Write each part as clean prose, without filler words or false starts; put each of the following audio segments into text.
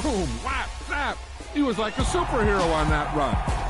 Boom, whap, zap. He was like a superhero on that run.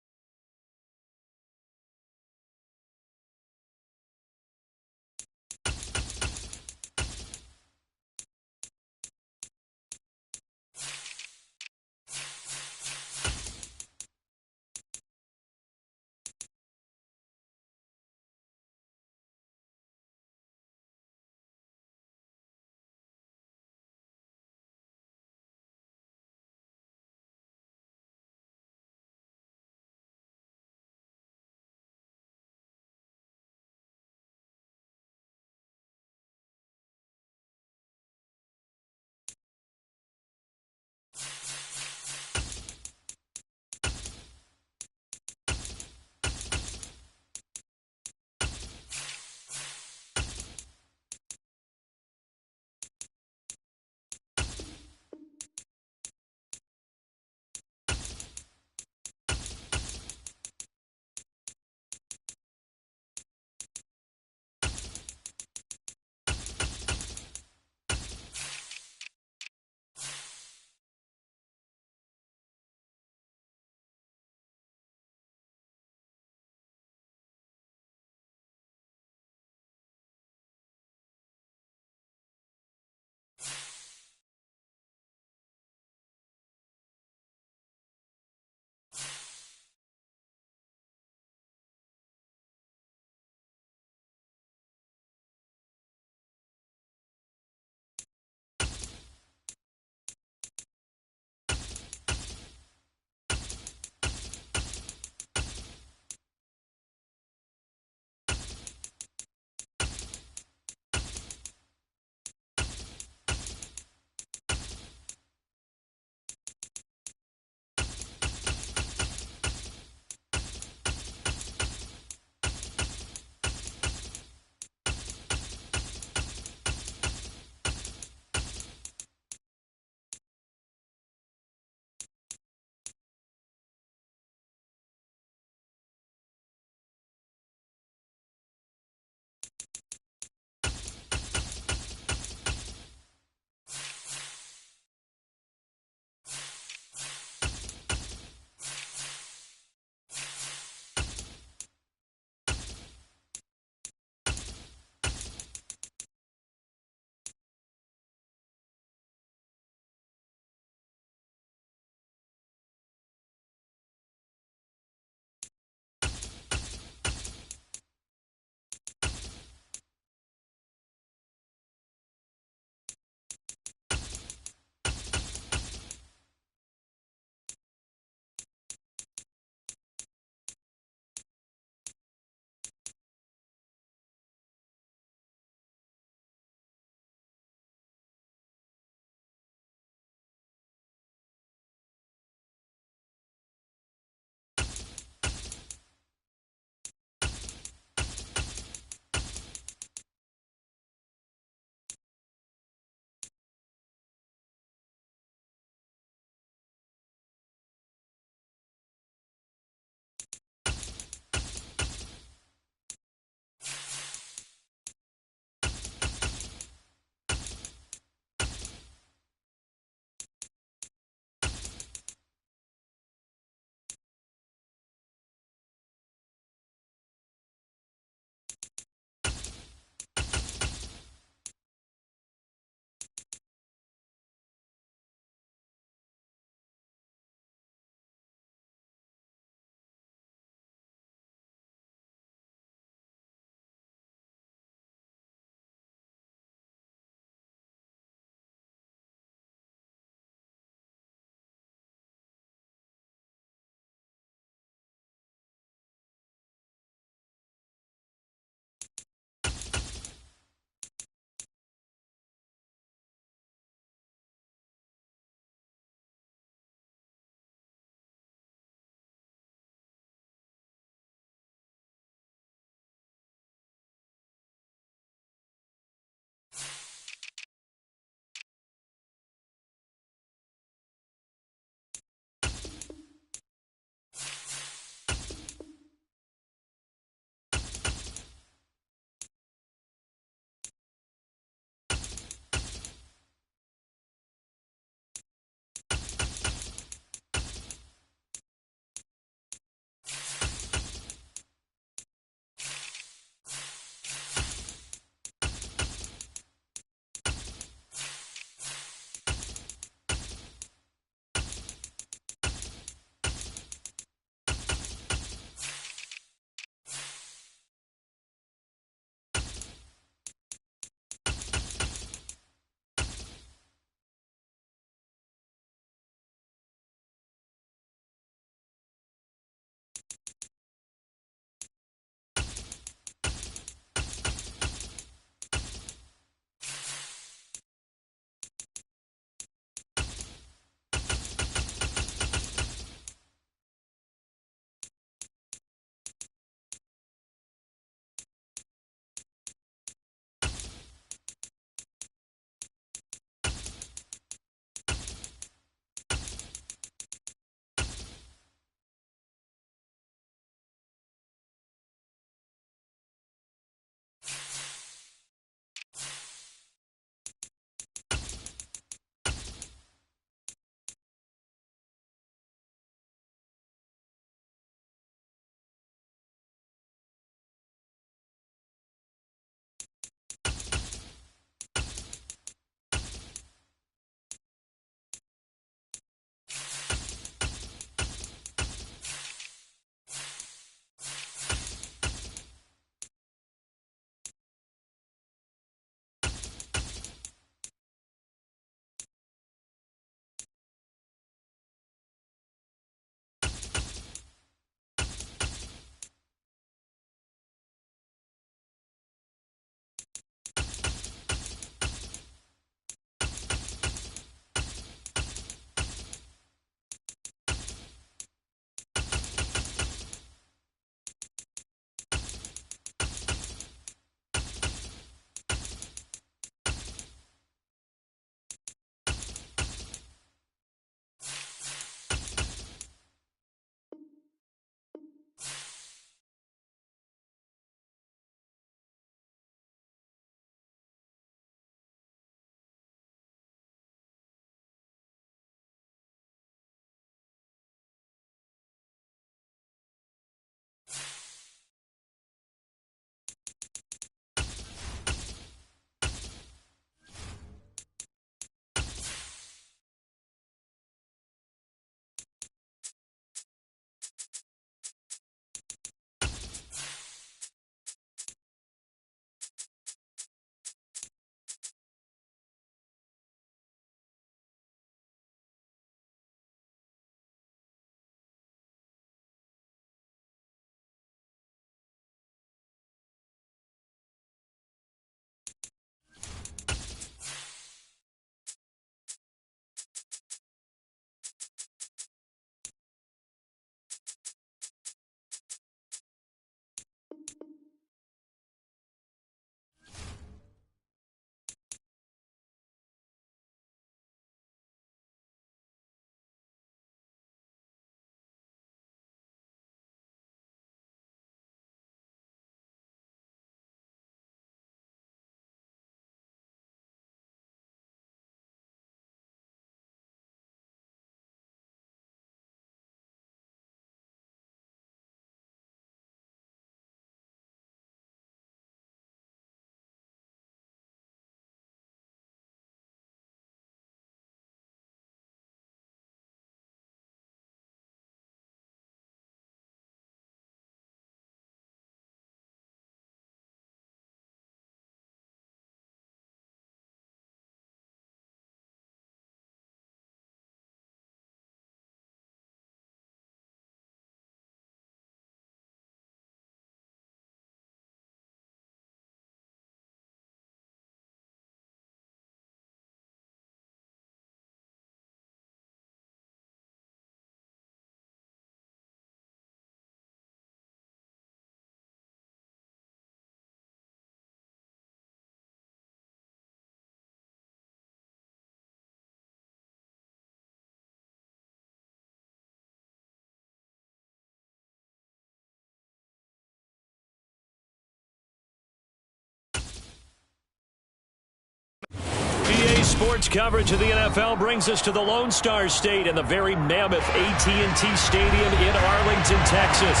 Sports coverage of the NFL brings us to the Lone Star State and the very mammoth AT&T Stadium in Arlington, Texas.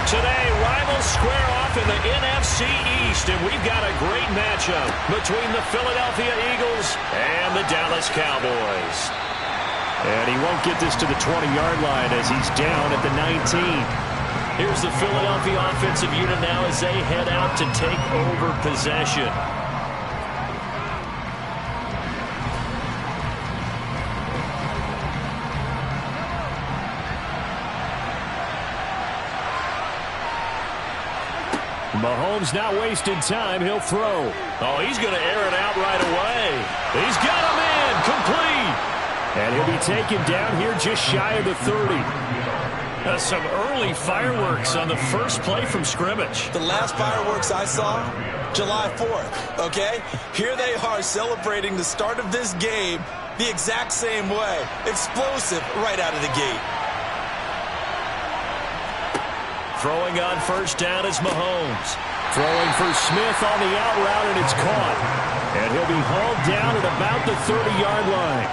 Today, rivals square off in the NFC East, and we've got a great matchup between the Philadelphia Eagles and the Dallas Cowboys. And he won't get this to the 20-yard line as he's down at the 19. Here's the Philadelphia offensive unit now as they head out to take over possession. Mahomes not wasting time. He'll throw. Oh, he's going to air it out right away. He's got him in. Complete. And he'll be taken down here just shy of the 30. Some early fireworks on the first play from scrimmage. The last fireworks I saw, July 4th, okay? Here they are celebrating the start of this game the exact same way. Explosive right out of the gate. Throwing on first down is Mahomes. Throwing for Smith on the out route, and it's caught. And he'll be hauled down at about the 30-yard line.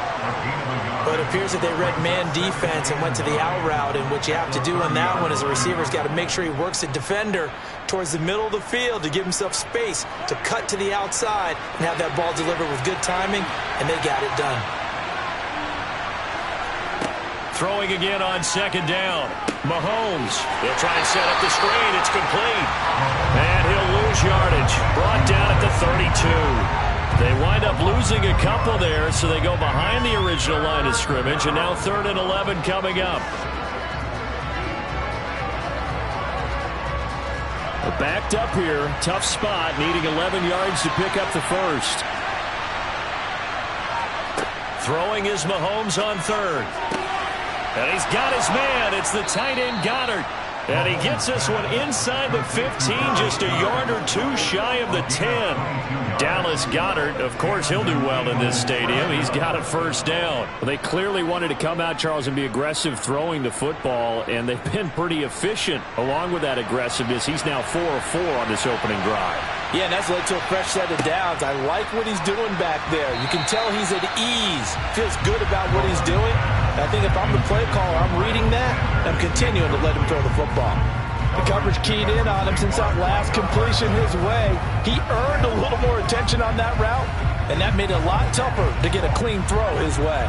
But it appears that they read man defense and went to the out route, and what you have to do on that one is a receiver's got to make sure he works a defender towards the middle of the field to give himself space to cut to the outside and have that ball delivered with good timing, and they got it done. Throwing again on second down. Mahomes. He'll try and set up the screen. It's complete. And he'll lose yardage. Brought down at the 32. They wind up losing a couple there, so they go behind the original line of scrimmage, and now 3rd and 11 coming up. We're backed up here. Tough spot, needing 11 yards to pick up the first. Throwing is Mahomes on 3rd. And he's got his man. It's the tight end Goddard. And he gets this one inside the 15, just a yard or two shy of the 10. Dallas Goedert, of course, he'll do well in this stadium. He's got a first down. Well, they clearly wanted to come out, Charles, and be aggressive throwing the football, and they've been pretty efficient along with that aggressiveness. He's now 4 of 4 on this opening drive. Yeah, and that's led to a fresh set of downs. I like what he's doing back there. You can tell he's at ease. Feels good about what he's doing. I think if I'm the play caller, I'm reading that, and I'm continuing to let him throw the football. The coverage keyed in on him since that last completion his way. He earned a little more attention on that route, and that made it a lot tougher to get a clean throw his way.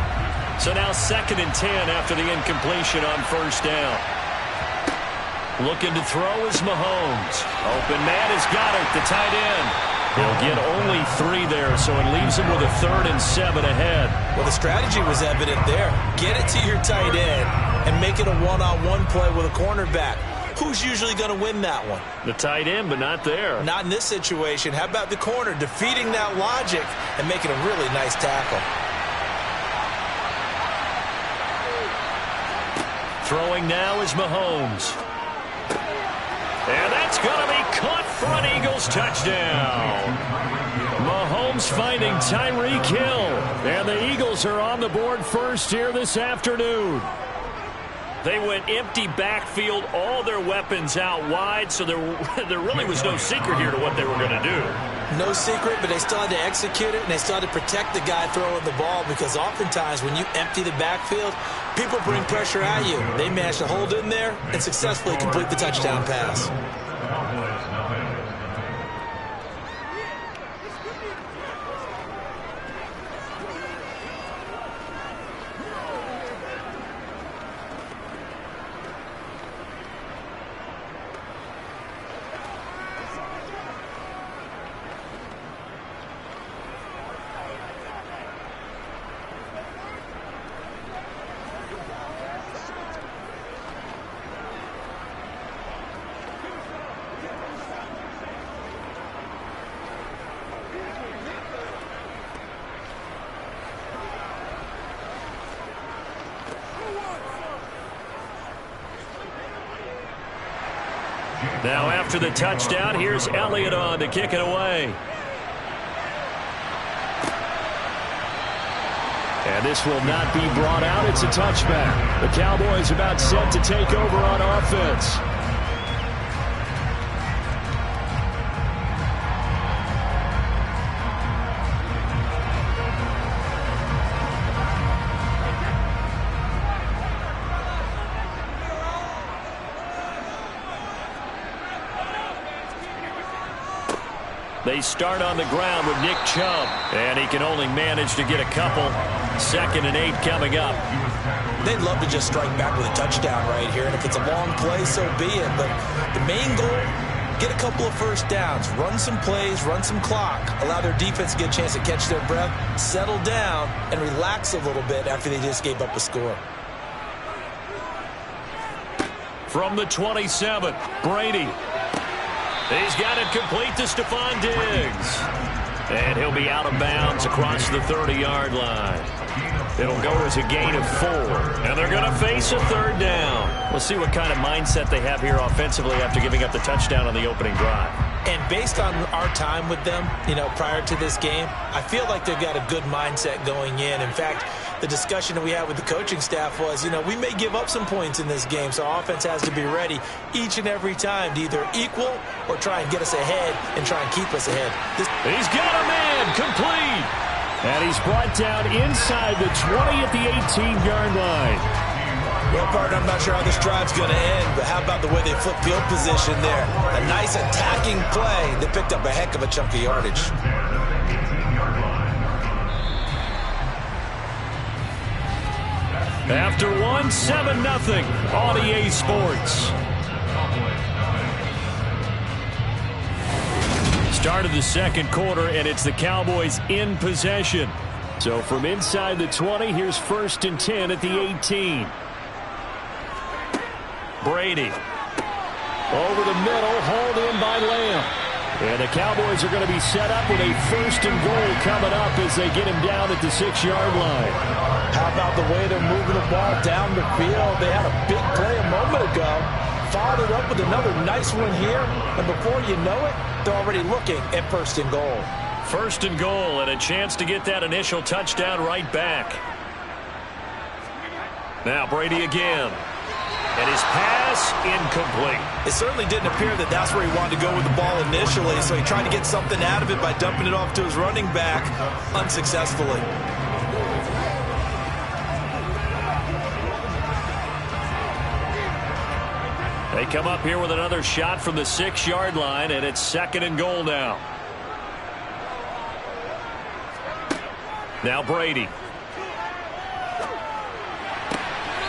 So now 2nd and 10 after the incompletion on first down. Looking to throw is Mahomes. Open man is Goddard, the tight end. He'll get only 3 there, so it leaves him with a 3rd and 7 ahead. Well, the strategy was evident there. Get it to your tight end and make it a one-on-one play with a cornerback. Who's usually going to win that one? The tight end, but not there. Not in this situation. How about the corner defeating that logic and making a really nice tackle? Throwing now is Mahomes. And that's going to be caught for an Eagles touchdown. Mahomes finding Tyreek Hill. And the Eagles are on the board first here this afternoon. They went empty backfield, all their weapons out wide, so there really was no secret here to what they were going to do. No secret, but they still had to execute it, and they still had to protect the guy throwing the ball, because oftentimes when you empty the backfield, people bring pressure at you. They managed to hold in there and successfully complete the touchdown pass. Now after the touchdown, here's Elliott on to kick it away. And this will not be brought out. It's a touchback. The Cowboys about set to take over on offense. They start on the ground with Nick Chubb, and he can only manage to get a couple. 2nd and 8 coming up. They'd love to just strike back with a touchdown right here, and if it's a long play, so be it. But the main goal, get a couple of first downs, run some plays, run some clock, allow their defense to get a chance to catch their breath, settle down, and relax a little bit after they just gave up a score. From the 27, Brady. He's got it complete to Stephon Diggs. And he'll be out of bounds across the 30-yard line. It'll go as a gain of 4. And they're going to face a 3rd down. We'll see what kind of mindset they have here offensively after giving up the touchdown on the opening drive. And based on our time with them, prior to this game, I feel like they've got a good mindset going in. In fact, the discussion that we had with the coaching staff was, we may give up some points in this game, so our offense has to be ready each and every time to either equal or try and get us ahead and try and keep us ahead. He's got a man complete. And he's brought down inside the 20 at the 18-yard line. Well, partner, I'm not sure how this drive's going to end, but how about the way they flip field position there? A nice attacking play. They picked up a heck of a chunk of yardage. After 1, 7-0 on EA Sports. Start of the 2nd quarter, and it's the Cowboys in possession. So from inside the 20, here's 1st and 10 at the 18. Brady. Over the middle, hauled in by Lamb. And the Cowboys are going to be set up with a 1st and goal coming up as they get him down at the 6-yard line. How about the way they're moving the ball down the field? They had a big play a moment ago. Followed it up with another nice one here. And before you know it, they're already looking at 1st and goal. 1st and goal and a chance to get that initial touchdown right back. Now Brady again. And his pass incomplete. It certainly didn't appear that that's where he wanted to go with the ball initially, so he tried to get something out of it by dumping it off to his running back unsuccessfully. They come up here with another shot from the 6-yard line, and it's 2nd and goal now. Now Brady.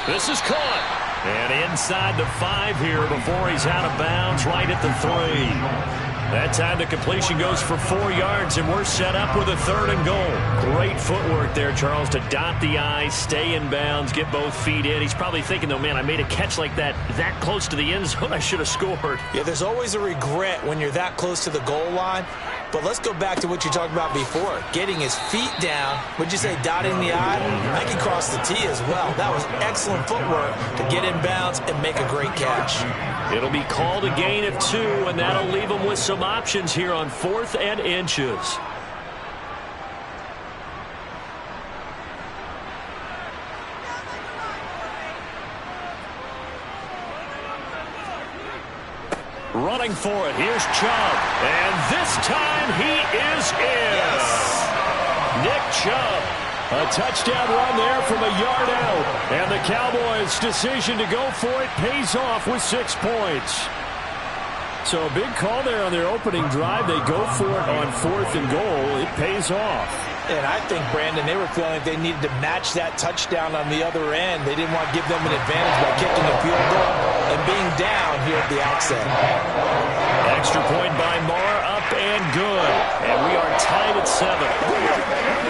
This is caught. And inside the 5 here before he's out of bounds, right at the 3. That time the completion goes for 4 yards, and we're set up with a 3rd and goal. Great footwork there, Charles, to dot the I's, stay in bounds, get both feet in. He's probably thinking, though, man, I made a catch like that close to the end zone. I should have scored. Yeah, there's always a regret when you're that close to the goal line. But let's go back to what you talked about before. Getting his feet down. Would you say dotting the I? I can cross the T as well. That was excellent footwork to get in bounds and make a great catch. It'll be called a gain of 2, and that'll leave them with some options here on 4th and inches. Running for it. Here's Chubb. And this time he is in. Yes. Nick Chubb. A touchdown run there from a yard out. And the Cowboys' decision to go for it pays off with 6 points. So a big call there on their opening drive. They go for it on 4th and goal. It pays off. And I think, Brandon, they were feeling like they needed to match that touchdown on the other end. They didn't want to give them an advantage by kicking a field goal and being down here at the outset. Extra point by Marr, up and good. And we are tied at 7.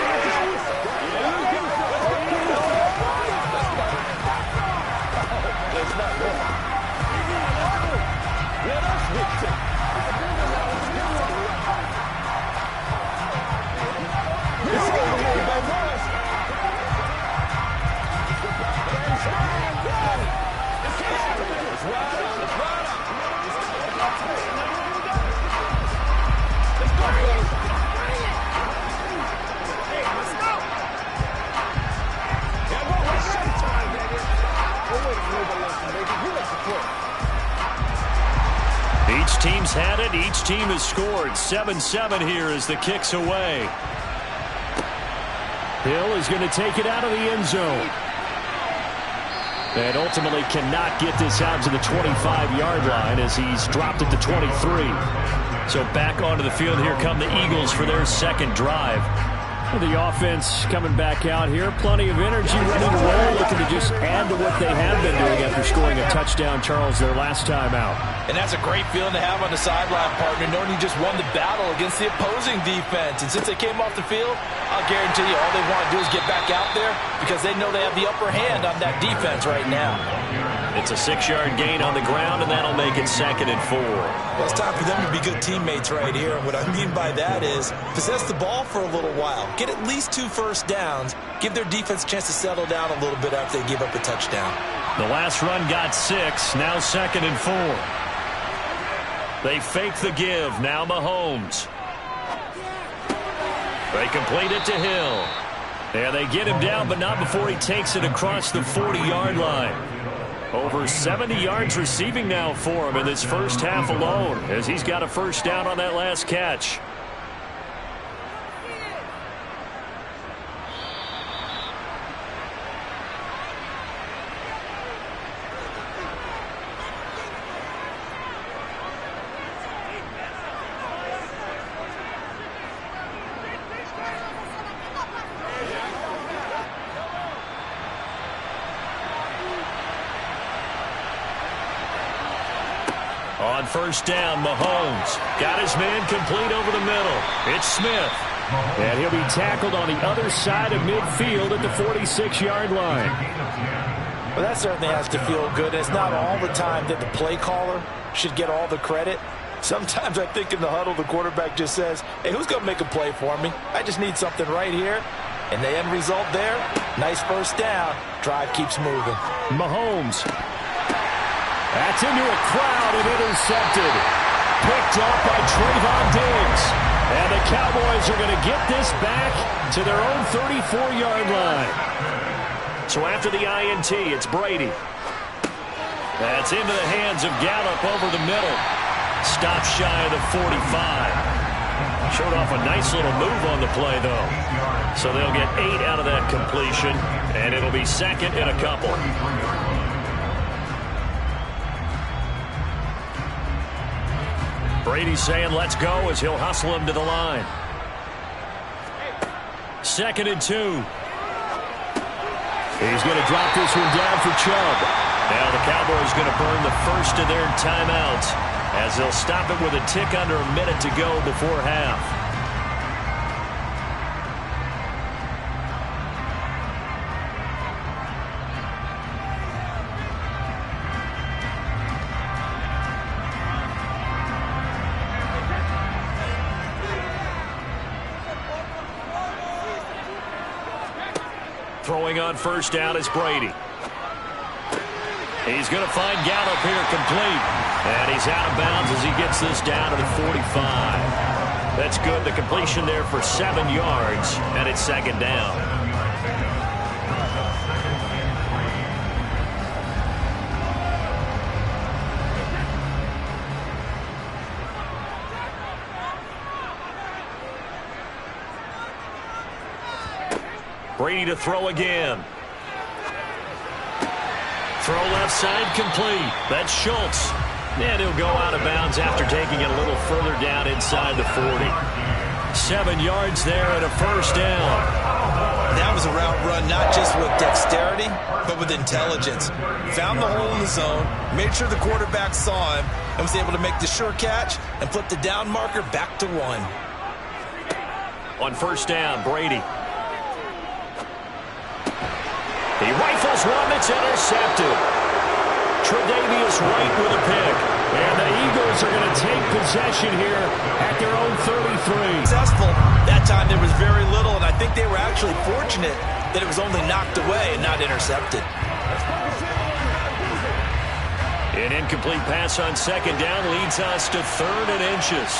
Each team's had it. Each team has scored. 7-7 here as the kick's away. Hill is going to take it out of the end zone. And ultimately cannot get this out to the 25-yard line as he's dropped at the 23. So back onto the field, here come the Eagles for their second drive. The offense coming back out here. Plenty of energy, ready to roll, looking to just add to what they have been doing after scoring a touchdown, Charles, their last time out. And that's a great feeling to have on the sideline, partner, knowing you just won the battle against the opposing defense. And since they came off the field, I'll guarantee you all they want to do is get back out there because they know they have the upper hand on that defense right now. It's a 6-yard gain on the ground, and that'll make it 2nd and 4. Well, it's time for them to be good teammates right here. And what I mean by that is possess the ball for a little while. Get at least 2 first downs. Give their defense a chance to settle down a little bit after they give up a touchdown. The last run got 6. Now 2nd and 4. They fake the give. Now Mahomes. They complete it to Hill. And they get him down, but not before he takes it across the 40-yard line. Over 70 yards receiving now for him in this first half alone, as he's got a first down on that last catch. On first down, Mahomes got his man complete over the middle. It's Smith. And he'll be tackled on the other side of midfield at the 46-yard line. Well, that certainly has to feel good. It's not all the time that the play caller should get all the credit. Sometimes I think in the huddle, the quarterback just says, hey, who's going to make a play for me? I just need something right here. And the end result there, nice first down. Drive keeps moving. Mahomes. That's into a crowd and intercepted. Picked up by Trayvon Diggs. And the Cowboys are going to get this back to their own 34-yard line. So after the INT, it's Brady. That's into the hands of Gallup over the middle. Stop shy of the 45. Showed off a nice little move on the play, though. So they'll get 8 out of that completion, and it'll be 2nd and a couple. Brady saying let's go as he'll hustle him to the line. 2nd and 2. He's going to drop this one down for Chubb. Now the Cowboys going to burn the first of their timeouts as they'll stop it with a tick under a minute to go before half. Throwing on first down is Brady. He's going to find Gallup here complete. And he's out of bounds as he gets this down to the 45. That's good. The completion there for 7 yards. And it's 2nd down. Brady to throw again. Throw left side complete. That's Schultz. And he'll go out of bounds after taking it a little further down inside the 40. 7 yards there and a first down. That was a route run not just with dexterity, but with intelligence. Found the hole in the zone, made sure the quarterback saw him, and was able to make the sure catch and flip the down marker back to 1. On first down, Brady. He rifles one that's intercepted. Tre'Davious White with a pick. And the Eagles are going to take possession here at their own 33. Successful. That time there was very little, and I think they were actually fortunate that it was only knocked away and not intercepted. An incomplete pass on second down leads us to 3rd and inches.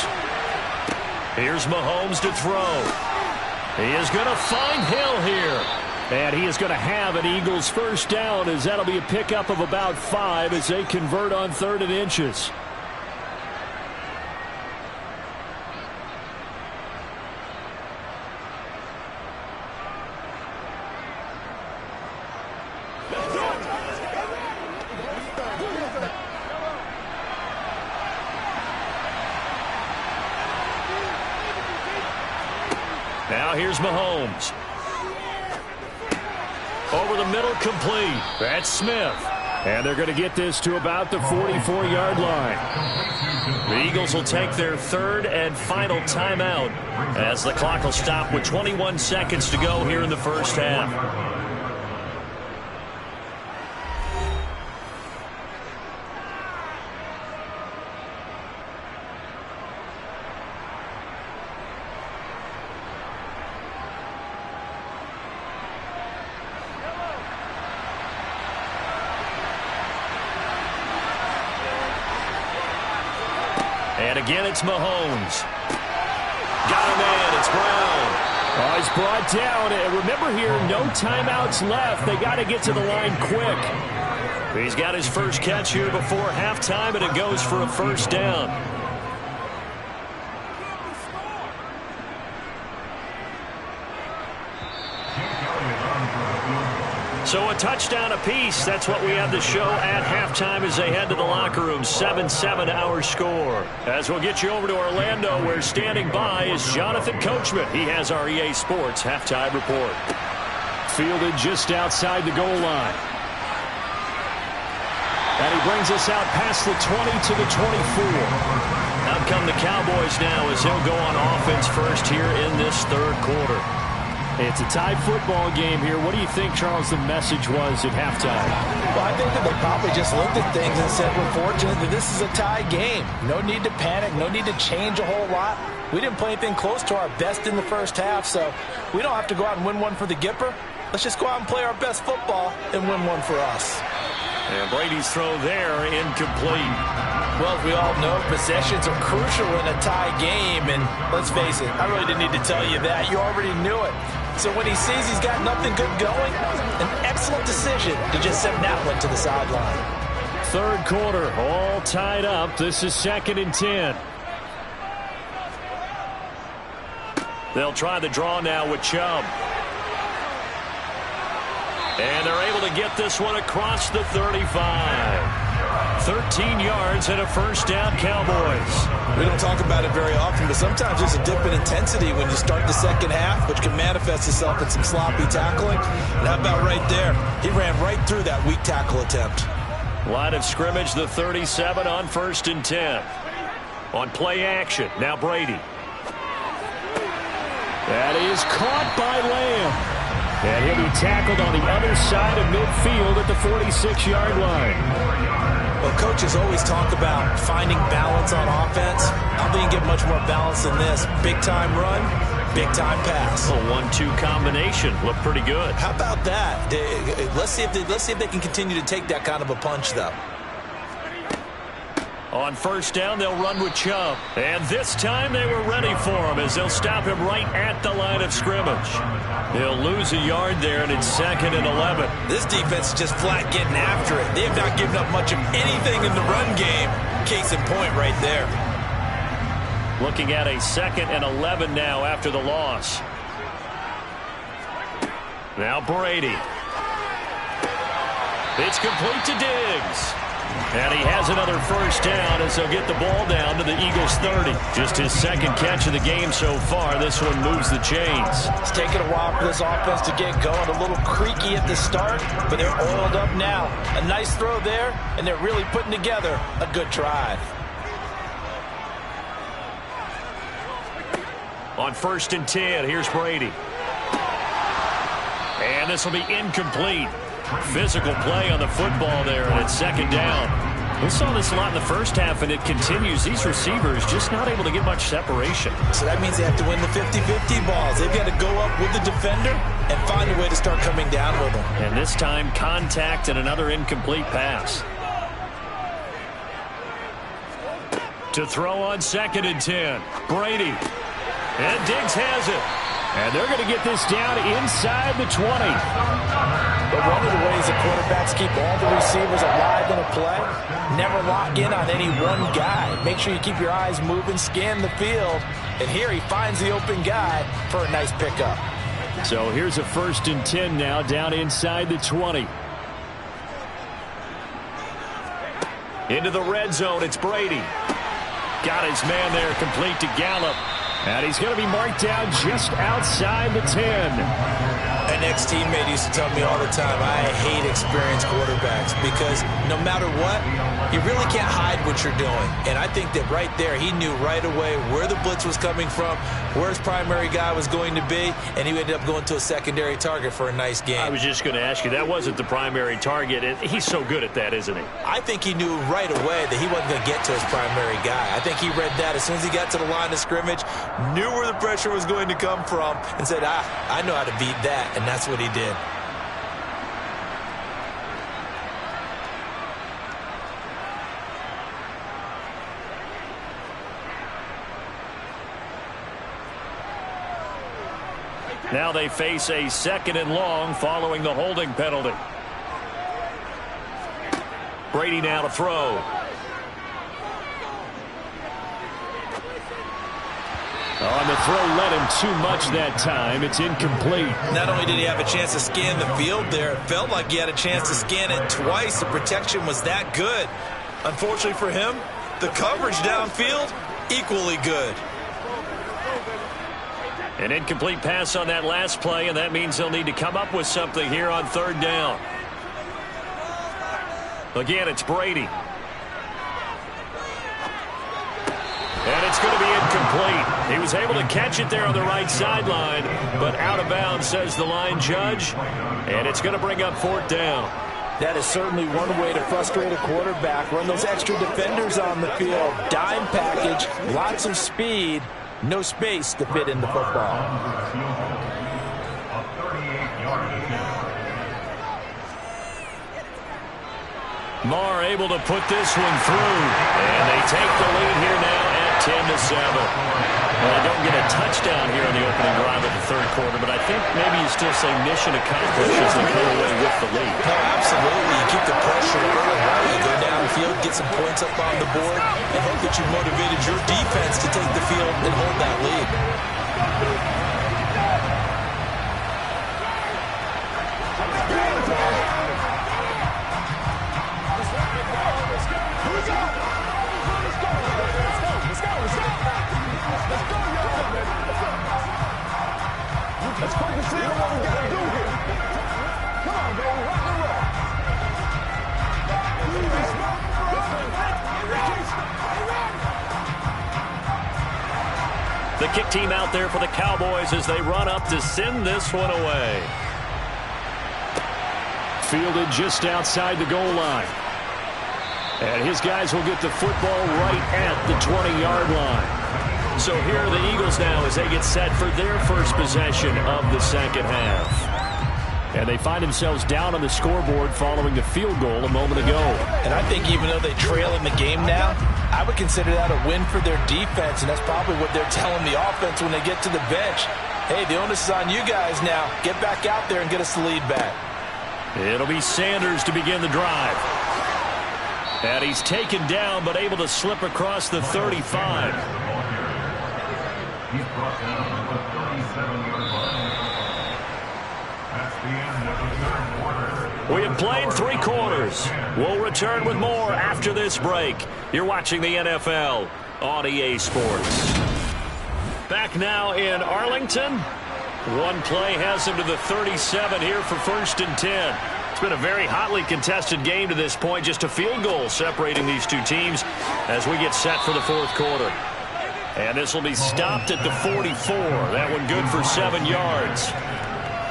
Here's Mahomes to throw. He is going to find Hill here. And he is going to have an Eagles first down as that'll be a pickup of about 5 as they convert on 3rd and inches. Now here's Mahomes. Over the middle, complete. That's Smith. And they're going to get this to about the 44-yard line. The Eagles will take their third and final timeout as the clock will stop with 21 seconds to go here in the first half. And again, it's Mahomes. Got a man. It's Brown. Oh, he's brought down. And remember here, no timeouts left. They got to get to the line quick. He's got his first catch here before halftime, and it goes for a first down. So a touchdown apiece. That's what we have to show at halftime as they head to the locker room. 7-7 our score. As we'll get you over to Orlando, where standing by is Jonathan Coachman. He has our EA Sports halftime report. Fielded just outside the goal line. And he brings us out past the 20 to the 24. Out come the Cowboys now as he'll go on offense first here in this third quarter. It's a tied football game here. What do you think, Charles, the message was at halftime? Well, I think that they probably just looked at things and said, we're fortunate that this is a tie game. No need to panic. No need to change a whole lot. We didn't play anything close to our best in the first half, so we don't have to go out and win one for the Gipper. Let's just go out and play our best football and win one for us. And Brady's throw there, incomplete. Well, as we all know, possessions are crucial in a tie game, and let's face it, I really didn't need to tell you that. You already knew it. So when he sees he's got nothing good going, an excellent decision to just send that one to the sideline. Third quarter, all tied up. This is 2nd and 10. They'll try the draw now with Chubb. And they're able to get this one across the 35. 13 yards and a first down, Cowboys. We don't talk about it very often, but sometimes there's a dip in intensity when you start the second half, which can manifest itself in some sloppy tackling. And how about right there? He ran right through that weak tackle attempt. Line of scrimmage, the 37 on 1st and 10. On play action, now Brady. That is caught by Lamb. And he'll be tackled on the other side of midfield at the 46-yard line. Well, coaches always talk about finding balance on offense. I don't think you get much more balance than this. Big-time run, big-time pass. A 1-2 combination. Looked pretty good. How about that? Let's see if they can continue to take that kind of a punch, though. On first down, they'll run with Chubb. And this time they were ready for him as they'll stop him right at the line of scrimmage. They'll lose a yard there, and it's 2nd and 11. This defense is just flat getting after it. They have not given up much of anything in the run game. Case in point right there. Looking at a 2nd and 11 now after the loss. Now Brady. It's complete to Diggs. And he has another first down as they'll get the ball down to the Eagles' 30. Just his second catch of the game so far. This one moves the chains. It's taken a while for this offense to get going. A little creaky at the start, but they're oiled up now. A nice throw there, and they're really putting together a good drive. On 1st and 10, here's Brady. And this will be incomplete. Physical play on the football there, and it's 2nd down. We saw this a lot in the first half, and it continues. These receivers just not able to get much separation. So that means they have to win the 50-50 balls. They've got to go up with the defender and find a way to start coming down with them. And this time, contact and another incomplete pass. To throw on 2nd and 10. Brady. And Diggs has it. And they're going to get this down inside the 20. But one of the ways the quarterbacks keep all the receivers alive in a play, never lock in on any one guy. Make sure you keep your eyes moving, scan the field. And here he finds the open guy for a nice pickup. So here's a 1st and 10 now down inside the 20. Into the red zone, it's Brady. Got his man there, complete to Gallup. And he's going to be marked down just outside the 10. An ex-teammate used to tell me all the time, I hate experienced quarterbacks because no matter what, you really can't hide what you're doing. And I think that right there, he knew right away where the blitz was coming from, where his primary guy was going to be, and he ended up going to a secondary target for a nice game. I was just going to ask you, that wasn't the primary target. He's so good at that, isn't he? I think he knew right away that he wasn't going to get to his primary guy. I think he read that as soon as he got to the line of scrimmage, knew where the pressure was going to come from, and said, I know how to beat that. And that's what he did. Now they face a 2nd and long following the holding penalty. Brady now to throw. On the throw, led him too much that time. It's incomplete. Not only did he have a chance to scan the field there, it felt like he had a chance to scan it twice. The protection was that good. Unfortunately for him, the coverage downfield, equally good. An incomplete pass on that last play, and that means they'll need to come up with something here on 3rd down. Again, it's Brady. And it's going to be incomplete. He was able to catch it there on the right sideline, but out of bounds, says the line judge. And it's going to bring up 4th down. That is certainly one way to frustrate a quarterback. Run those extra defenders on the field. Dime package, lots of speed, no space to fit in the football. Marr able to put this one through. And they take the lead here now at 10-7. Well, they don't get a touchdown here on the opening drive of the 3rd quarter, but I think maybe you still say mission accomplished as they come away with the lead. No, absolutely. You keep the pressure early. You go downfield, get some points up on the board, and hope that you motivated your defense to take the field and hold that lead. Let's quickly see what we got to do here. Come on, baby. Rock and roll. The kick team out there for the Cowboys as they run up to send this one away. Fielded just outside the goal line. And his guys will get the football right at the 20-yard line. So here are the Eagles now as they get set for their first possession of the 2nd half. And they find themselves down on the scoreboard following the field goal a moment ago. And I think even though they trail in the game now, I would consider that a win for their defense, and that's probably what they're telling the offense when they get to the bench. Hey, the onus is on you guys now. Get back out there and get us the lead back. It'll be Sanders to begin the drive. And he's taken down but able to slip across the 35. He's brought down at the 37-yard line. That's the end of the 3rd quarter. We have played 3 quarters. We'll return with more after this break. You're watching the NFL on EA Sports. Back now in Arlington. One play has him to the 37 here for 1st and 10. It's been a very hotly contested game to this point. Just a field goal separating these two teams as we get set for the 4th quarter. And this will be stopped at the 44. That one good for 7 yards.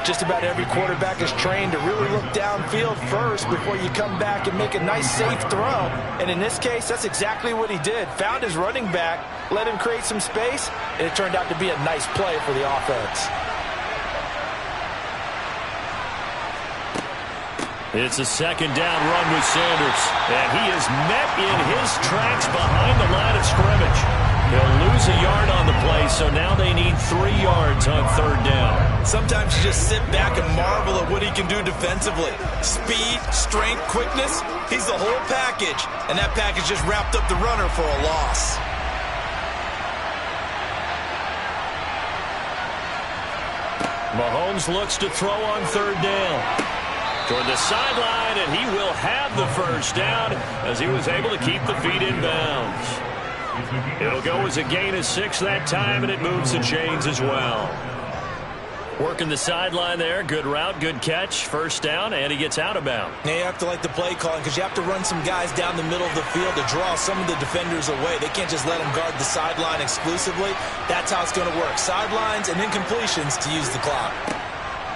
Just about every quarterback is trained to really look downfield first before you come back and make a nice, safe throw. And in this case, that's exactly what he did. Found his running back, let him create some space, and it turned out to be a nice play for the offense. It's a 2nd down run with Sanders. And he is met in his tracks behind the line of scrimmage. He'll lose a yard on the play, so now they need 3 yards on 3rd down. Sometimes you just sit back and marvel at what he can do defensively. Speed, strength, quickness, he's the whole package. And that package just wrapped up the runner for a loss. Mahomes looks to throw on 3rd down. Toward the sideline, and he will have the 1st down as he was able to keep the feet in bounds. It'll go as a gain of 6 that time, and it moves the chains as well. Working the sideline there. Good route, good catch. First down, and he gets out of bounds. Now you have to like the play calling because you have to run some guys down the middle of the field to draw some of the defenders away. They can't just let them guard the sideline exclusively. That's how it's going to work. Sidelines and incompletions to use the clock.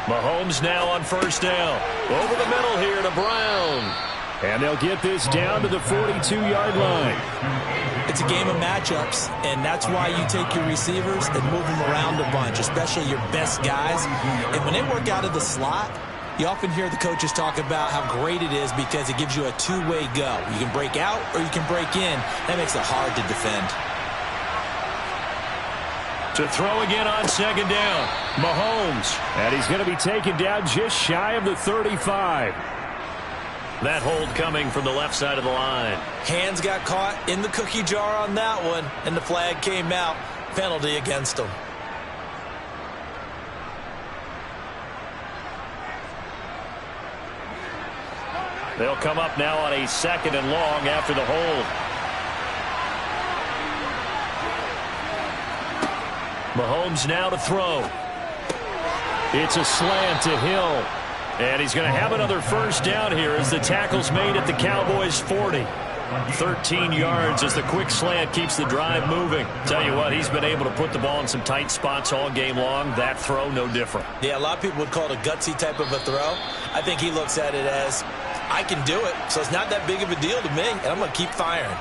Mahomes now on first down. Over the middle here to Brown. And they'll get this down to the 42-yard line. It's a game of matchups, and that's why you take your receivers and move them around a bunch, especially your best guys. And when they work out of the slot, you often hear the coaches talk about how great it is because it gives you a two-way go. You can break out or you can break in. That makes it hard to defend. To throw again on second down, Mahomes. And he's going to be taken down just shy of the 35. That hold coming from the left side of the line. Hands got caught in the cookie jar on that one, and the flag came out. Penalty against him. They'll come up now on a second and long after the hold. Mahomes now to throw. It's a slant to Hill. And he's going to have another first down here as the tackle's made at the Cowboys' 40. 13 yards as the quick slant keeps the drive moving. Tell you what, he's been able to put the ball in some tight spots all game long. That throw, no different. Yeah, a lot of people would call it a gutsy type of a throw. I think he looks at it as, I can do it, so it's not that big of a deal to me, and I'm going to keep firing.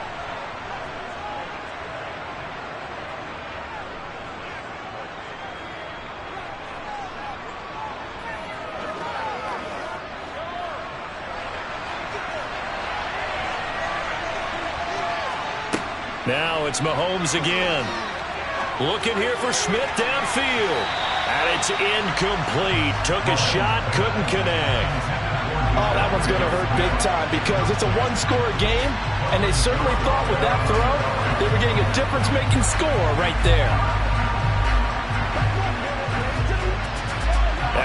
Now it's Mahomes again. Looking here for Smith downfield. And it's incomplete. Took a shot, couldn't connect. Oh, that one's going to hurt big time because it's a one-score game, and they certainly thought with that throw they were getting a difference-making score right there.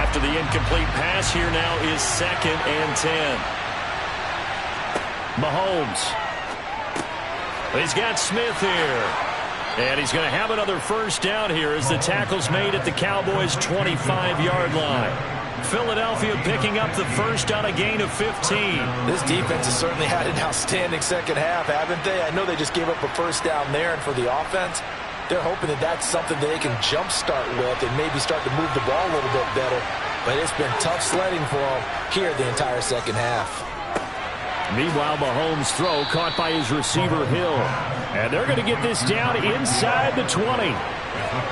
After the incomplete pass, here now is 2nd and 10. Mahomes. He's got Smith here. And he's going to have another first down here as the tackle's made at the Cowboys' 25-yard line. Philadelphia picking up the first on a gain of 15. This defense has certainly had an outstanding second half, haven't they? I know they just gave up a first down there, and for the offense, they're hoping that that's something that they can jumpstart with and maybe start to move the ball a little bit better. But it's been tough sledding for them here the entire second half. Meanwhile, Mahomes' throw caught by his receiver, Hill. And they're going to get this down inside the 20.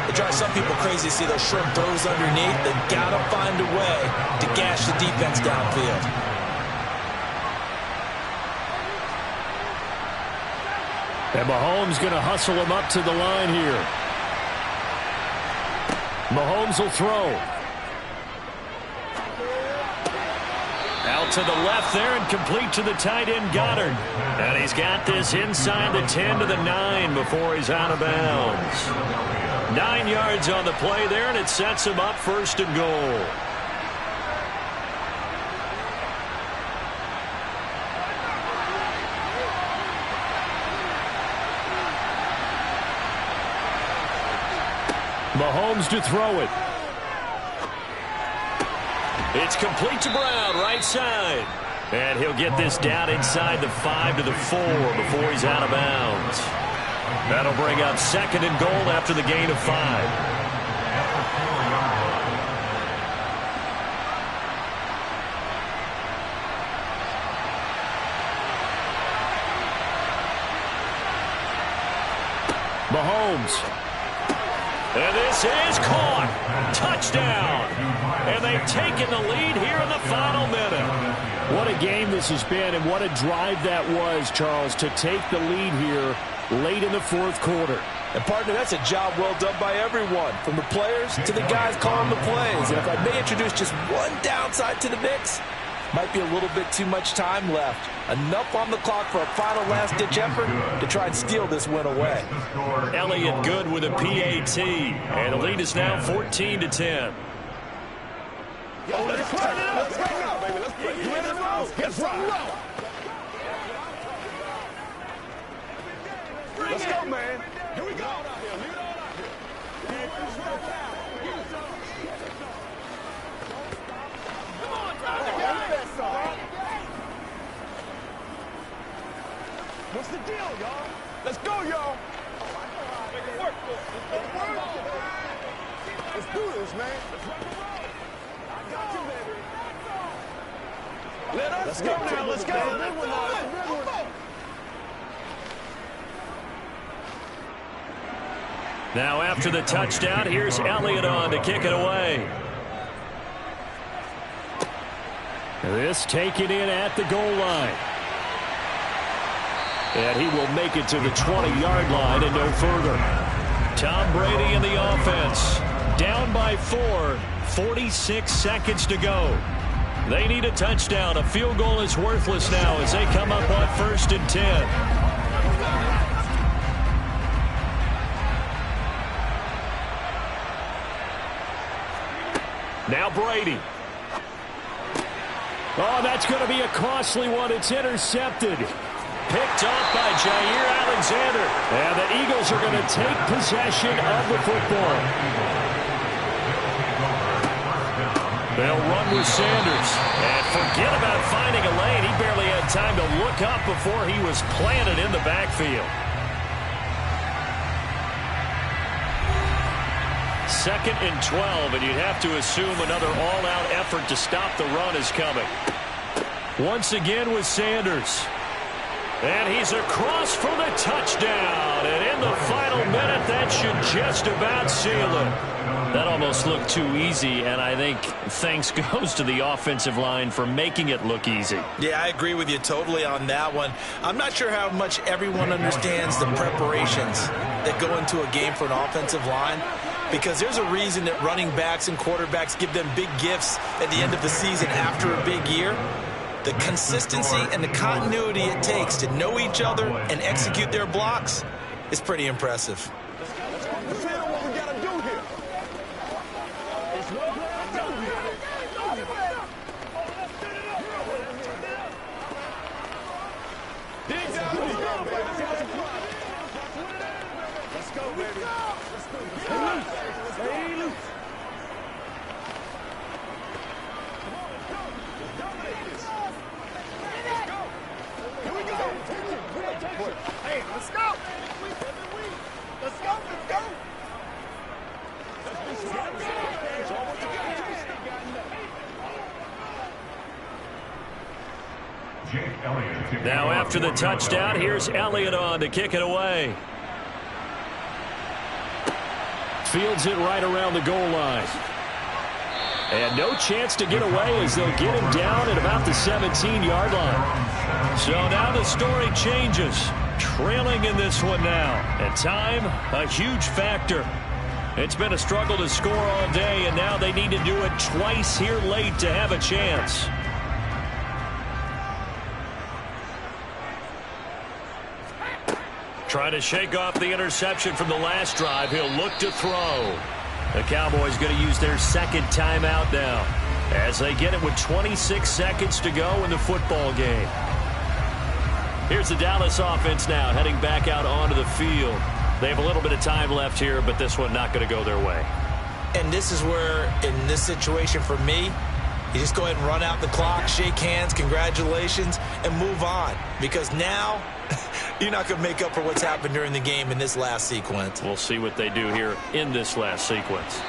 It drives some people crazy to see those short throws underneath. They've got to find a way to gash the defense downfield. And Mahomes going to hustle him up to the line here. Mahomes will throw. Out to the left there and complete to the tight end, Goddard. And he's got this inside the 10 to the 9 before he's out of bounds. 9 yards on the play there, and it sets him up 1st and goal. Mahomes to throw it. It's complete to Brown, right side. And he'll get this down inside the 5 to the 4 before he's out of bounds. That'll bring up 2nd and goal after the gain of 5. Mahomes. And this is caught. Touchdown. And they've taken the lead here in the final minute. What a game this has been, and what a drive that was, Charles, to take the lead here late in the 4th quarter. And, partner, that's a job well done by everyone, from the players to the guys calling the plays. And if I may introduce just one downside to the mix, might be a little bit too much time left. Enough on the clock for a final last-ditch effort to try and steal this win away. Elliott good with a PAT. And the lead is now 14 to 10. Let's go, man. What's the deal, y'all? Let's go, y'all. Make it work. Let's do this, man. I got you, baby. Let's go now. Let's go. Now after the touchdown, here's Elliott on to kick it away. This taken in at the goal line. And he will make it to the 20-yard line and no further. Tom Brady in the offense. Down by 4, 46 seconds to go. They need a touchdown. A field goal is worthless now as they come up on 1st and 10. Now Brady. Oh, that's going to be a costly one. It's intercepted. Picked off by Jair Alexander. And the Eagles are going to take possession of the football. They'll run with Sanders. And forget about finding a lane. He barely had time to look up before he was planted in the backfield. 2nd and 12, and you'd have to assume another all-out effort to stop the run is coming. Once again with Sanders. And he's across for the touchdown. And in the final minute, that should just about seal it. That almost looked too easy, and I think thanks goes to the offensive line for making it look easy. Yeah, I agree with you totally on that one. I'm not sure how much everyone understands the preparations that go into a game for an offensive line, because there's a reason that running backs and quarterbacks give them big gifts at the end of the season after a big year. The consistency and the continuity it takes to know each other and execute their blocks is pretty impressive. Now after the touchdown, here's Elliott on to kick it away. Fields it right around the goal line. And no chance to get away as they'll get him down at about the 17-yard line. So now the story changes. Trailing in this one now. And time, a huge factor. It's been a struggle to score all day, and now they need to do it twice here late to have a chance. Trying to shake off the interception from the last drive. He'll look to throw. The Cowboys going to use their second timeout now as they get it with 26 seconds to go in the football game. Here's the Dallas offense now heading back out onto the field. They have a little bit of time left here, but this one not going to go their way. And this is where, in this situation for me, you just go ahead and run out the clock, shake hands, congratulations, and move on. Because now you're not going to make up for what's happened during the game in this last sequence. We'll see what they do here in this last sequence.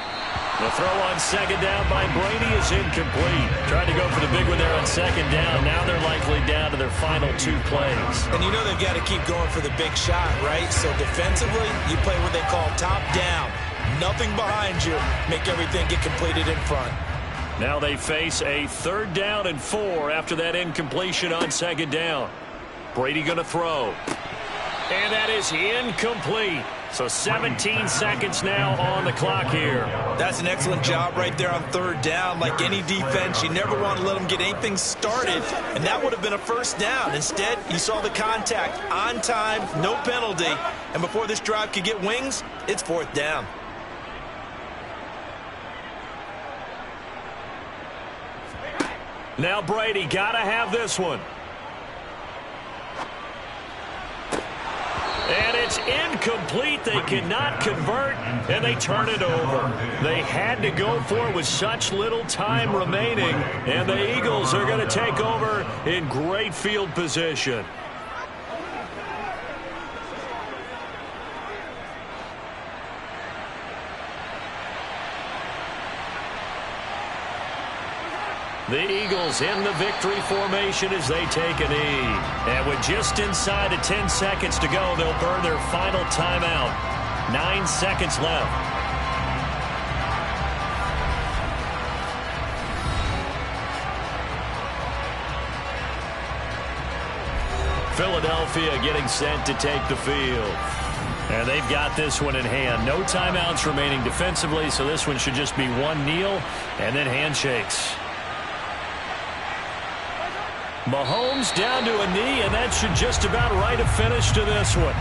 The throw on second down by Brady is incomplete. Tried to go for the big one there on second down. Now they're likely down to their final 2 plays. And you know they've got to keep going for the big shot, right? So defensively, you play what they call top down. Nothing behind you. Make everything get completed in front. Now they face a 3rd down and 4 after that incompletion on second down. Brady going to throw. And that is incomplete. So 17 seconds now on the clock here. That's an excellent job right there on 3rd down. Like any defense, you never want to let them get anything started, and that would have been a 1st down. Instead, you saw the contact on time, no penalty, and before this drive could get wings, it's 4th down. Now Brady got to have this one. And it's incomplete. They cannot convert, and they turn it over. They had to go for it with such little time remaining, and the Eagles are going to take over in great field position. The Eagles in the victory formation as they take a knee. And with just inside of 10 seconds to go, they'll burn their final timeout. 9 seconds left. Philadelphia getting set to take the field. And they've got this one in hand. No timeouts remaining defensively, so this one should just be one kneel and then handshakes. Mahomes down to a knee, and that should just about write a finish to this one.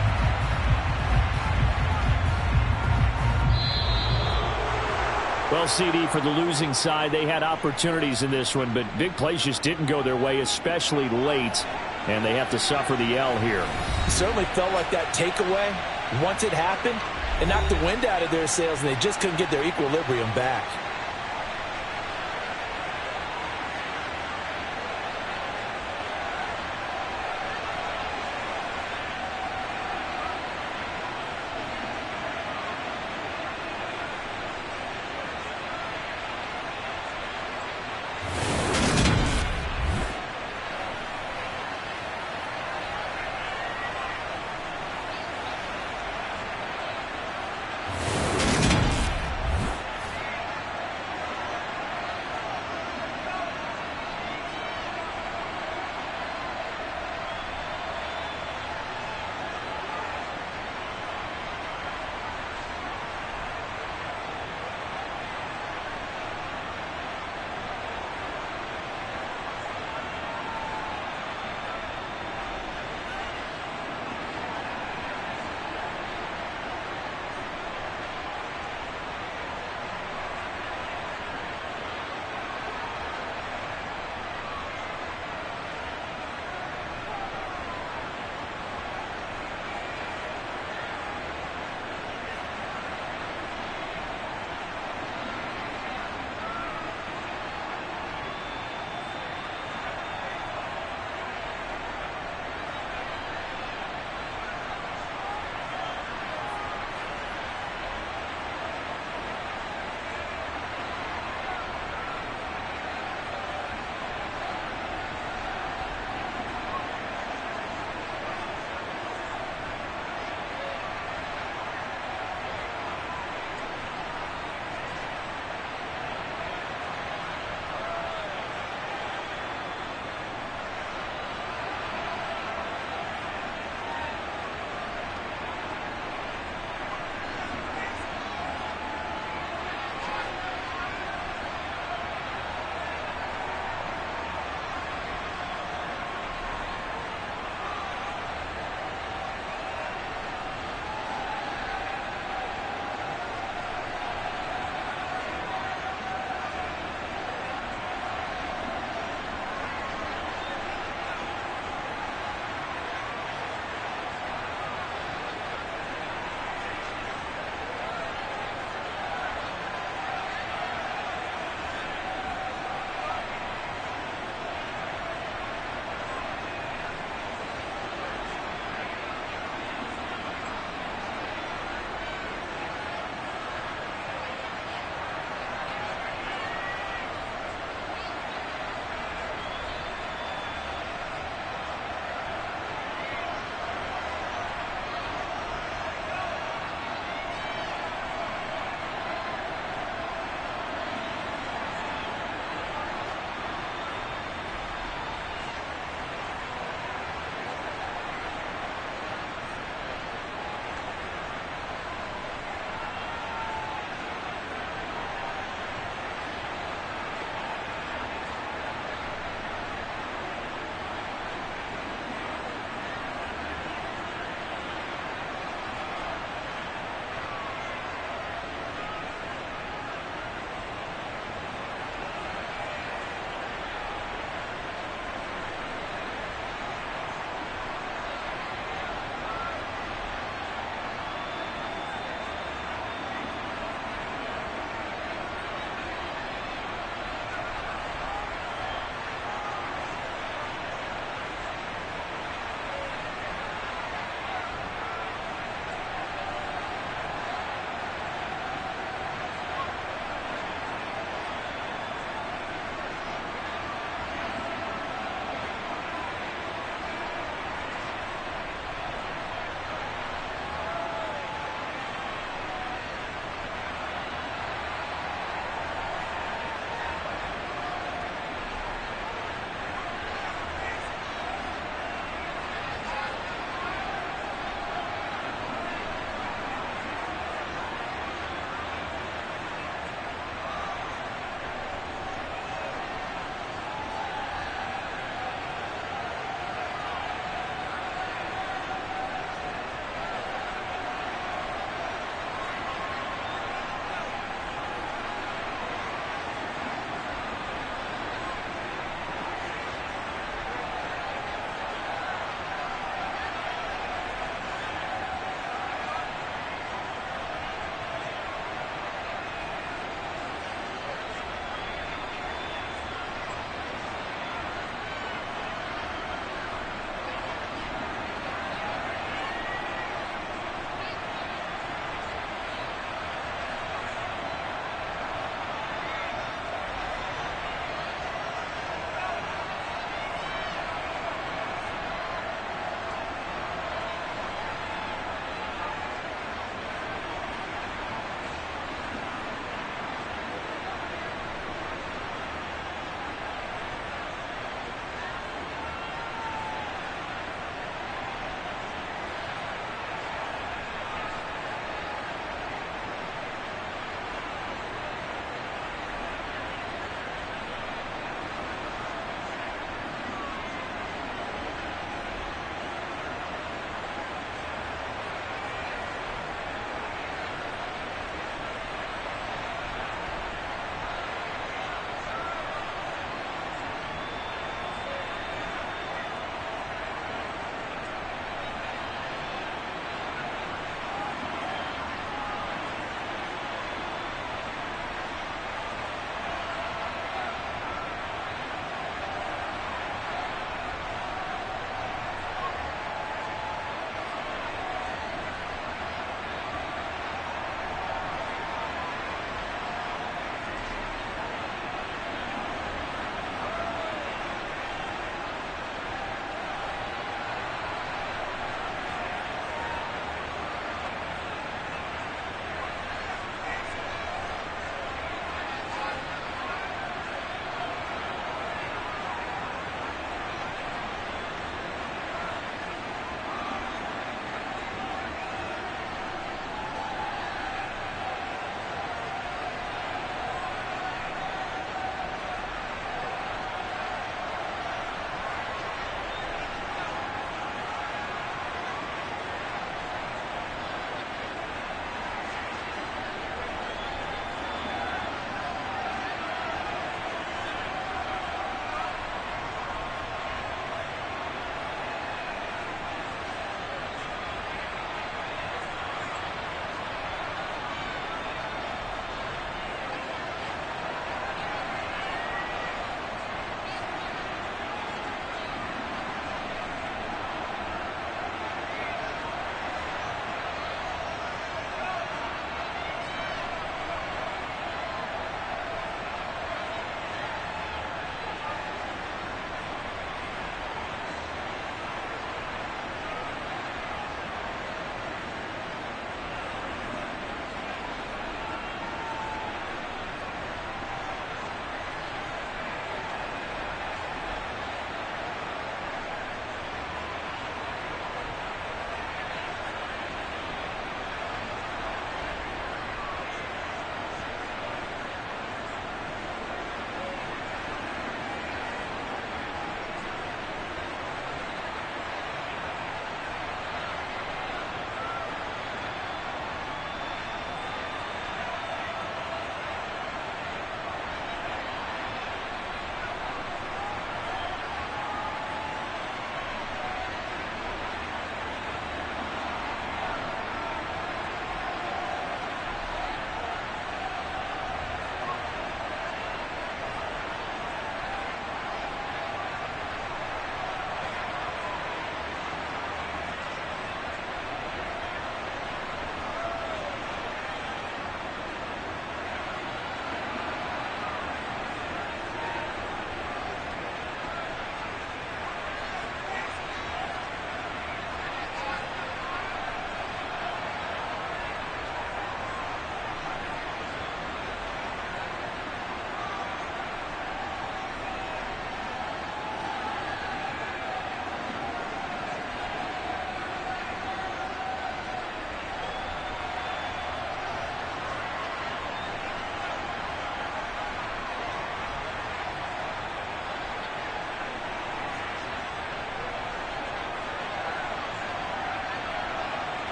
Well, CD, for the losing side, they had opportunities in this one, but big plays just didn't go their way, especially late, and they have to suffer the L here. It certainly felt like that takeaway, once it happened, it knocked the wind out of their sails, and they just couldn't get their equilibrium back.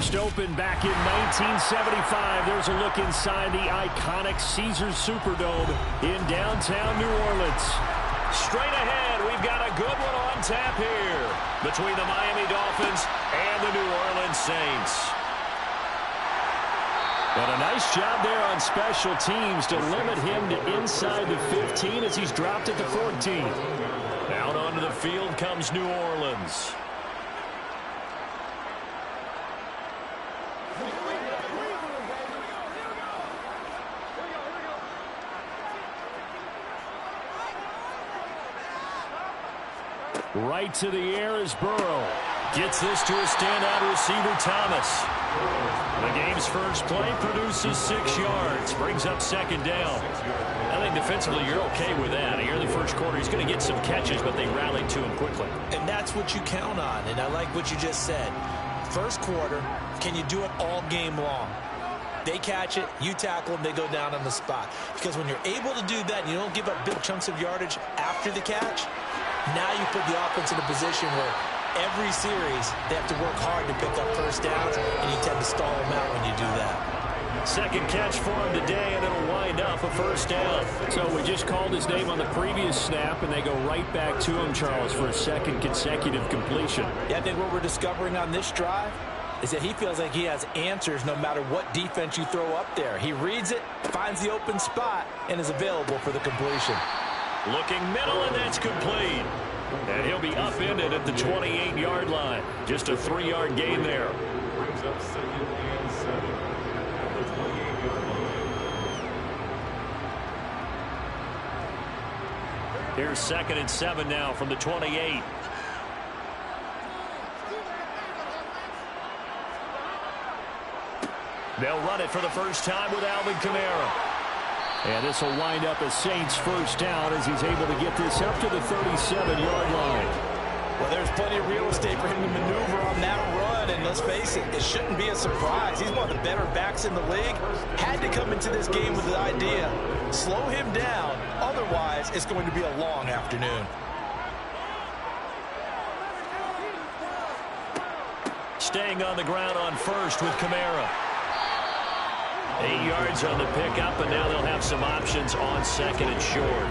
First opened back in 1975. There's a look inside the iconic Caesars Superdome in downtown New Orleans. Straight ahead, we've got a good one on tap here between the Miami Dolphins and the New Orleans Saints. And a nice job there on special teams to limit him to inside the 15 as he's dropped at the 14. Out onto the field comes New Orleans. Right to the air is Burrow. Gets this to a standout receiver, Thomas. The game's first play produces 6 yards. Brings up second down. I think defensively you're okay with that. Here in the first quarter, he's going to get some catches, but they rallied to him quickly. And that's what you count on, and I like what you just said. First quarter, can you do it all game long? They catch it, you tackle them, they go down on the spot. Because when you're able to do that and you don't give up big chunks of yardage after the catch, now you put the offense in a position where every series they have to work hard to pick up first downs, and you tend to stall them out when you do that. Second catch for him today, and it'll wind up a first down. So we just called his name on the previous snap, and they go right back to him, Charles, for a second consecutive completion. Yeah, I think what we're discovering on this drive is that he feels like he has answers no matter what defense you throw up there. He reads it, finds the open spot, and is available for the completion. Looking middle, and that's complete. And he'll be upended at the 28-yard line. Just a 3-yard gain there. Brings up second and 7 at the 28-yard line. Here's second and 7 now from the 28. They'll run it for the first time with Alvin Kamara. And this will wind up a Saints first down as he's able to get this up to the 37-yard line. Well, there's plenty of real estate for him to maneuver on that run, and let's face it, it shouldn't be a surprise. He's one of the better backs in the league. Had to come into this game with the idea, slow him down, otherwise it's going to be a long afternoon. Staying on the ground on first with Kamara. 8 yards on the pickup, and now they'll have some options on second and short.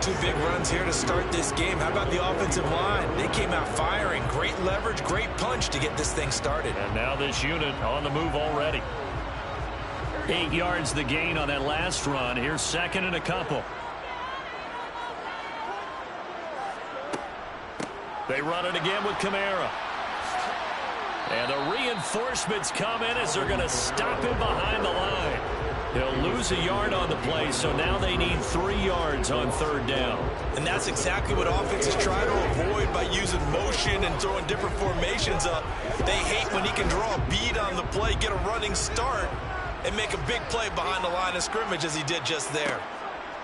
2 big runs here to start this game. How about the offensive line? They came out firing. Great leverage, great punch to get this thing started. And now this unit on the move already. 8 yards the gain on that last run. Here's second and a couple. They run it again with Kamara. And the reinforcements come in as they're going to stop him behind the line. They'll lose a yard on the play, so now they need 3 yards on third down. And that's exactly what offenses try to avoid by using motion and throwing different formations up. They hate when he can draw a bead on the play, get a running start, and make a big play behind the line of scrimmage as he did just there.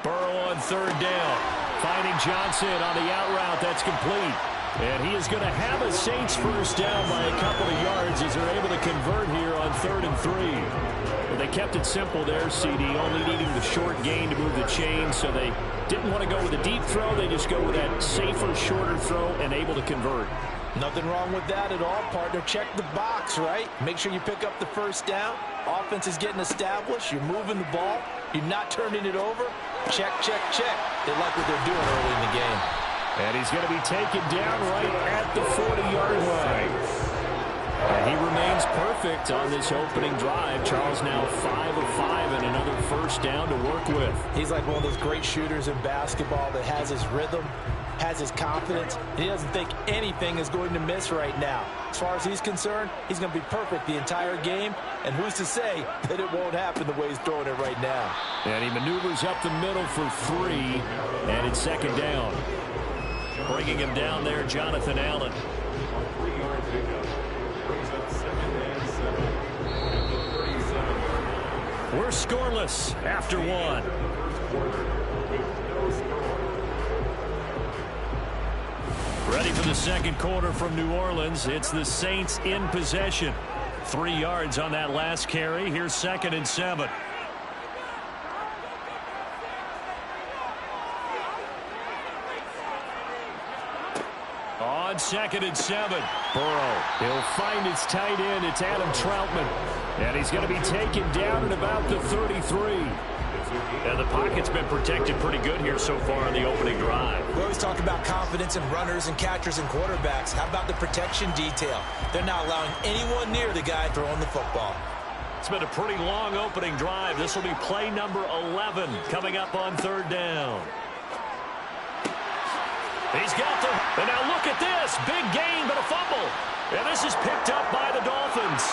Burrow on third down. Finding Johnson on the out route. That's complete. And he is going to have a Saints first down by a couple of yards as they're able to convert here on 3rd and 3. Well, they kept it simple there, CD, only needing the short gain to move the chain, so they didn't want to go with a deep throw. They just go with that safer, shorter throw and able to convert. Nothing wrong with that at all, partner. Check the box, right? Make sure you pick up the first down. Offense is getting established. You're moving the ball. You're not turning it over. Check, check, check. They like what they're doing early in the game. And he's going to be taken down right at the 40-yard line. And he remains perfect on this opening drive. Charles now 5 of 5 and another first down to work with. He's like one of those great shooters in basketball that has his rhythm, has his confidence. He doesn't think anything is going to miss right now. As far as he's concerned, he's going to be perfect the entire game. And who's to say that it won't happen the way he's throwing it right now? And he maneuvers up the middle for 3, and it's second down. Bringing him down there, Jonathan Allen. 3-yard pickup. Brings up second and 7 at the 37. We're scoreless after 1. Ready for the second quarter from New Orleans. It's the Saints in possession. 3 yards on that last carry. Here's second and 7. On 2nd and 7. Burrow, he'll find his tight end. It's Adam Troutman. And he's going to be taken down at about the 33. And the pocket's been protected pretty good here so far in the opening drive. We always talk about confidence in runners and catchers and quarterbacks. How about the protection detail? They're not allowing anyone near the guy throwing the football. It's been a pretty long opening drive. This will be play number 11 coming up on 3rd down. He's got the... And now look at this. Big gain, but a fumble. And this is picked up by the Dolphins.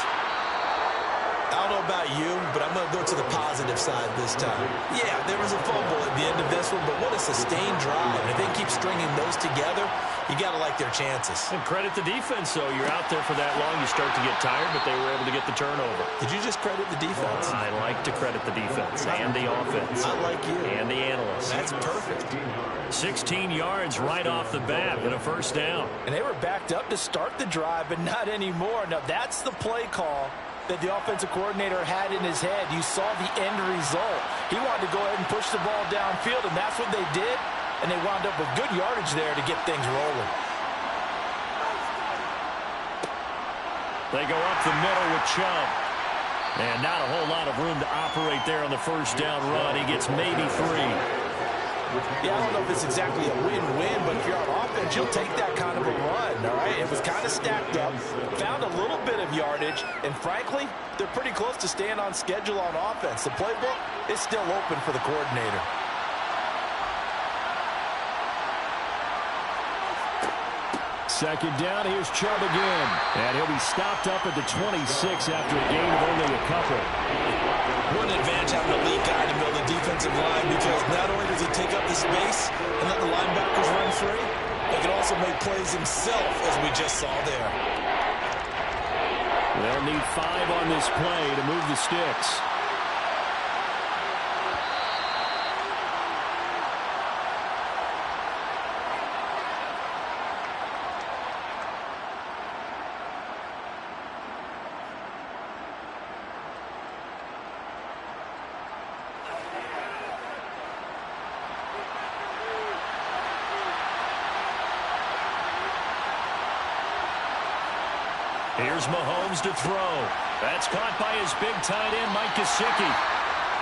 I don't know about you, but I'm going to go to the positive side this time. Yeah, there was a fumble at the end of this one, but what a sustained drive. And if they keep stringing those together, you got to like their chances. And credit the defense, though. You're out there for that long, you start to get tired, but they were able to get the turnover. Did you just credit the defense? I like to credit the defense and the offense. I like you. And the analysts. That's perfect. 16 yards right off the bat and a 1st down. And they were backed up to start the drive, but not anymore. Now, that's the play call that the offensive coordinator had in his head. You saw the end result. He wanted to go ahead and push the ball downfield, and that's what they did. And they wound up with good yardage there to get things rolling. They go up the middle with Chubb. And not a whole lot of room to operate there on the 1st down run. He gets maybe 3. Yeah, I don't know if it's exactly a win-win, but if you're on offense, you'll take that kind of a run, all right? It was kind of stacked up, found a little bit of yardage, and frankly, they're pretty close to staying on schedule on offense. The playbook is still open for the coordinator. Second down, here's Chubb again. And he'll be stopped up at the 26 after a gain of only a couple. What an advantage having a lead guy to build a defensive line, because not only does he take up the space and let the linebackers run free, he can also make plays himself, as we just saw there. They'll need 5 on this play to move the sticks. Here's Mahomes to throw. That's caught by his big tight end, Mike Gesicki.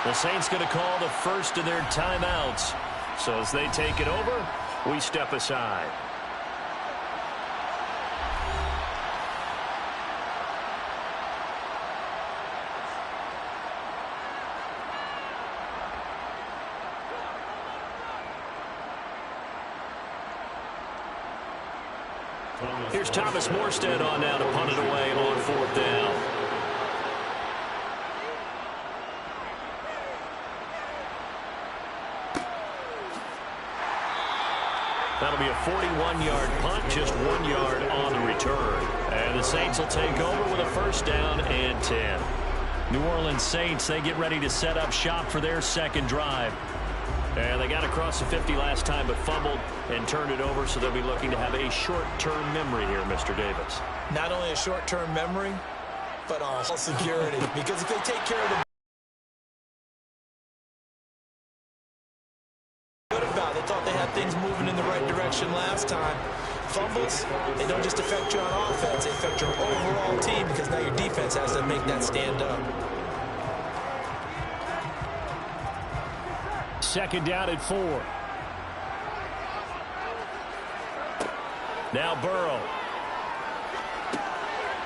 The Saints going to call the first of their timeouts. So as they take it over, we step aside. Here's Thomas Morstead on now to punt it away on 4th down. That'll be a 41-yard punt, just 1 yard on the return. And the Saints will take over with a 1st down and 10. New Orleans Saints, they get ready to set up shop for their 2nd drive. And they got across the 50 last time, but fumbled and turned it over, so they'll be looking to have a short-term memory here, Mr. Davis. Not only a short-term memory, but also security. Because if they take care of the good about it, they thought they had things moving in the right direction last time. Fumbles, they don't just affect you on offense, they affect your overall team, because now your defense has to make that stand up. 2nd down at 4. Now Burrow.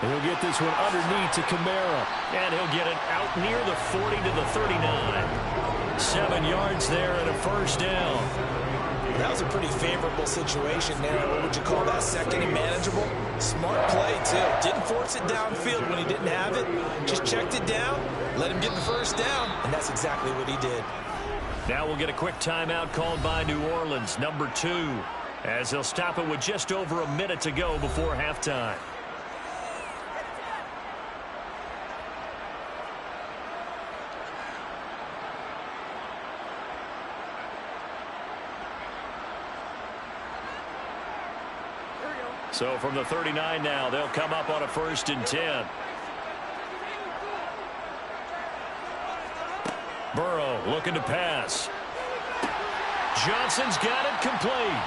And he'll get this one underneath to Kamara. And he'll get it out near the 40 to the 39. 7 yards there and a 1st down. That was a pretty favorable situation there. What would you call that? 2nd and manageable? Smart play, too. Didn't force it downfield when he didn't have it. Just checked it down, let him get the 1st down, and that's exactly what he did. Now we'll get a quick timeout called by New Orleans, number 2, as they'll stop it with just over a minute to go before halftime. So from the 39 now, they'll come up on a 1st and 10. Burrow looking to pass. Johnson's got it complete.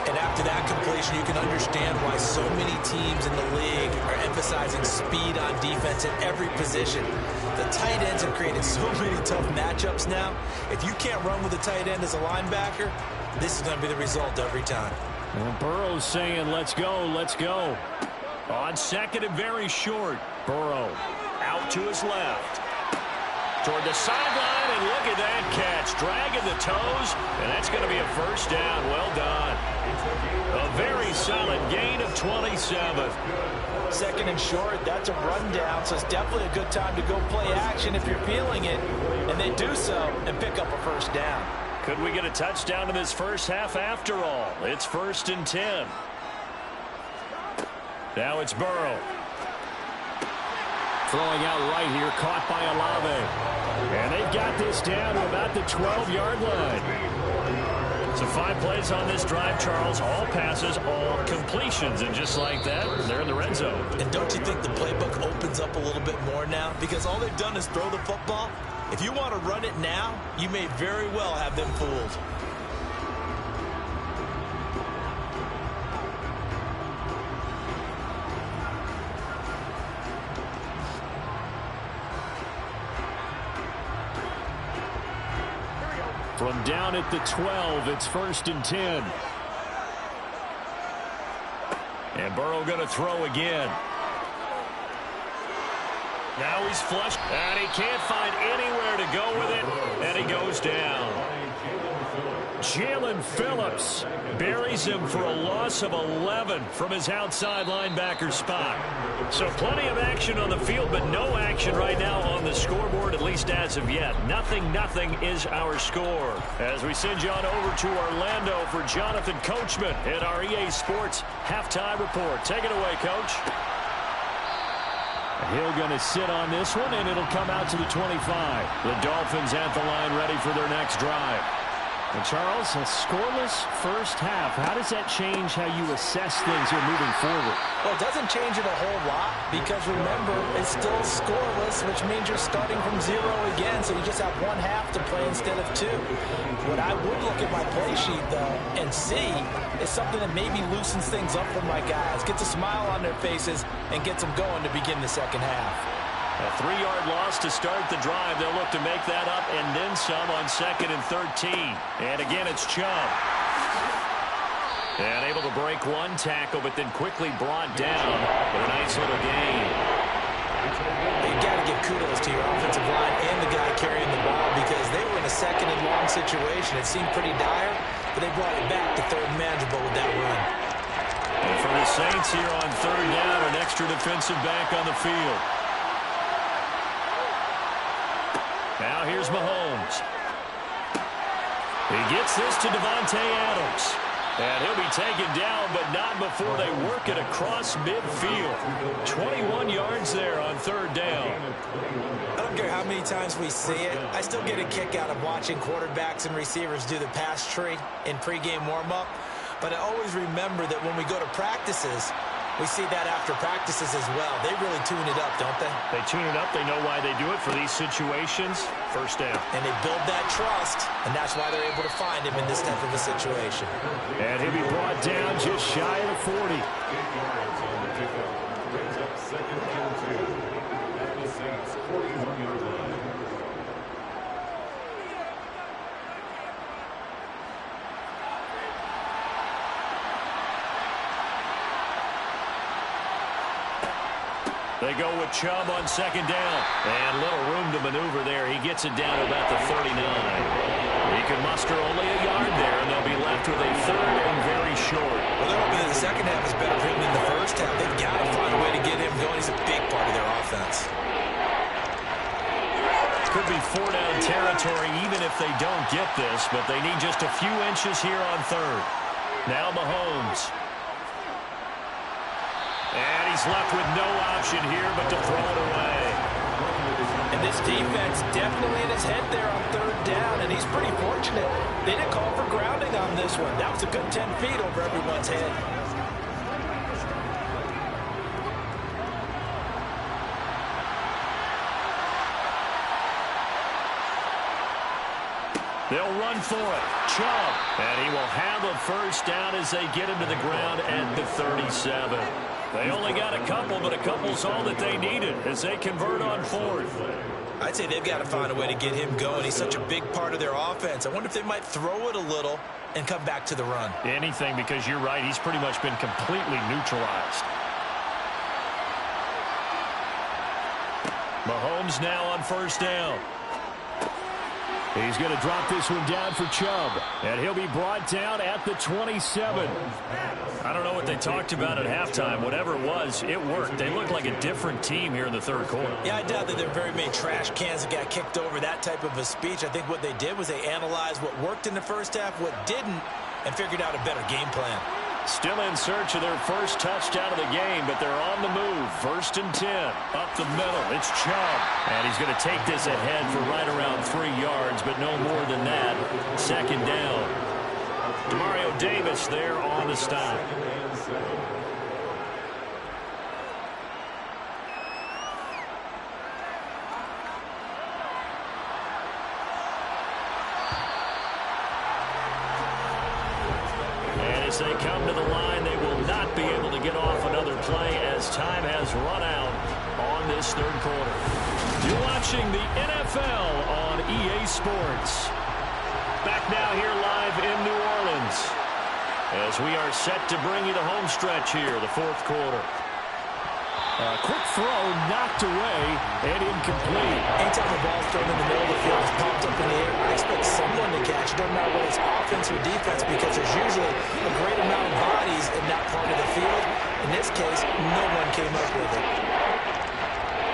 And after that completion, you can understand why so many teams in the league are emphasizing speed on defense at every position. The tight ends have created so many tough matchups now. If you can't run with a tight end as a linebacker, this is going to be the result every time. And Burrow's saying, let's go, let's go. On second and very short. Burrow out to his left. Toward the sideline, and look at that catch. Dragging the toes, and that's going to be a first down. Well done. A very solid gain of 27. Second and short, that's a rundown, so it's definitely a good time to go play action if you're feeling it. And they do so and pick up a first down. Could we get a touchdown in this first half after all? It's 1st and 10. Now it's Burrow. Throwing out right here, caught by Olave. And they've got this down to about the 12-yard line. So 5 plays on this drive, Charles. All passes, all completions. And just like that, they're in the red zone. And don't you think the playbook opens up a little bit more now? Because all they've done is throw the football. If you want to run it now, you may very well have them fooled. From down at the 12, it's 1st and 10. And Burrow going to throw again. Now he's flushed, and he can't find anywhere to go with it, and he goes down. Jalen Phillips buries him for a loss of 11 from his outside linebacker spot. So plenty of action on the field, but no action right now on the scoreboard, at least as of yet. 0-0 is our score. As we send you on over to Orlando for Jonathan Coachman at our EA Sports Halftime Report. Take it away, Coach. Hill going to sit on this one, and it'll come out to the 25. The Dolphins at the line ready for their next drive. And Charles, a scoreless first half. How does that change how you assess things here moving forward? Well, it doesn't change it a whole lot because, remember, it's still scoreless, which means you're starting from 0 again, so you just have one half to play instead of 2. What I would look at my play sheet, though, and see is something that maybe loosens things up for my guys, gets a smile on their faces, and gets them going to begin the second half. A 3-yard loss to start the drive. They'll look to make that up and then some on 2nd and 13. And again, it's Chubb. And able to break one tackle, but then quickly brought down with a nice little gain. You got to give kudos to your offensive line and the guy carrying the ball because they were in a 2nd and long situation. It seemed pretty dire, but they brought it back to 3rd and manageable with that run. And for the Saints here on 3rd down, an extra defensive back on the field. Now here's Mahomes. He gets this to Devontae Adams. And he'll be taken down, but not before they work it across midfield. 21 yards there on 3rd down. I don't care how many times we see it. I still get a kick out of watching quarterbacks and receivers do the pass tree in pregame warm-up. But I always remember that when we go to practices, we see that after practices as well. They really tune it up, don't they? They tune it up. They know why they do it for these situations. First down. And they build that trust, and that's why they're able to find him in this type of a situation. And he'll be brought down just shy of the 40. They go with Chubb on 2nd down. And little room to maneuver there. He gets it down to about the 39. He can muster only a yard there, and they'll be left with a 3rd and very short. Well, they're hoping that the second half is better for him than the first half. They've got to find a way to get him going. He's a big part of their offense. Could be 4-down territory even if they don't get this, but they need just a few inches here on 3rd. Now Mahomes. And he's left with no option here but to throw it away. And this defense definitely in his head there on 3rd down, and he's pretty fortunate. They didn't call for grounding on this one. That was a good 10 feet over everyone's head. They'll run for it. Chubb. And he will have a first down as they get him to the ground at the 37. They only got a couple, but a couple's all that they needed as they convert on fourth. I'd say they've got to find a way to get him going. He's such a big part of their offense. I wonder if they might throw it a little and come back to the run. Anything, because you're right. He's pretty much been completely neutralized. Mahomes now on first down. He's going to drop this one down for Chubb, and he'll be brought down at the 27. I don't know what they talked about at halftime. Whatever it was, it worked. They looked like a different team here in the third quarter. Yeah, I doubt that there are very many trash cans that got kicked over, that type of a speech. I think what they did was they analyzed what worked in the first half, what didn't, and figured out a better game plan. Still in search of their first touchdown of the game, but they're on the move. First and 10. Up the middle. It's Chubb. And he's going to take this ahead for right around 3 yards, but no more than that. Second down. Demario Davis there on the stop. As they come to the line, they will not be able to get off another play as time has run out on this third quarter. You're watching the NFL on EA Sports. Back now here live in New Orleans as we are set to bring you the home stretch here, the fourth quarter. A quick throw knocked away and incomplete. Anytime the ball's thrown in the middle of the field, it's popped up in the air, I expect someone to catch it. Doesn't matter whether it's offense or defense, because there's usually a great amount of bodies in that part of the field. In this case, no one came up with it.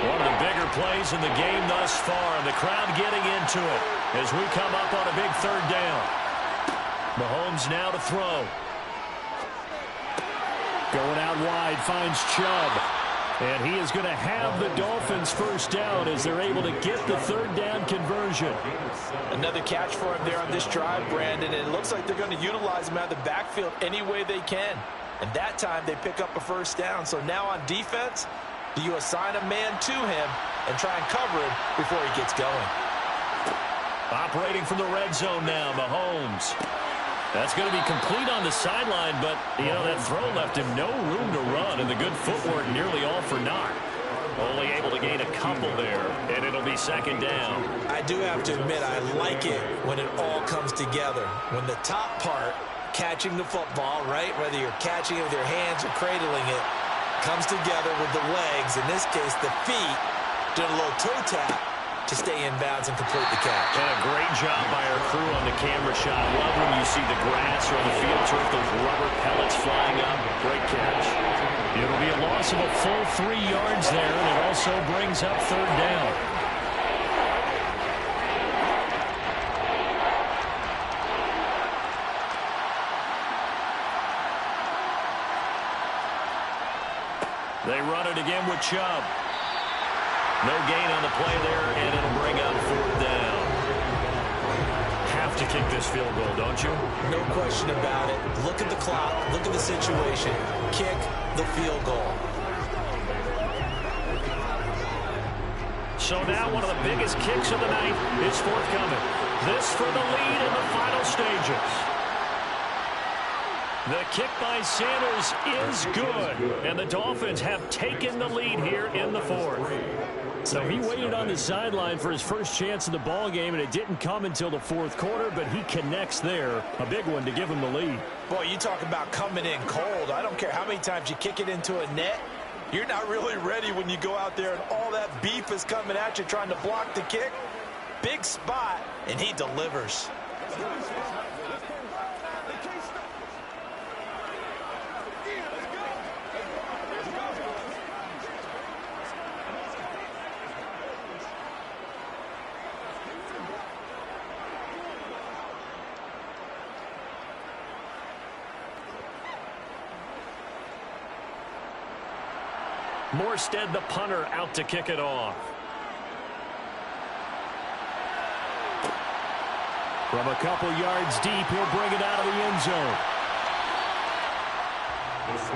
One of the bigger plays in the game thus far, and the crowd getting into it as we come up on a big third down. Mahomes now to throw. Going out wide, finds Chubb. And he is going to have the Dolphins first down as they're able to get the third down conversion. Another catch for him there on this drive, Brandon. And it looks like they're going to utilize him out of the backfield any way they can. And that time they pick up a first down. So now on defense, do you assign a man to him and try and cover him before he gets going? Operating from the red zone now, Mahomes. That's going to be complete on the sideline, but, you know, that throw left him no room to run, and the good footwork nearly all for naught. Only able to gain a couple there, and it'll be second down. I do have to admit, I like it when it all comes together. When the top part, catching the football, right, whether you're catching it with your hands or cradling it, comes together with the legs, in this case the feet, doing a little toe tap to stay in bounds and complete the catch. And a great job by our crew on the camera shot. Love when you see the grass or the field turf, those rubber pellets flying up. Great catch. It'll be a loss of a full 3 yards there, and it also brings up third down. They run it again with Chubb. No gain on the play there, and it'll bring up fourth down. Have to kick this field goal, don't you? No question about it. Look at the clock. Look at the situation. Kick the field goal. So now one of the biggest kicks of the night is forthcoming. This for the lead in the final stages. The kick by Sanders is good, and the Dolphins have taken the lead here in the fourth. So he waited on the sideline for his first chance of the ball game, and it didn't come until the fourth quarter, but he connects there. A big one to give him the lead. Boy, you talk about coming in cold. I don't care how many times you kick it into a net. You're not really ready when you go out there and all that beef is coming at you trying to block the kick. Big spot, and he delivers. Morstead, the punter, out to kick it off. From a couple yards deep, he'll bring it out of the end zone.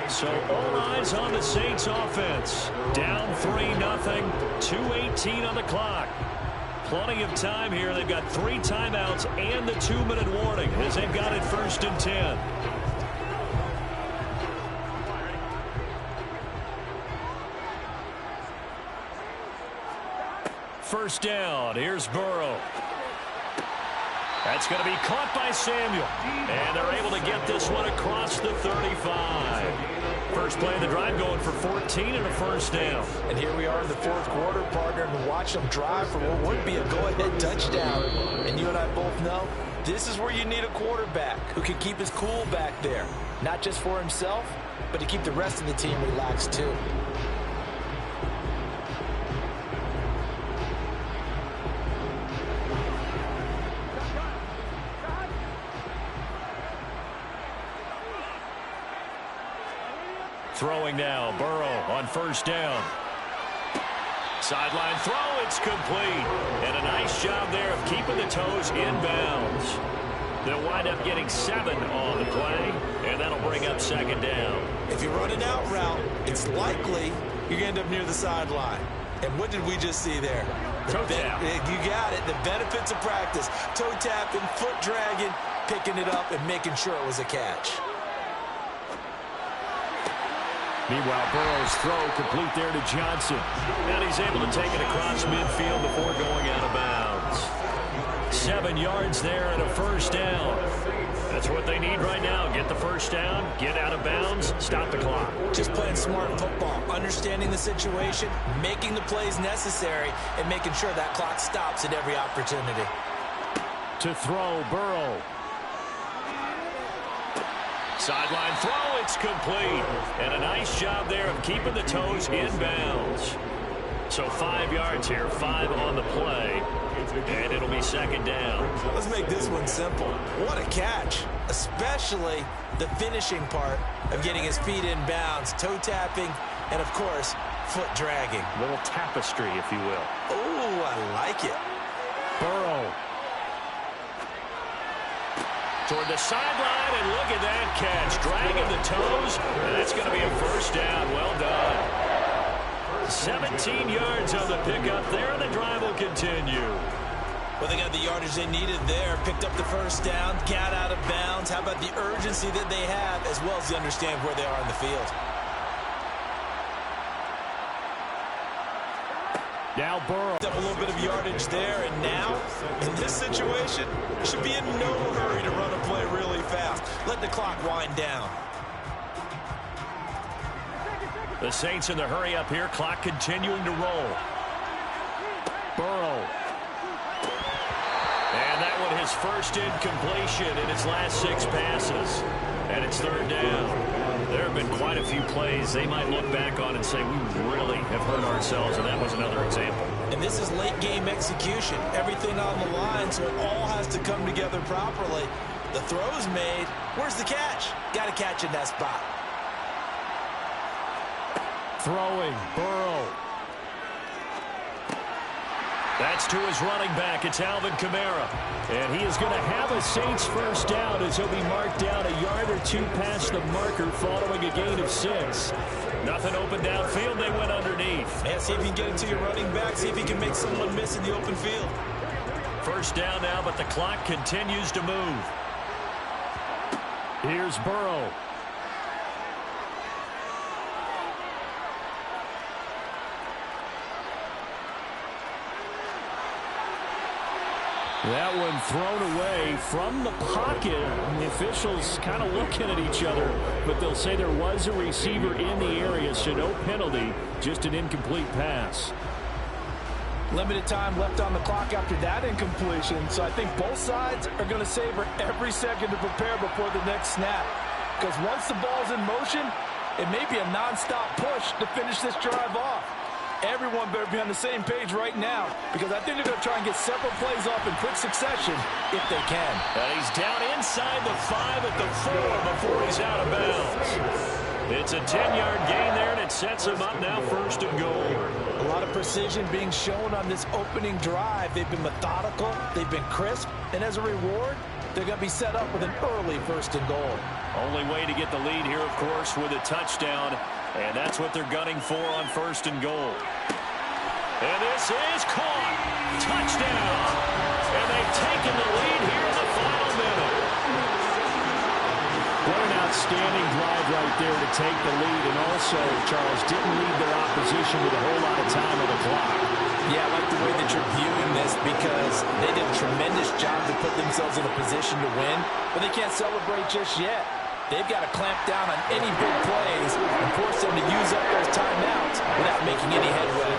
So all eyes on the Saints offense. Down 3-0, 2:18 on the clock. Plenty of time here. They've got 3 timeouts and the 2-minute warning as they've got it 1st and 10. First down. Here's Burrow. That's going to be caught by Samuel. And they're able to get this one across the 35. First play of the drive going for 14 and a first down. And here we are in the 4th quarter, partner, and watch them drive for what would be a go-ahead touchdown. And you and I both know this is where you need a quarterback who can keep his cool back there. Not just for himself, but to keep the rest of the team relaxed too. Throwing now, Burrow on first down. Sideline throw, it's complete. And a nice job there of keeping the toes in bounds. They'll wind up getting 7 on the play, and that'll bring up 2nd down. If you run an out route, it's likely you're going to end up near the sideline. And what did we just see there? Toe tap. You got it. The benefits of practice. Toe tapping, foot dragging, picking it up, and making sure it was a catch. Meanwhile, Burrow's throw complete there to Johnson. And he's able to take it across midfield before going out of bounds. 7 yards there and a first down. That's what they need right now. Get the first down, get out of bounds, stop the clock. Just playing smart football, understanding the situation, making the plays necessary, and making sure that clock stops at every opportunity. To throw, Burrow. Sideline throw, it's complete. And a nice job there of keeping the toes in bounds. So 5 yards here, 5 on the play. And it'll be 2nd down. Let's make this one simple. What a catch, especially the finishing part of getting his feet in bounds, toe tapping, and of course, foot dragging. A little tapestry, if you will. Oh, I like it. Burrow. Toward the sideline, and look at that catch. Dragging the toes, and that's going to be a first down. Well done. 17 yards on the pickup there, and the drive will continue. Well, they got the yardage they needed there. Picked up the first down, got out of bounds. How about the urgency that they have, as well as they understand where they are in the field. Now Burrow. Up a little bit of yardage there, and now, in this situation, should be in no hurry to run a play really fast. Let the clock wind down. The Saints in the hurry up here. Clock continuing to roll. Burrow. And that one his first incompletion in his last 6 passes. And it's 3rd down. There have been quite a few plays they might look back on and say, we really have hurt ourselves, and that was another example. And this is late game execution. Everything on the line, so it all has to come together properly. The throw's made. Where's the catch? Got to catch in that spot. Throwing, Burrow. That's to his running back. It's Alvin Kamara. And he is going to have a Saints first down as he'll be marked down a yard or 2 past the marker following a gain of 6. Nothing open downfield. They went underneath. Yeah, see if you can get it to your running back. See if you can make someone miss in the open field. First down now, but the clock continues to move. Here's Burrow. That one thrown away from the pocket. And the officials kind of looking at each other, but they'll say there was a receiver in the area, so no penalty, just an incomplete pass. Limited time left on the clock after that incompletion, so I think both sides are going to savor every second to prepare before the next snap. Because once the ball's in motion, it may be a non-stop push to finish this drive off. Everyone better be on the same page right now, because I think they're going to try and get several plays off in quick succession if they can. And he's down inside the 5 at the 4 before he's out of bounds. It's a 10-yard gain there, and it sets him up now 1st and goal. A lot of precision being shown on this opening drive. They've been methodical, they've been crisp, and as a reward, they're going to be set up with an early 1st and goal. Only way to get the lead here, of course, with a touchdown. And that's what they're gunning for on 1st and goal. And this is caught. Touchdown. And they've taken the lead here in the final minute. What an outstanding drive right there to take the lead. And also, Charles, didn't leave their opposition with a whole lot of time on the clock. Yeah, I like the way that you're viewing this because they did a tremendous job to put themselves in a position to win, but they can't celebrate just yet. They've got to clamp down on any big plays and force them to use up those timeouts without making any headway.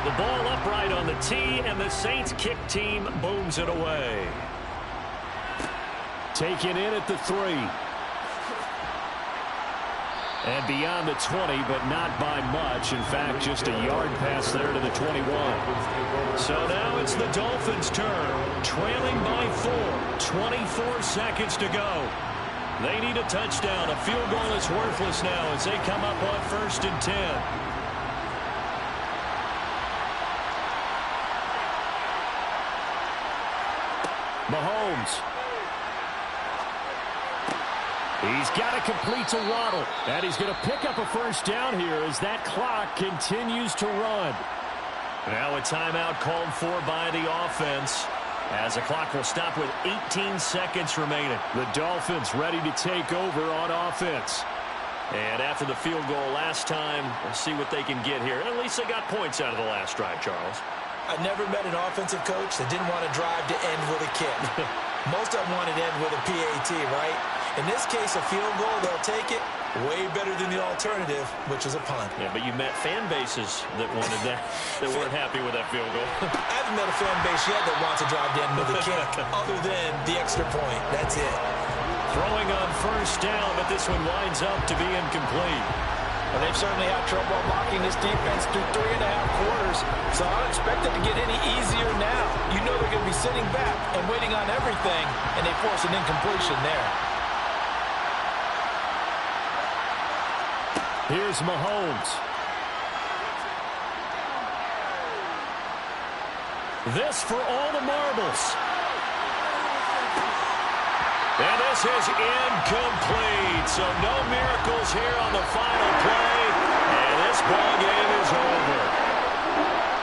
The ball upright on the tee, and the Saints kick team booms it away. Taken in at the 3. And beyond the 20, but not by much. In fact, just a yard pass there to the 21. So now it's the Dolphins' turn. Trailing by 4. 24 seconds to go. They need a touchdown. A field goal is worthless now as they come up on 1st and 10. Mahomes. He's got to complete to Waddle. And he's going to pick up a first down here as that clock continues to run. Now a timeout called for by the offense as the clock will stop with 18 seconds remaining. The Dolphins ready to take over on offense. And after the field goal last time, we'll see what they can get here. At least they got points out of the last drive, Charles. I never met an offensive coach that didn't want to drive to end with a kick. Most of them wanted to end with a PAT, right? In this case, a field goal, they'll take it. Way better than the alternative, which is a punt. Yeah, but you met fan bases that wanted that, that weren't happy with that field goal. I haven't met a fan base yet that wants to drive to end with a kick, other than the extra point. That's it. Throwing on first down, but this one winds up to be incomplete. Well, they've certainly had trouble blocking this defense through 3.5 quarters, so I don't expect it to get any easier now. You know they're going to be sitting back and waiting on everything, and they force an incompletion there. Here's Mahomes. This for all the marbles. And this is incomplete. So no miracles here on the final play. And this ball game is over.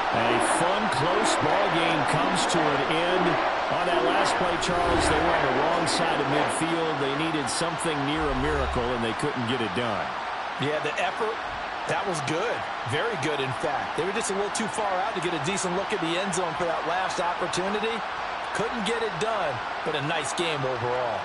A fun, close ball game comes to an end. On that last play, Charles, they were on the wrong side of midfield. They needed something near a miracle, and they couldn't get it done. Yeah, the effort, that was good. Very good, in fact. They were just a little too far out to get a decent look at the end zone for that last opportunity. Couldn't get it done, but a nice game overall.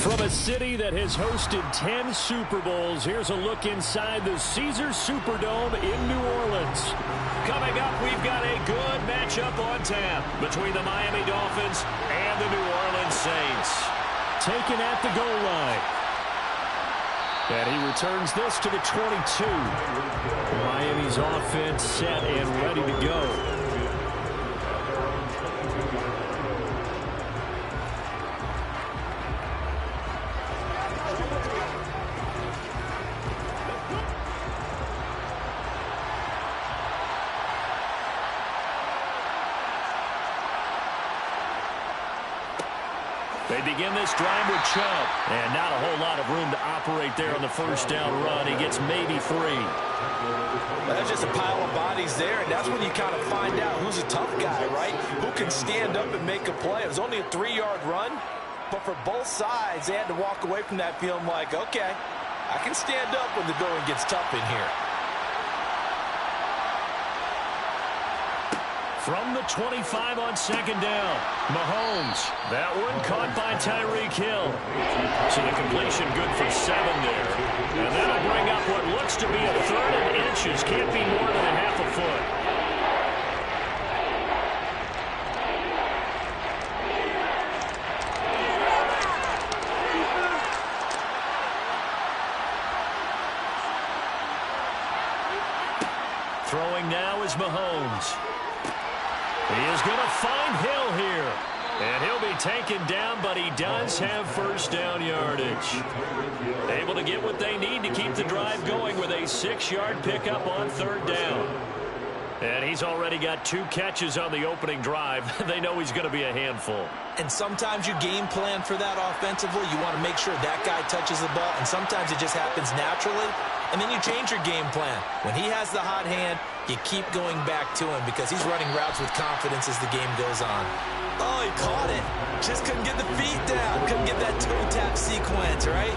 From a city that has hosted 10 Super Bowls, here's a look inside the Caesars Superdome in New Orleans. Coming up, we've got a good matchup on tap between the Miami Dolphins and the New Orleans Saints. Taken at the goal line. And he returns this to the 22. Miami's offense set and ready to go. They begin this drive with Chubb. And not a whole lot of room to operate there on the first down run. He gets maybe 3. That's just a pile of bodies there, and that's when you kind of find out who's a tough guy, right? Who can stand up and make a play. It was only a 3-yard run, but for both sides, they had to walk away from that feeling like, okay, I can stand up when the going gets tough in here. From the 25 on second down, Mahomes. That one caught by Tyreek Hill. So the completion good for 7 there. And that'll bring up what looks to be a 3rd and inches. Can't be more than a half a foot. Throwing now is Mahomes. He is going to find Hill here. And he'll be taken down, but he does have first down yardage. Able to get what they need to keep the drive going with a 6-yard pickup on 3rd down. And he's already got 2 catches on the opening drive. They know he's going to be a handful. And sometimes you game plan for that offensively. You want to make sure that guy touches the ball, and sometimes it just happens naturally. And then you change your game plan. When he has the hot hand, you keep going back to him because he's running routes with confidence as the game goes on. Oh, he caught it. Just couldn't get the feet down. Couldn't get that toe tap sequence, right?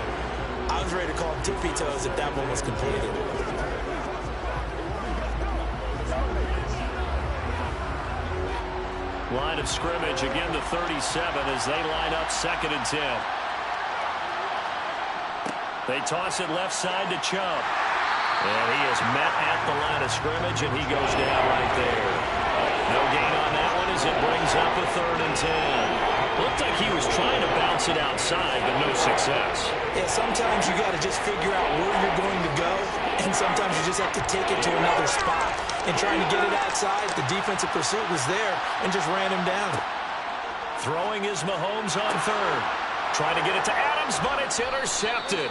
I was ready to call him tippy toes if that one was completed. Line of scrimmage, again the 37 as they line up 2nd and 10. They toss it left side to Chubb. And he is met at the line of scrimmage, and he goes down right there. No gain on that one as it brings up a 3rd and 10. Looked like he was trying to bounce it outside, but no success. Yeah, sometimes you got to just figure out where you're going to go, and sometimes you just have to take it to another spot. And trying to get it outside, the defensive pursuit was there and just ran him down. Throwing is Mahomes on 3rd. Trying to get it to Adams, but it's intercepted.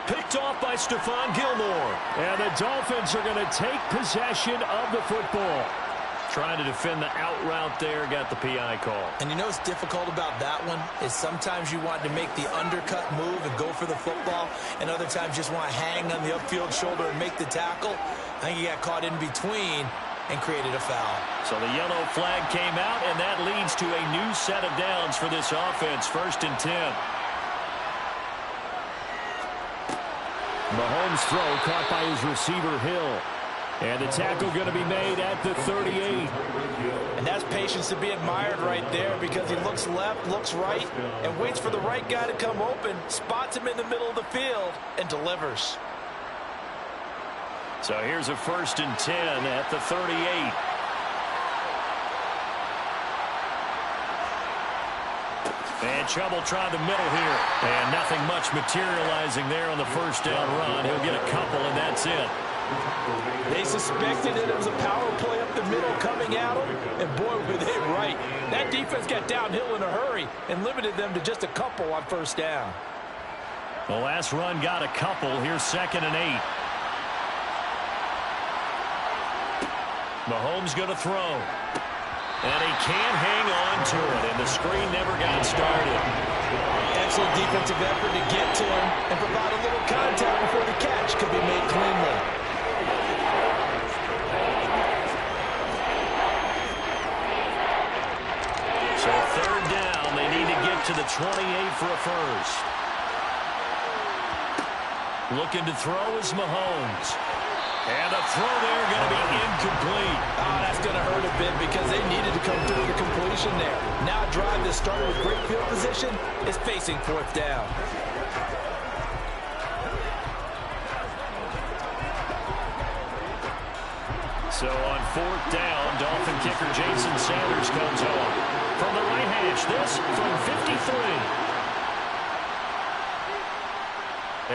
Picked off by Stephon Gilmore. And the Dolphins are going to take possession of the football. Trying to defend the out route there, got the PI call. And you know what's difficult about that one is sometimes you want to make the undercut move and go for the football, and other times just want to hang on the upfield shoulder and make the tackle. I think he got caught in between and created a foul. So the yellow flag came out, and that leads to a new set of downs for this offense. 1st and 10. Mahomes' throw caught by his receiver, Hill. And the tackle going to be made at the 38. And that's patience to be admired right there because he looks left, looks right, and waits for the right guy to come open, spots him in the middle of the field, and delivers. So here's a 1st and 10 at the 38. And Chubb will try the middle here. And nothing much materializing there on the first down run. He'll get a couple, and that's it. They suspected that it was a power play up the middle coming at them, and boy, were they right. That defense got downhill in a hurry and limited them to just a couple on first down. The last run got a couple. Here's 2nd and 8. Mahomes going to throw. And he can't hang on to it, and the screen never got started. Excellent defensive effort to get to him and provide a little contact before the catch could be made cleanly. So 3rd down, they need to get to the 28 for a first. Looking to throw is Mahomes. And the throw there going to be incomplete. Oh, that's going to hurt a bit because they needed to come through the completion there. Now a drive that started with great field position is facing fourth down. So on fourth down, Dolphin kicker Jason Sanders comes home. From the right hash, this from 53.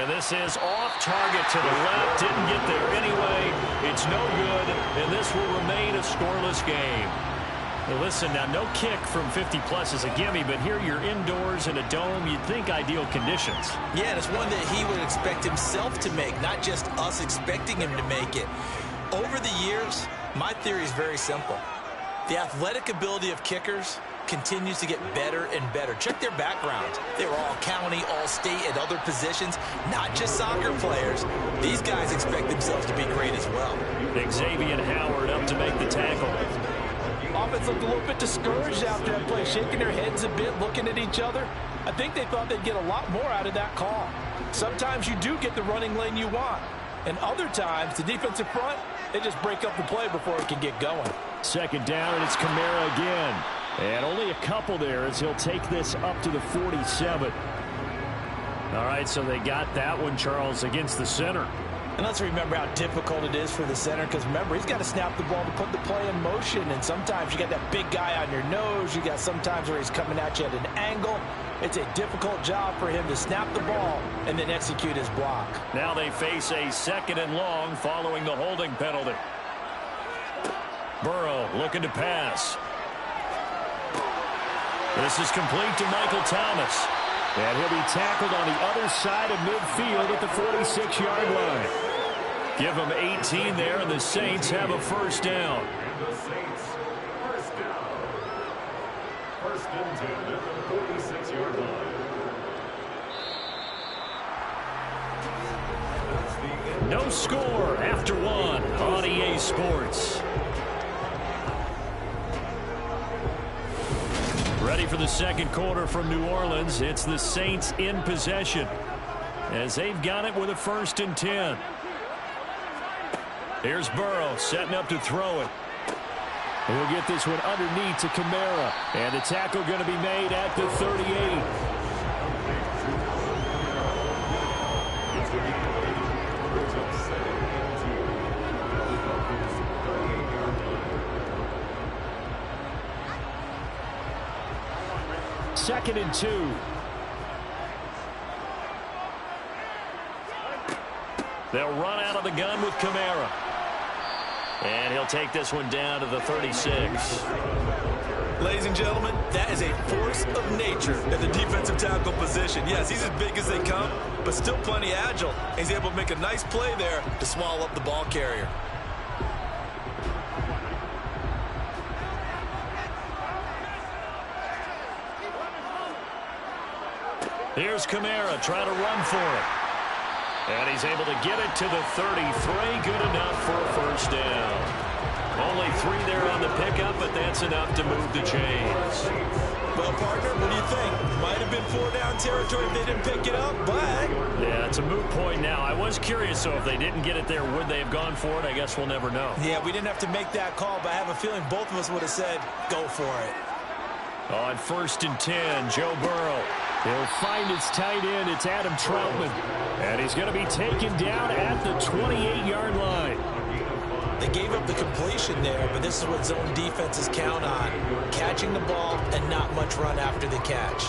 And this is off target to the left. Didn't get there anyway. It's no good, and this will remain a scoreless game. Well, listen, now no kick from 50-plus is a gimme, but here you're indoors in a dome. You'd think ideal conditions. Yeah, and it's one that he would expect himself to make, not just us expecting him to make it. Over the years, my theory is very simple. The athletic ability of kickers continues to get better and better. Check their backgrounds. They were all county, all state, at other positions, not just soccer players. These guys expect themselves to be great as well. Xavier Howard up to make the tackle. Offense looked a little bit discouraged after that play, shaking their heads a bit, looking at each other. I think they thought they'd get a lot more out of that call. Sometimes you do get the running lane you want, and other times the defensive front, they just break up the play before it can get going. Second down, and it's Kamara again. And only a couple there as he'll take this up to the 47. All right, so they got that one, Charles, against the center. And let's remember how difficult it is for the center, because remember, he's got to snap the ball to put the play in motion, and sometimes you got that big guy on your nose. You got sometimes where he's coming at you at an angle. It's a difficult job for him to snap the ball and then execute his block. Now they face a second and long following the holding penalty. Burrow looking to pass. This is complete to Michael Thomas. And he'll be tackled on the other side of midfield at the 46-yard line. Give them 18 there, and the Saints have a first down. And the Saints, first down. First and 10 at the 46-yard line. No score after one on EA Sports. Ready for the second quarter from New Orleans. It's the Saints in possession as they've got it with a first and 10. Here's Burrow setting up to throw it. And we'll get this one underneath to Kamara. And the tackle going to be made at the 38. Second and 2. They'll run out of the gun with Kamara. And he'll take this one down to the 36. Ladies and gentlemen, that is a force of nature at the defensive tackle position. Yes, he's as big as they come, but still plenty agile. He's able to make a nice play there to swallow up the ball carrier. Here's Kamara trying to run for it. And he's able to get it to the 33. Good enough for a first down. Only 3 there on the pickup, but that's enough to move the chains. Well, partner, what do you think? Might have been 4-down territory if they didn't pick it up, but... Yeah, it's a moot point now. I was curious, so if they didn't get it there, would they have gone for it? I guess we'll never know. Yeah, we didn't have to make that call, but I have a feeling both of us would have said, go for it. On first and 10, Joe Burrow. He'll find his tight end. It's Adam Troutman. And he's going to be taken down at the 28-yard line. They gave up the completion there, but this is what zone defenses count on. Catching the ball and not much run after the catch.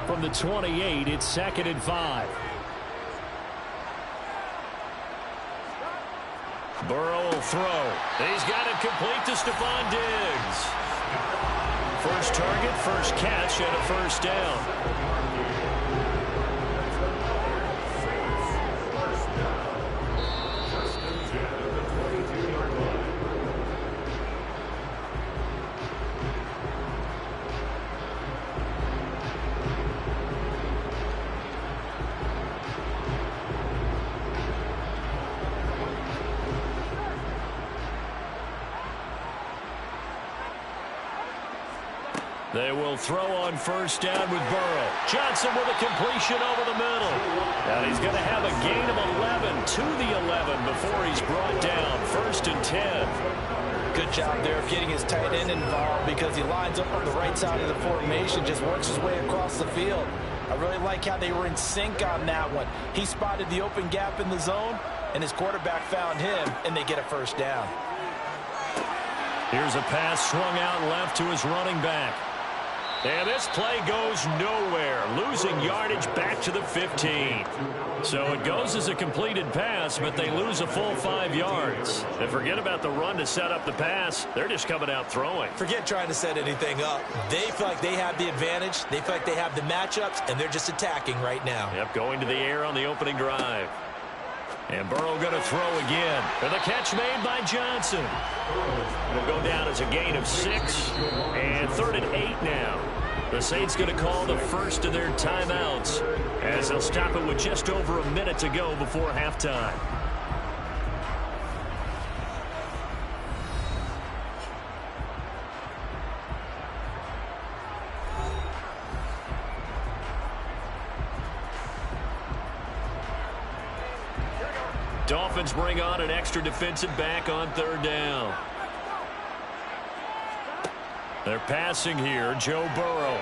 From the 28, it's second and 5. Burrow will throw. He's got it complete to Stephon Diggs. First target, first catch, and a first down. They will throw on first down with Burrow. Johnson with a completion over the middle. And he's going to have a gain of 11 to the 11 before he's brought down. 1st and 10. Good job there of getting his tight end involved because he lines up on the right side of the formation, just works his way across the field. I really like how they were in sync on that one. He spotted the open gap in the zone, and his quarterback found him, and they get a first down. Here's a pass swung out left to his running back. And this play goes nowhere, losing yardage back to the 15. So it goes as a completed pass, but they lose a full 5 yards. And forget about the run to set up the pass. They're just coming out throwing. Forget trying to set anything up. They feel like they have the advantage. They feel like they have the matchups, and they're just attacking right now. Yep, going to the air on the opening drive. And Burrow going to throw again. And the catch made by Johnson. Will go down as a gain of 6. And 3rd and 8 now. The Saints going to call the first of their timeouts as they'll stop it with just over a minute to go before halftime. Dolphins bring on an extra defensive back on 3rd down. They're passing here, Joe Burrow.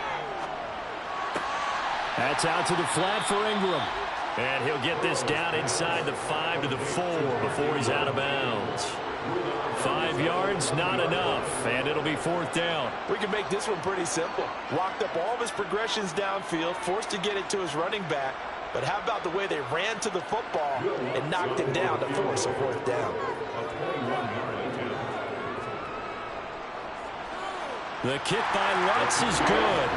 That's out to the flat for Ingram. And he'll get this down inside the 5 to the 4 before he's out of bounds. 5 yards, not enough, and it'll be 4th down. We can make this one pretty simple. Walked up all of his progressions downfield, forced to get it to his running back. But how about the way they ran to the football and knocked him down to force a 4th down? The kick by Lutz is good.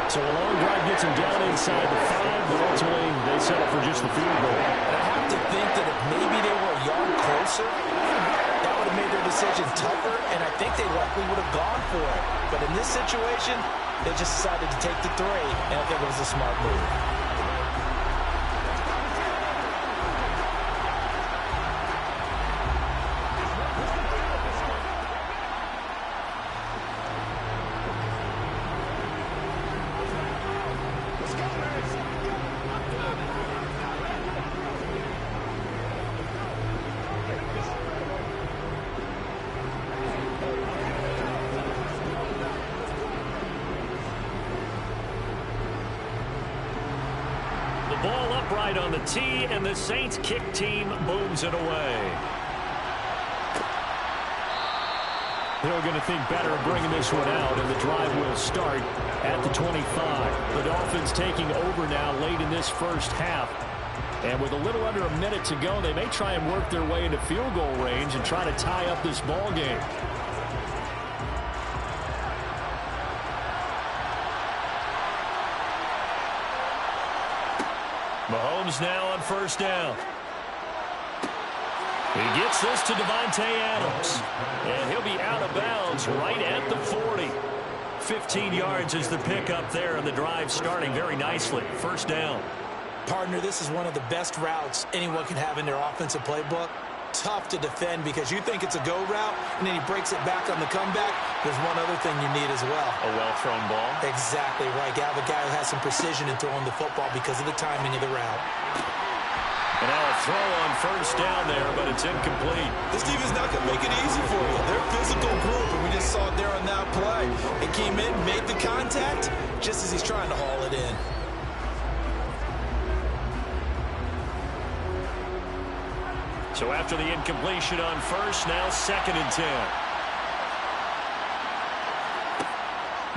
So a long drive gets him down inside the 5, but ultimately they settle for just the field goal. And I have to think that if maybe they were a yard closer, that would have made their decision tougher, and I think they likely would have gone for it. But in this situation, they just decided to take the 3, and I think it was a smart move. Ball upright on the tee, and the Saints kick team booms it away. They're going to think better of bringing this one out, and the drive will start at the 25. The Dolphins taking over now late in this first half. And with a little under a minute to go, they may try and work their way into field goal range and try to tie up this ball game. Mahomes now on 1st down. He gets this to Davante Adams. And he'll be out of bounds right at the 40. 15 yards is the pickup there, and the drive starting very nicely. 1st down. Partner, this is one of the best routes anyone can have in their offensive playbook. Tough to defend because you think it's a go route, and then he breaks it back on the comeback. There's one other thing you need as well. A well-thrown ball. Exactly right. You have a guy who has some precision in throwing the football because of the timing of the route. And now a throw on 1st down there, but it's incomplete. This team is not going to make it easy for you. They're a physical group, and we just saw it there on that play. It came in, made the contact, just as he's trying to haul it in. So after the incompletion on 1st, now 2nd and 10.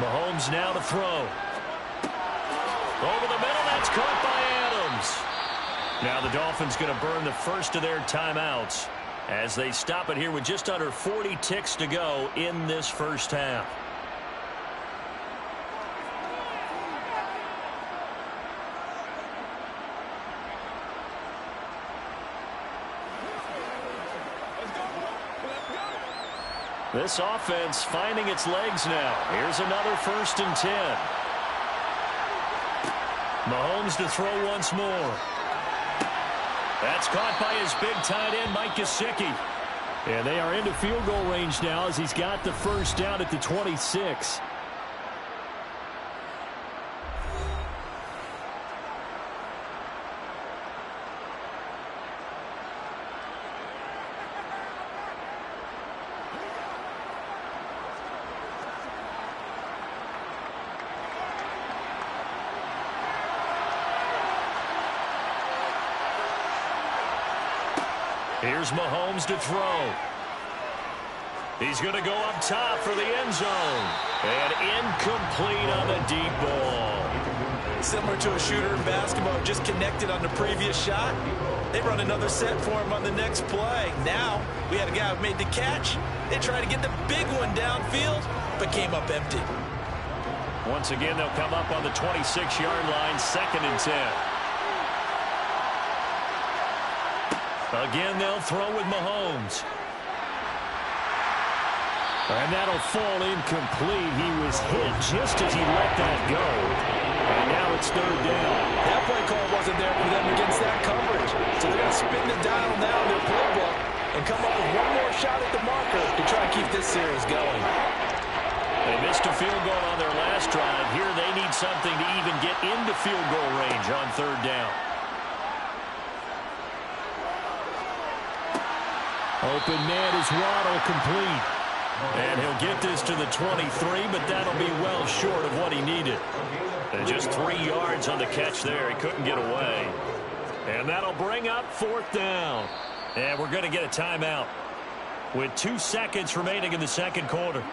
Mahomes now to throw. Over the middle, that's caught by Adams. Now the Dolphins going to burn the first of their timeouts as they stop it here with just under 40 ticks to go in this first half. This offense finding its legs now. Here's another 1st and 10. Mahomes to throw once more. That's caught by his big tight end, Mike Gesicki. And they are into field goal range now as he's got the 1st down at the 26. Here's Mahomes to throw. He's going to go up top for the end zone. And incomplete on the deep ball. Similar to a shooter in basketball, just connected on the previous shot. They run another set for him on the next play. Now, we had a guy who made the catch. They tried to get the big one downfield, but came up empty. Once again, they'll come up on the 26-yard line, 2nd and 10. Again, they'll throw with Mahomes. And that'll fall incomplete. He was hit just as he let that go. And now it's 3rd down. That play call wasn't there for them against that coverage. So they're going to spin the dial now in their playbook and come up with one more shot at the marker to try to keep this series going. They missed a field goal on their last drive. Here they need something to even get into field goal range on 3rd down. Open man is Waddle, complete. And he'll get this to the 23, but that'll be well short of what he needed. And just 3 yards on the catch there. He couldn't get away. And that'll bring up 4th down. And we're going to get a timeout with 2 seconds remaining in the 2nd quarter.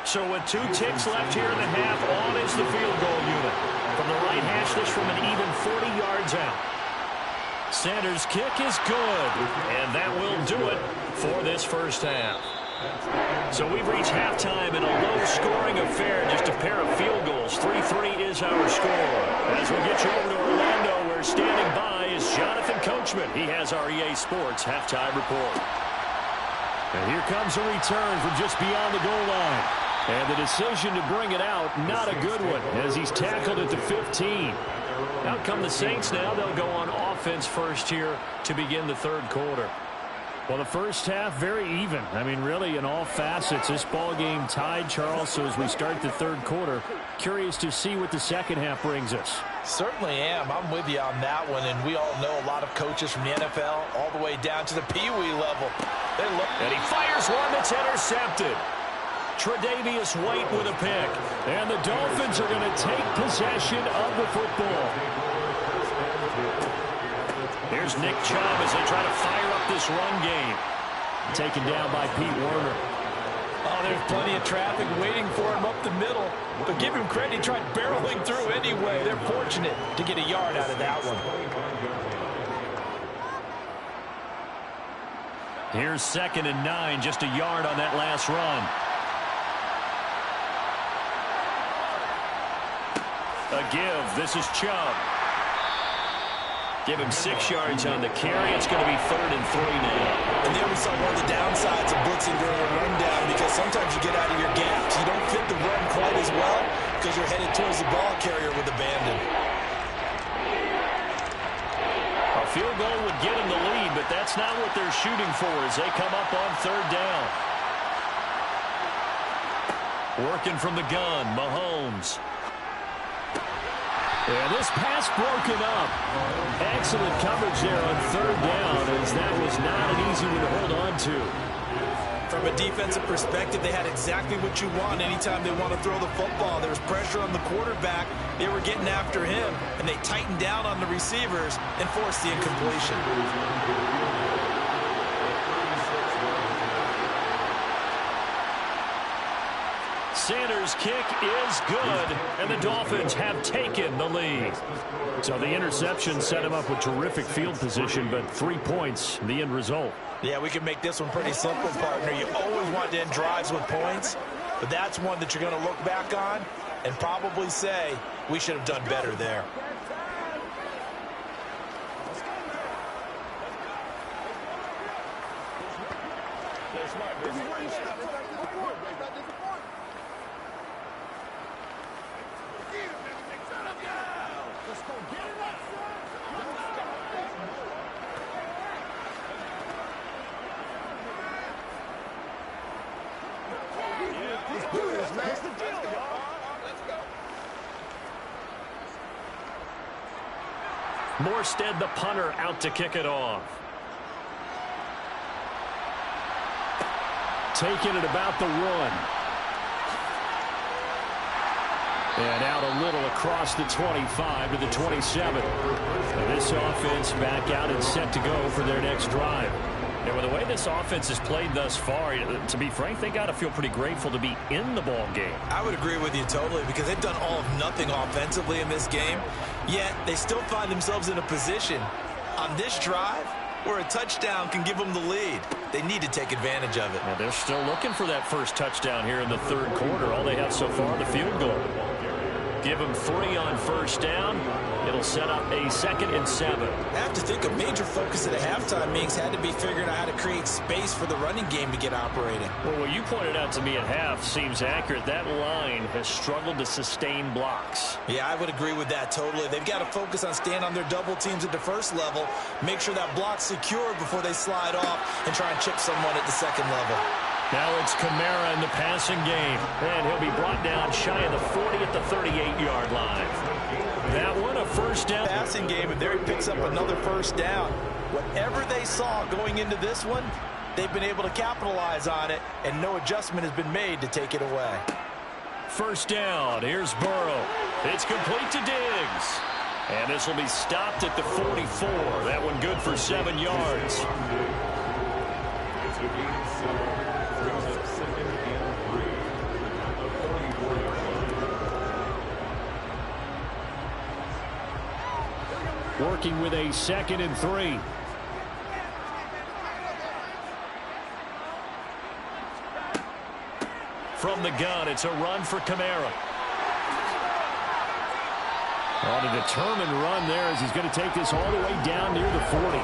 So with 2 ticks left here in the half, on is the field goal unit. From the right hash, this from an even 40 yards out. Sanders' kick is good, and that will do it for this first half. So we've reached halftime in a low-scoring affair, just a pair of field goals. 3-3 is our score. As we get you over to Orlando, where standing by is Jonathan Coachman. He has our EA Sports halftime report. And here comes a return from just beyond the goal line. And the decision to bring it out, not a good one, as he's tackled at the 15. Out come the Saints now. They'll go on offense first here to begin the 3rd quarter. Well, the first half, very even. I mean, really, in all facets, this ball game tied, Charles. So as we start the 3rd quarter, curious to see what the 2nd half brings us. Certainly am. I'm with you on that one. And we all know a lot of coaches from the NFL all the way down to the Pee Wee level. And he fires one that's intercepted. Tre'Davious White with a pick. And the Dolphins are going to take possession of the football. Here's Nick Chubb as they try to fire up this run game. Taken down by Pete Werner. Oh, there's plenty of traffic waiting for him up the middle. But give him credit, he tried barreling through anyway. They're fortunate to get a yard out of that one. Here's 2nd and 9, just a yard on that last run. A give. This is Chubb. Give him 6 yards on the carry. It's going to be 3rd and 3 now. And there we saw one of the downsides of blitzing during a rundown, because sometimes you get out of your gaps. You don't fit the run quite as well because you're headed towards the ball carrier with abandon. A field goal would get them the lead, but that's not what they're shooting for as they come up on 3rd down. Working from the gun, Mahomes. Yeah, this pass broken up. Excellent coverage there on 3rd down, as that was not an easy one to hold on to. From a defensive perspective, they had exactly what you want anytime they want to throw the football. There was pressure on the quarterback. They were getting after him, and they tightened down on the receivers and forced the incompletion. Sanders' kick is good, and the Dolphins have taken the lead. So the interception set him up with terrific field position, but 3 points, the end result. Yeah, we can make this one pretty simple, partner. You always want to end drives with points, but that's one that you're going to look back on and probably say, we should have done better there. Morstead, the punter, out to kick it off. Taking it about the 1. And out a little across the 25 to the 27. And this offense back out and set to go for their next drive. Yeah, with the way this offense has played thus far, to be frank, they got to feel pretty grateful to be in the ball game. I would agree with you totally because they've done all of nothing offensively in this game, yet they still find themselves in a position on this drive where a touchdown can give them the lead. They need to take advantage of it. Yeah, they're still looking for that first touchdown here in the third quarter. All they have so far, the field goal. Give them 3 on first down. It'll set up a 2nd and 7. I have to think a major focus at a halftime means had to be figuring out how to create space for the running game to get operating. Well, what you pointed out to me at half seems accurate. That line has struggled to sustain blocks. Yeah, I would agree with that totally. They've got to focus on staying on their double teams at the first level, make sure that block's secure before they slide off and try and chip someone at the second level. Now it's Kamara in the passing game. And he'll be brought down shy of the 40 at the 38-yard line. That one, a first down. Passing game, and there he picks up another first down. Whatever they saw going into this one, they've been able to capitalize on it, and no adjustment has been made to take it away. First down. Here's Burrow. It's complete to Diggs. And this will be stopped at the 44. That one good for 7 yards. Working with a 2nd and 3. From the gun, it's a run for Kamara. On a determined run there as he's going to take this all the way down near the 40.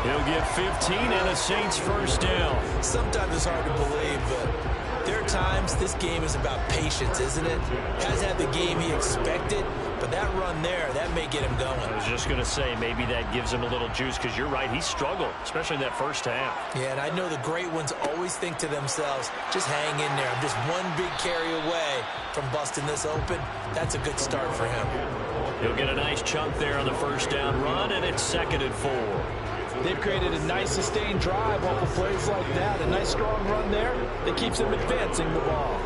He'll get 15 and a Saints first down. Sometimes it's hard to believe, but there are times this game is about patience, isn't it? Has had the game he expected, but that run there, that may get him going. I was just going to say, maybe that gives him a little juice because you're right, he struggled, especially in that first half. Yeah, and I know the great ones always think to themselves, just hang in there. I'm just one big carry away from busting this open. That's a good start for him. He'll get a nice chunk there on the first down run, and it's 2nd and 4. They've created a nice sustained drive off of plays like that. A nice strong run there that keeps them advancing the ball.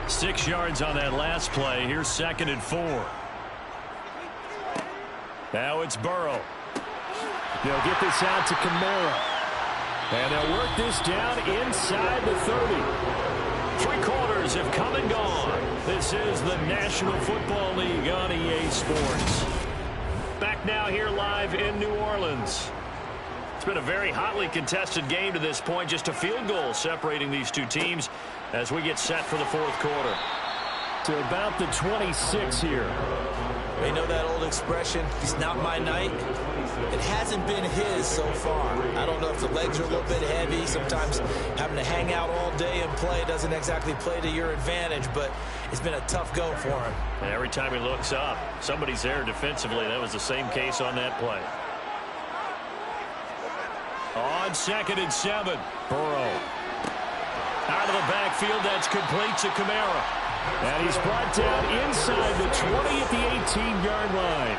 6 yards on that last play. Here's 2nd and 4. Now it's Burrow. They'll get this out to Kamara. And they'll work this down inside the 30. 3 quarters have come and gone. This is the National Football League on EA Sports. Back now here live in New Orleans. It's been a very hotly contested game to this point. Just a field goal separating these two teams as we get set for the fourth quarter. To about the 26 here. They know that old expression, it's not my night. It hasn't been his so far. I don't know if the legs are a little bit heavy. Sometimes having to hang out all day and play doesn't exactly play to your advantage, but it's been a tough go for him. And every time he looks up, somebody's there defensively. That was the same case on that play. On 2nd and 7, Burrow. Out of the backfield, that's complete to Kamara. And he's brought down inside the 20 at the 18-yard line.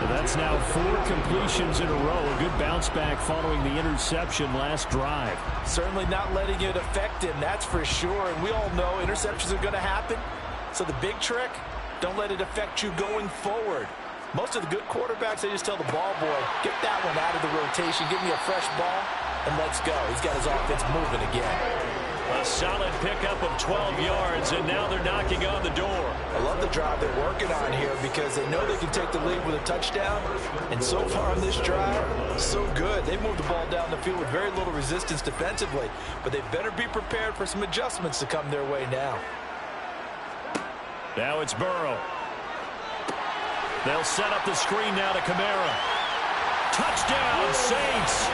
And that's now 4 completions in a row. A good bounce back following the interception last drive. Certainly not letting it affect him, that's for sure. And we all know interceptions are going to happen. So the big trick, don't let it affect you going forward. Most of the good quarterbacks, they just tell the ball boy, get that one out of the rotation, give me a fresh ball, and let's go. He's got his offense moving again. A solid pickup of 12 yards, and now they're knocking on the door. I love the drive they're working on here because they know they can take the lead with a touchdown. And so far on this drive, so good. They've moved the ball down the field with very little resistance defensively, but they better be prepared for some adjustments to come their way now. Now it's Burrow. They'll set up the screen now to Kamara. Touchdown, Saints.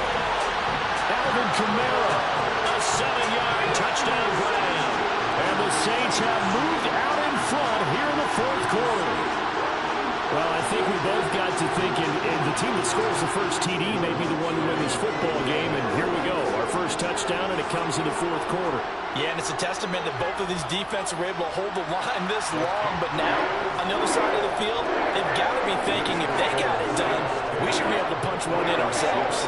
Alvin Kamara. A 7-yard touchdown grab. And the Saints have moved out in front here in the fourth quarter. Well, I think we both got to thinking, and the team that scores the first TD may be the one to win this football game. And here we go. Our first first touchdown, and it comes in the fourth quarter. Yeah, and it's a testament that both of these defenses were able to hold the line this long. But now, on the other side of the field, they've got to be thinking if they got it done, we should be able to punch one in ourselves.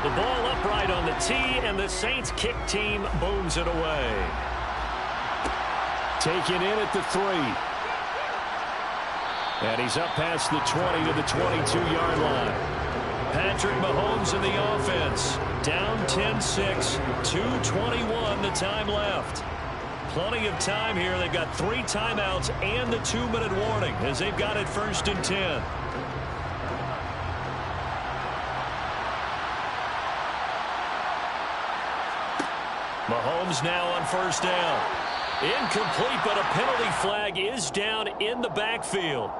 The ball upright on the tee, and the Saints kick team booms it away. Taken in at the 3. And he's up past the 20 to the 22-yard line. Patrick Mahomes in the offense. Down 10-6, 2:21 the time left. Plenty of time here. They've got 3 timeouts and the 2-minute warning as they've got it 1st and 10. Mahomes now on 1st down. Incomplete, but a penalty flag is down in the backfield.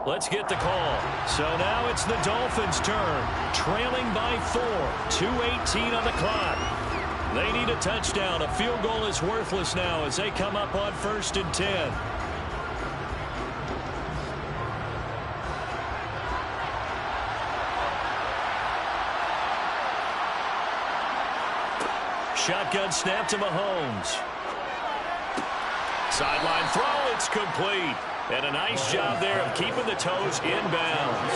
Let's get the call. So now it's the Dolphins' turn, trailing by 4, 2:18 on the clock. They need a touchdown. A field goal is worthless now as they come up on 1st and 10. Shotgun snap to Mahomes. Sideline throw, it's complete. And a nice job there of keeping the toes in bounds.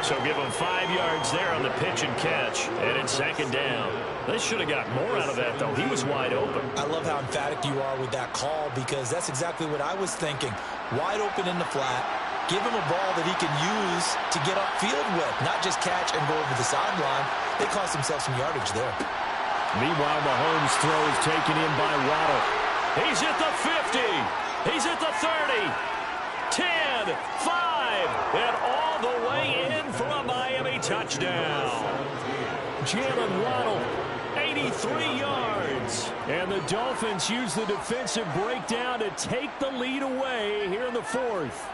So give him 5 yards there on the pitch and catch. And it's 2nd down. They should have got more out of that, though. He was wide open. I love how emphatic you are with that call because that's exactly what I was thinking. Wide open in the flat. Give him a ball that he can use to get upfield with, not just catch and go over the sideline. They cost themselves some yardage there. Meanwhile, Mahomes' throw is taken in by Waddle. He's at the 50. He's at the 30. 10, 5, and all the way in for a Miami touchdown. Jalen Waddle, 83 yards. And the Dolphins use the defensive breakdown to take the lead away here in the 4th.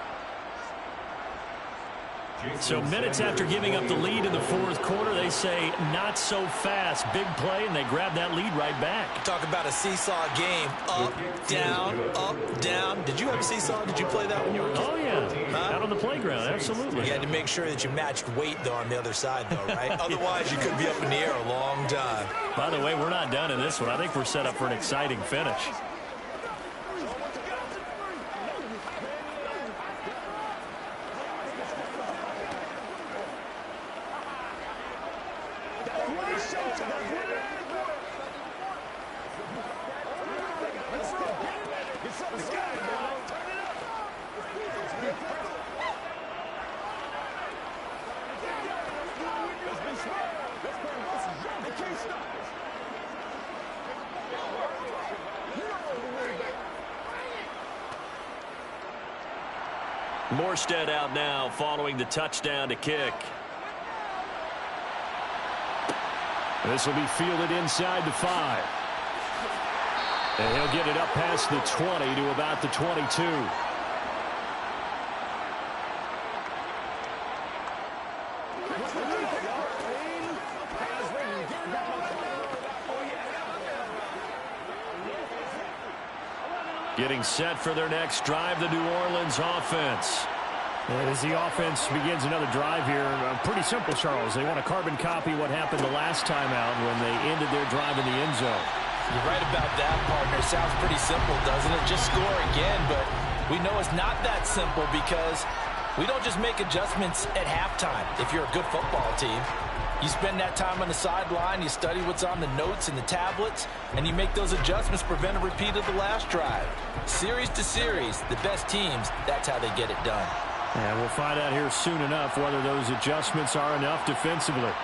So minutes after giving up the lead in the 4th quarter, they say not so fast. Big play, and they grab that lead right back. Talk about a seesaw game. Up, down, up, down. Did you have a seesaw? Did you play that when you were a kid? Oh, yeah. Out on the playground, absolutely. You had to make sure that you matched weight, though, on the other side, though, right? Otherwise, you could be up in the air a long time. By the way, we're not done in this one. I think we're set up for an exciting finish. Morstead out now following the touchdown to kick. This will be fielded inside the 5. And he'll get it up past the 20 to about the 22. Getting set for their next drive, the New Orleans offense. And as the offense begins another drive here, pretty simple, Charles. They want to carbon copy what happened the last time out when they ended their drive in the end zone. You're right about that, partner. Sounds pretty simple, doesn't it? Just score again, but we know it's not that simple because we don't just make adjustments at halftime if you're a good football team. You spend that time on the sideline, you study what's on the notes and the tablets, and you make those adjustments to prevent a repeat of the last drive. Series to series, the best teams, that's how they get it done. And we'll find out here soon enough whether those adjustments are enough defensively.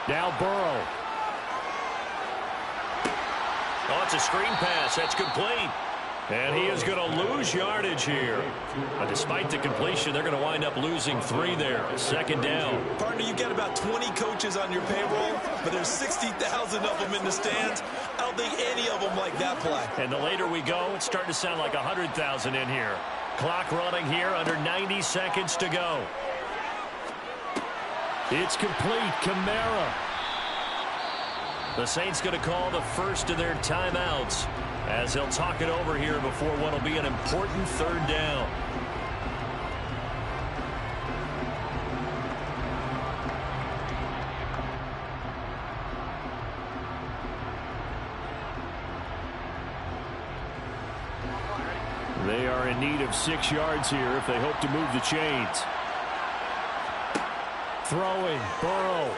Now Burrow. Oh, it's a screen pass. That's complete. And he is going to lose yardage here. But despite the completion, they're going to wind up losing 3 there. Second down. Partner, you got about 20 coaches on your payroll, but there's 60,000 of them in the stands. I don't think any of them like that play. And the later we go, it's starting to sound like 100,000 in here. Clock running here, under 90 seconds to go. It's complete. Kamara. The Saints going to call the first of their timeouts as they'll talk it over here before what will be an important third down. They are in need of 6 yards here if they hope to move the chains. Throwing. Burrow.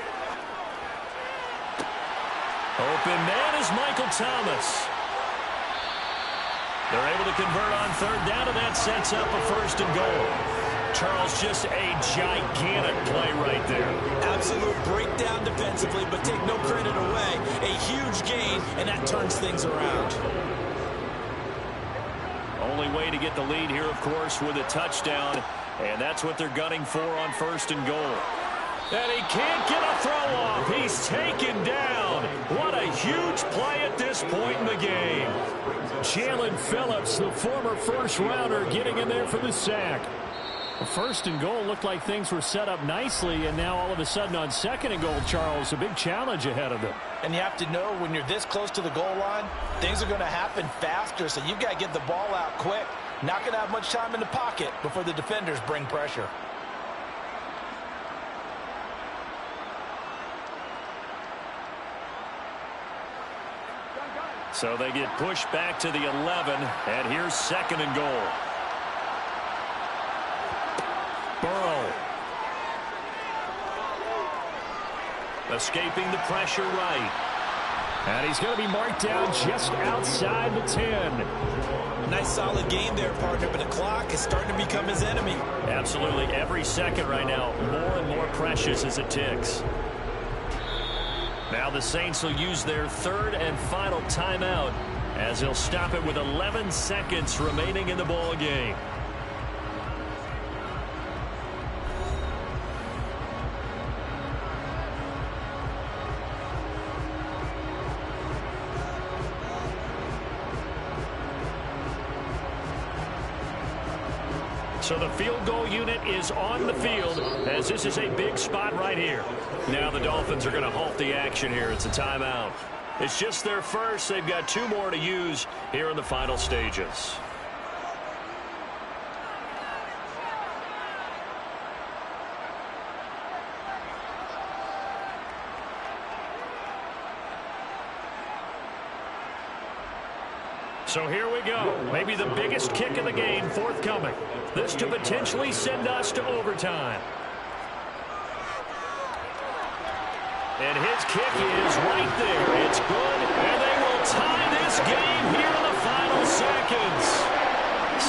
Open man is Michael Thomas. They're able to convert on third down, and that sets up a first and goal. Charles, just a gigantic play right there. Absolute breakdown defensively, but take no credit away. A huge gain, and that turns things around. Only way to get the lead here, of course, with a touchdown, and that's what they're gunning for on first and goal. And he can't get a throw off. He's taken down. What a huge play at this point in the game. Jalen Phillips, the former first-rounder, getting in there for the sack. First and goal looked like things were set up nicely, and now all of a sudden on second and goal, Charles, a big challenge ahead of them. And you have to know when you're this close to the goal line, things are going to happen faster, so you've got to get the ball out quick. Not going to have much time in the pocket before the defenders bring pressure. So they get pushed back to the 11, and here's second and goal. Burrow. Escaping the pressure right. And he's going to be marked down just outside the 10. Nice solid game there, partner, but the clock is starting to become his enemy. Absolutely. Every second right now, more and more precious as it ticks. Now the Saints will use their third and final timeout as they'll stop it with 11 seconds remaining in the ball game. So the field goal unit is on the field as this is a big spot right here. Now the Dolphins are going to halt the action here. It's a timeout. It's just their first. They've got 2 more to use here in the final stages. So here we go. Maybe the biggest kick of the game forthcoming. This to potentially send us to overtime. And his kick is right there. It's good, and they will tie this game here in the final seconds.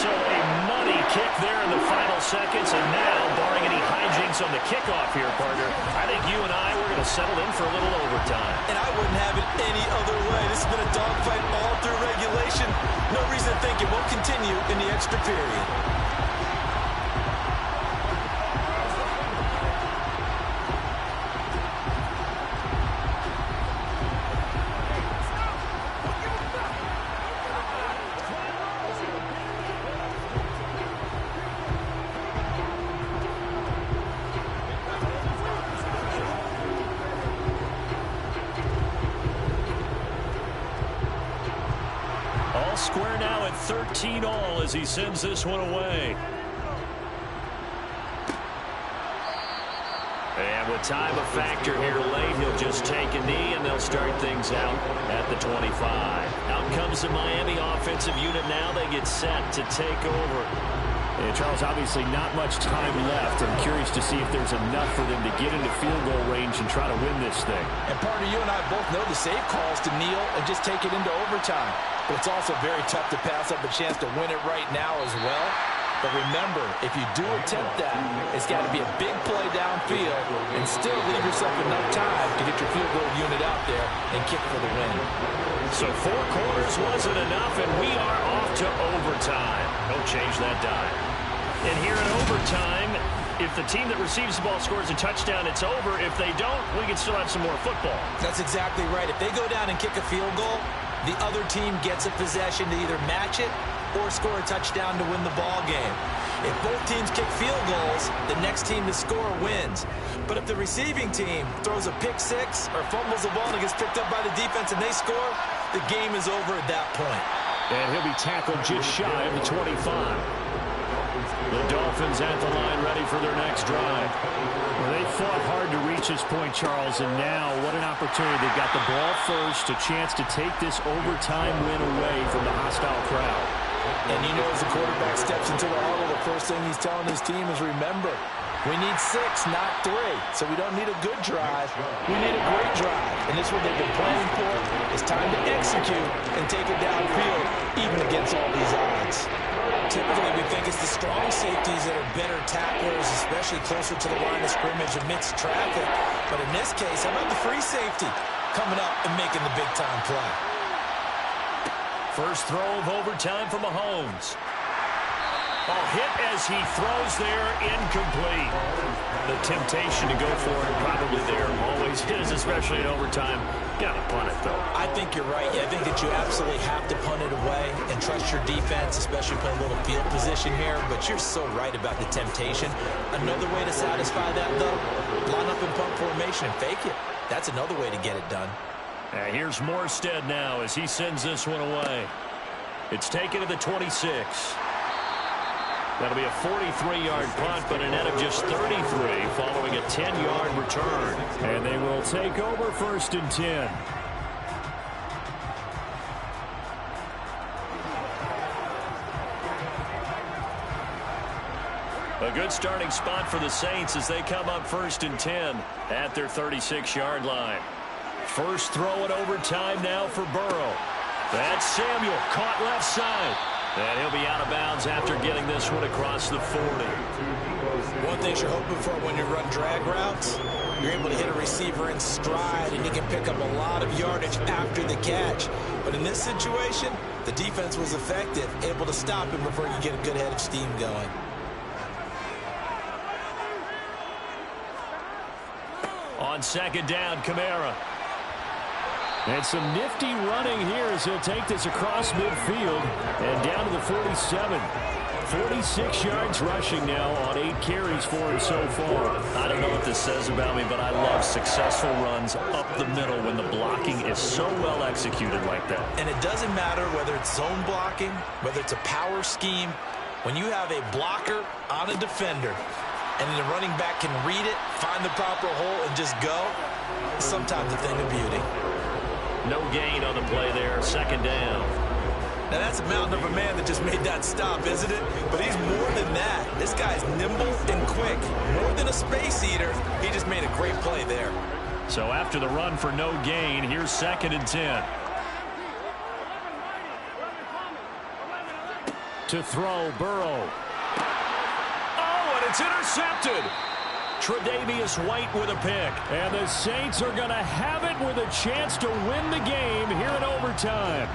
So a money kick there in the final seconds, and now, barring any hijinks on the kickoff here, partner, I think you and I, we're going to settle in for a little overtime. And I wouldn't have it any other way. This has been a dogfight all through regulation. No reason to think it won't continue in the extra period. Square now at 13 all as he sends this one away. And with time a factor here late, he'll just take a knee and they'll start things out at the 25. Out comes the Miami offensive unit now. They get set to take over. And Charles, obviously not much time left. I'm curious to see if there's enough for them to get into field goal range and try to win this thing. And partner, you and I both know the safe calls to kneel and just take it into overtime. But it's also very tough to pass up a chance to win it right now as well. But remember, if you do attempt that, it's got to be a big play downfield and still leave yourself enough time to get your field goal unit out there and kick for the win. So 4 quarters wasn't enough, and we are off to overtime. Don't change that dime. And here in overtime, if the team that receives the ball scores a touchdown, it's over. If they don't, we can still have some more football. That's exactly right. If they go down and kick a field goal, the other team gets a possession to either match it or score a touchdown to win the ball game. If both teams kick field goals, the next team to score wins. But if the receiving team throws a pick six or fumbles the ball and it gets picked up by the defense and they score, the game is over at that point. And he'll be tackled just shy of the 25. The Dolphins at the line ready for their next drive. Well, they fought hard to reach this point, Charles, and now what an opportunity. They got the ball first, a chance to take this overtime win away from the hostile crowd. And you know, as the quarterback steps into the huddle, the first thing he's telling his team is, remember, we need 6, not 3. So we don't need a good drive. We need a great drive. And this is what they've been planning for. It's time to execute and take it downfield, even against all these odds. Typically, we think it's the strong safeties that are better tacklers, especially closer to the line of scrimmage amidst traffic. But in this case, how about the free safety coming up and making the big-time play? First throw of overtime for Mahomes. Oh, hit as he throws there, incomplete. The temptation to go for it probably there always is, especially in overtime. Got to punt it, though. I think you're right. I think that you absolutely have to punt it away and trust your defense, especially playing a little field position here. But you're so right about the temptation. Another way to satisfy that, though, line up in punt formation and fake it. That's another way to get it done. Here's Morstead now as he sends this one away. It's taken to the 26. That'll be a 43-yard punt, but a net of just 33 following a 10-yard return. And they will take over 1st and 10. A good starting spot for the Saints as they come up 1st and 10 at their 36-yard line. First throw in overtime now for Burrow. That's Samuel, caught left side. And he'll be out of bounds after getting this one across the 40. One thing you're hoping for when you run drag routes, you're able to hit a receiver in stride, and he can pick up a lot of yardage after the catch. But in this situation, the defense was effective, able to stop him before you get a good head of steam going. On 2nd down, Kamara. And some nifty running here as he'll take this across midfield and down to the 47. 46 yards rushing now on 8 carries for him so far. I don't know what this says about me, but I love successful runs up the middle when the blocking is so well executed like that. And it doesn't matter whether it's zone blocking, whether it's a power scheme. When you have a blocker on a defender and the running back can read it, find the proper hole, and just go, it's sometimes a thing of beauty. No gain on the play there, 2nd down. Now, that's a mountain of a man that just made that stop, isn't it? But he's more than that. This guy's nimble and quick. More than a space eater, he just made a great play there. So after the run for no gain, here's 2nd and 10. To throw, Burrow. Oh, and it's intercepted. Tre'Davious White with a pick. And the Saints are going to have it with a chance to win the game here in overtime.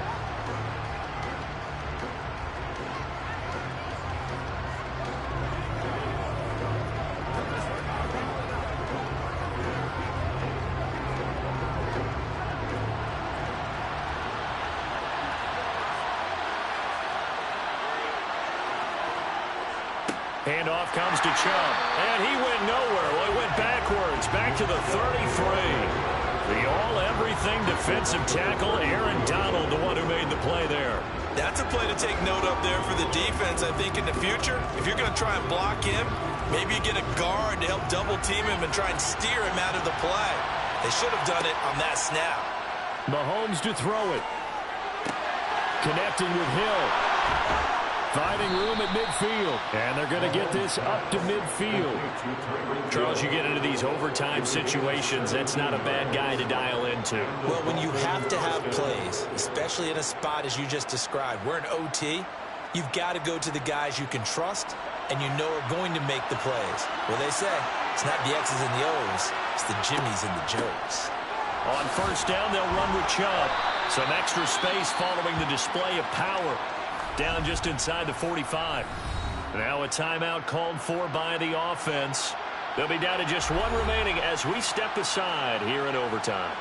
Handoff comes to Chubb, and he went nowhere. Well, he went backwards, back to the 33. The all-everything defensive tackle, Aaron Donald, the one who made the play there. That's a play to take note of there for the defense. I think in the future, if you're going to try and block him, maybe you get a guard to help double-team him and try and steer him out of the play. They should have done it on that snap. Mahomes to throw it. Connecting with Hill. Finding room at midfield. And they're going to get this up to midfield. Charles, you get into these overtime situations, that's not a bad guy to dial into. Well, when you have to have plays, especially in a spot as you just described, we're in OT, you've got to go to the guys you can trust and you know are going to make the plays. Well, they say it's not the X's and the O's, it's the Jimmies and the Joes. On first down, they'll run with Chubb. Some extra space following the display of power. Down just inside the 45. Now a timeout called for by the offense. They'll be down to just one remaining as we step aside here in overtime.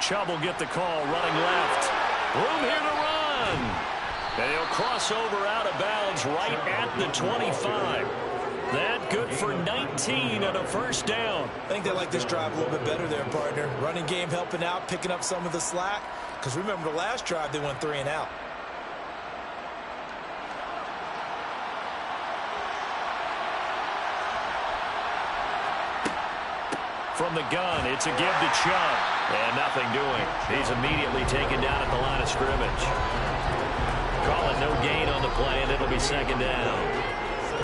Chubb will get the call, running left. Room here to run. And he'll cross over out of bounds right at the 25. That good for 19 and a first down. I think they like this drive a little bit better there, partner. Running game helping out, picking up some of the slack. Because remember the last drive, they went 3 and out. From the gun, it's a give to Chubb. And nothing doing. He's immediately taken down at the line of scrimmage. Calling no gain on the play, and it'll be second down.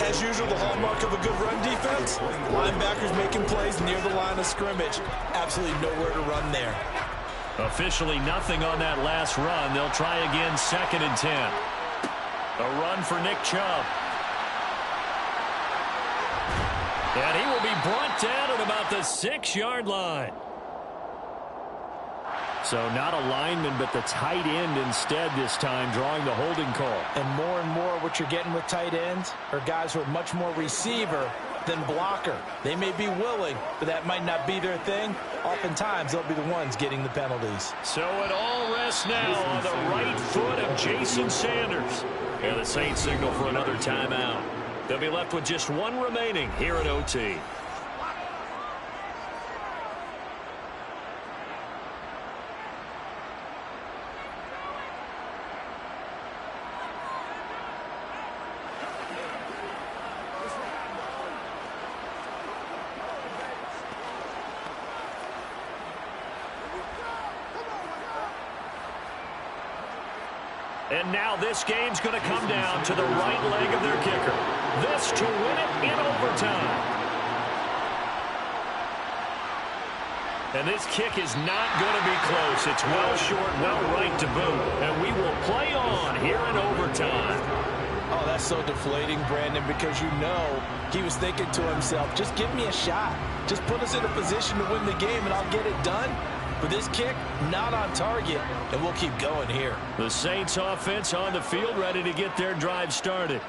As usual, the hallmark of a good run defense, linebackers making plays near the line of scrimmage. Absolutely nowhere to run there. Officially nothing on that last run. They'll try again, 2nd and 10. A run for Nick Chubb. And he will be brought down at about the 6-yard line. So not a lineman, but the tight end instead this time, drawing the holding call. And more what you're getting with tight ends are guys who are much more receiver than blocker. They may be willing, but that might not be their thing. Oftentimes, they'll be the ones getting the penalties. So it all rests now on the right foot of Jason Sanders. And the Saints signal for another timeout. They'll be left with just one remaining here at OT. And now this game's going to come down to the right leg of their kicker. This to win it in overtime. And this kick is not going to be close. It's well short, well right to boot. And we will play on here in overtime. Oh, that's so deflating, Brandon, because you know he was thinking to himself, just give me a shot. Just put us in a position to win the game and I'll get it done. But this kick, not on target, and we'll keep going here. The Saints offense on the field, ready to get their drive started.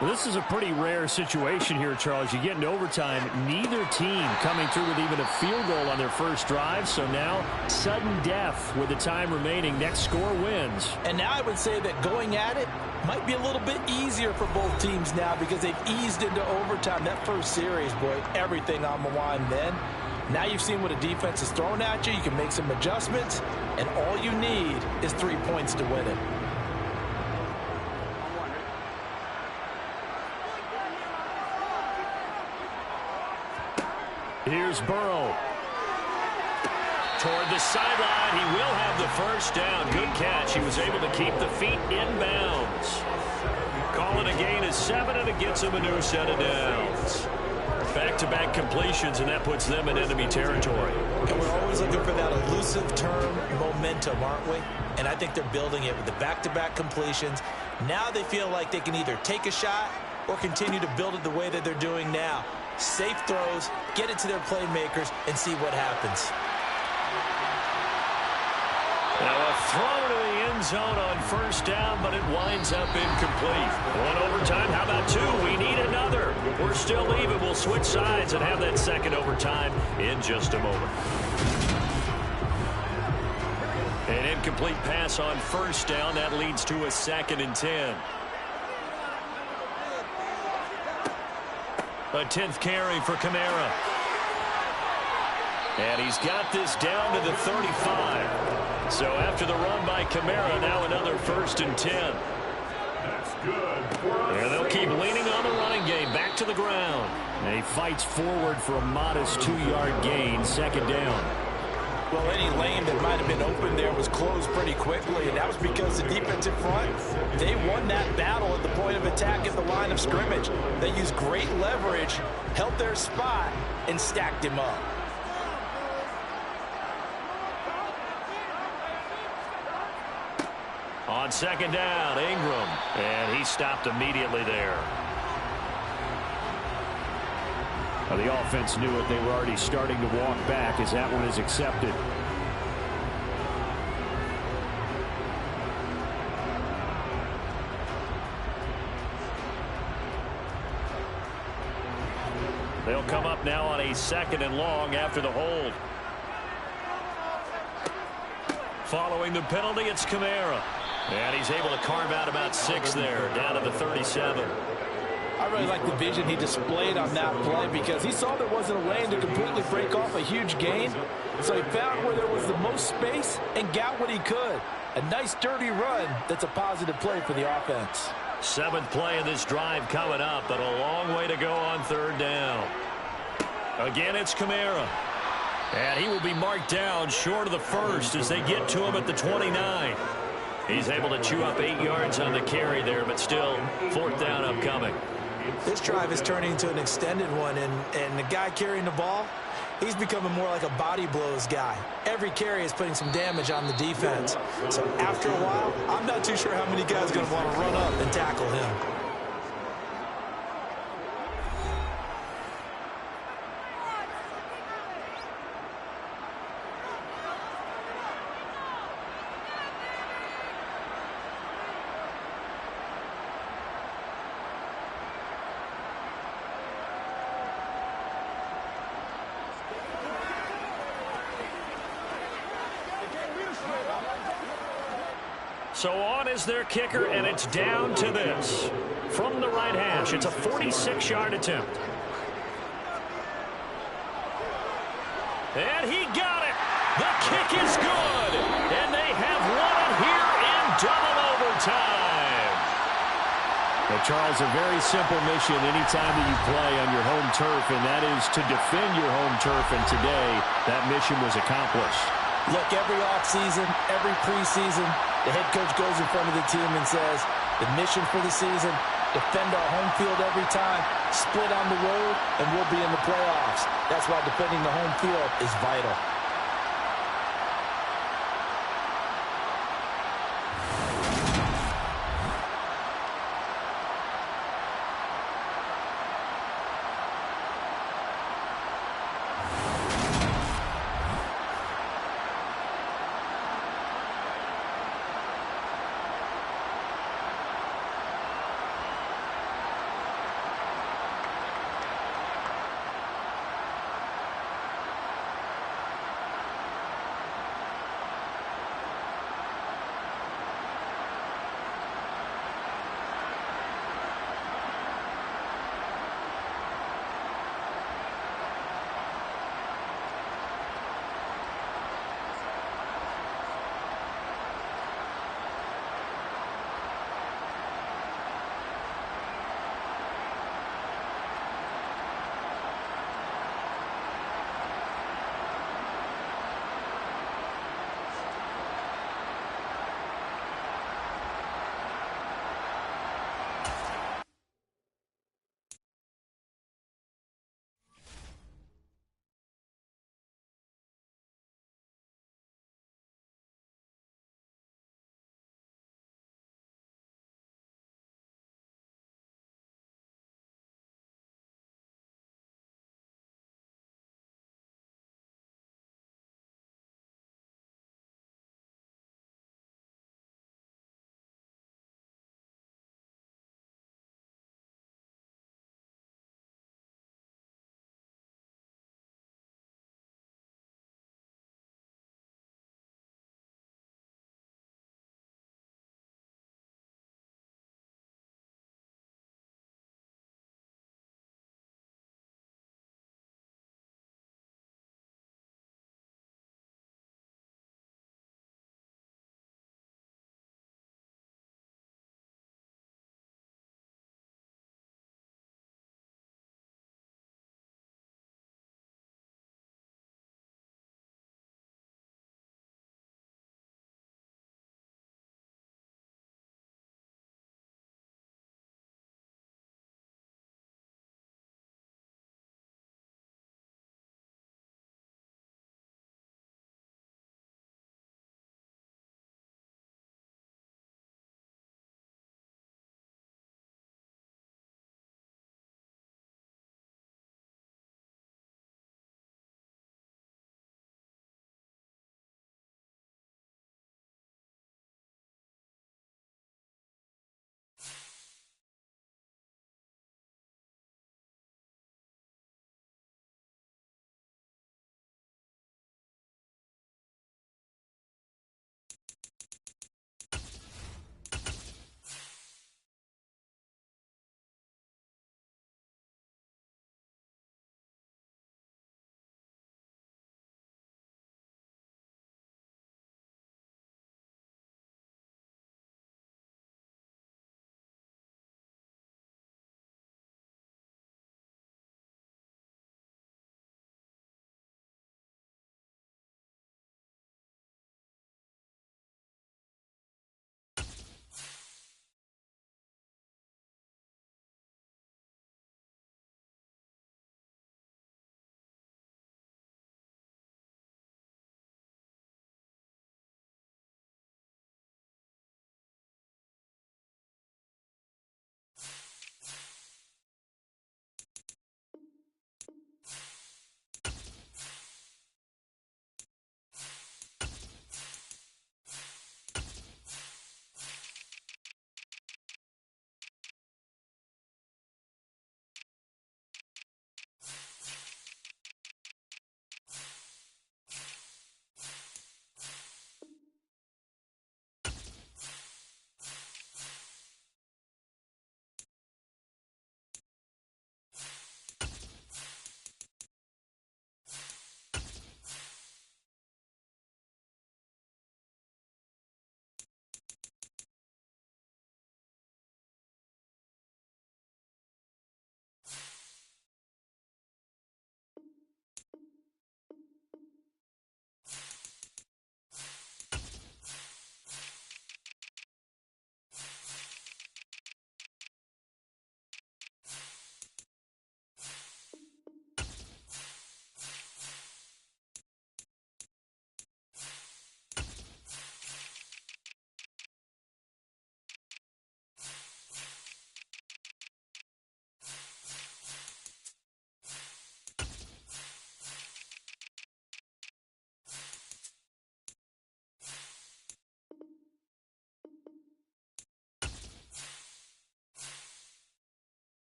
Well, this is a pretty rare situation here, Charles. You get into overtime, neither team coming through with even a field goal on their first drive. So now, sudden death with the time remaining. Next score wins. And now I would say that going at it might be a little bit easier for both teams now because they've eased into overtime. That first series, boy, everything on the line then. Now you've seen what a defense is throwing at you. You can make some adjustments, and all you need is 3 points to win it. Here's Burrow. Toward the sideline, he will have the first down. Good catch. He was able to keep the feet in bounds. Calling a gain of 7, and it gets him a new set of downs. Back-to-back completions, and that puts them in enemy territory. And we're always looking for that elusive term, momentum, aren't we? And I think they're building it with the back-to-back completions. Now they feel like they can either take a shot or continue to build it the way that they're doing now. Safe throws, get it to their playmakers, and see what happens. Now a throw to the end zone on first down, but it winds up incomplete. One overtime, how about 2? We need another. We're still even. We'll switch sides and have that second overtime in just a moment. An incomplete pass on first down. That leads to a 2nd and 10. A 10th carry for Kamara. And he's got this down to the 35. So after the run by Kamara, now another 1st and 10. That's good. And they'll keep leaning on the running game. Back to the ground. And he fights forward for a modest 2-yard gain. 2nd down. Well, any lane that might have been open there was closed pretty quickly, and that was because the defensive front, they won that battle at the point of attack at the line of scrimmage. They used great leverage, held their spot, and stacked him up. On second down, Ingram, and he stopped immediately there. The offense knew it. They were already starting to walk back as that one is accepted. They'll come up now on a 2nd and long after the hold. Following the penalty, it's Kamara. And he's able to carve out about 6 there, down to the 37. I really like the vision he displayed on that play because he saw there wasn't a lane to completely break off a huge gain. So he found where there was the most space and got what he could. A nice dirty run that's a positive play for the offense. 7th play of this drive coming up, but a long way to go on 3rd down. Again, it's Kamara. And he will be marked down short of the first as they get to him at the 29. He's able to chew up 8 yards on the carry there, but still 4th down upcoming. This drive is turning into an extended one, and the guy carrying the ball, he's becoming more like a body blows guy. Every carry is putting some damage on the defense. So after a while, I'm not too sure how many guys are going to want to run up and tackle him. So on is their kicker, and it's down to this. From the right hash, it's a 46-yard attempt. And he got it. The kick is good. And they have won it here in double overtime. Well, Charles, a very simple mission anytime that you play on your home turf, and that is to defend your home turf. And today, that mission was accomplished. Look, every offseason, every preseason, the head coach goes in front of the team and says, the mission for the season, defend our home field every time, split on the road, and we'll be in the playoffs. That's why defending the home field is vital.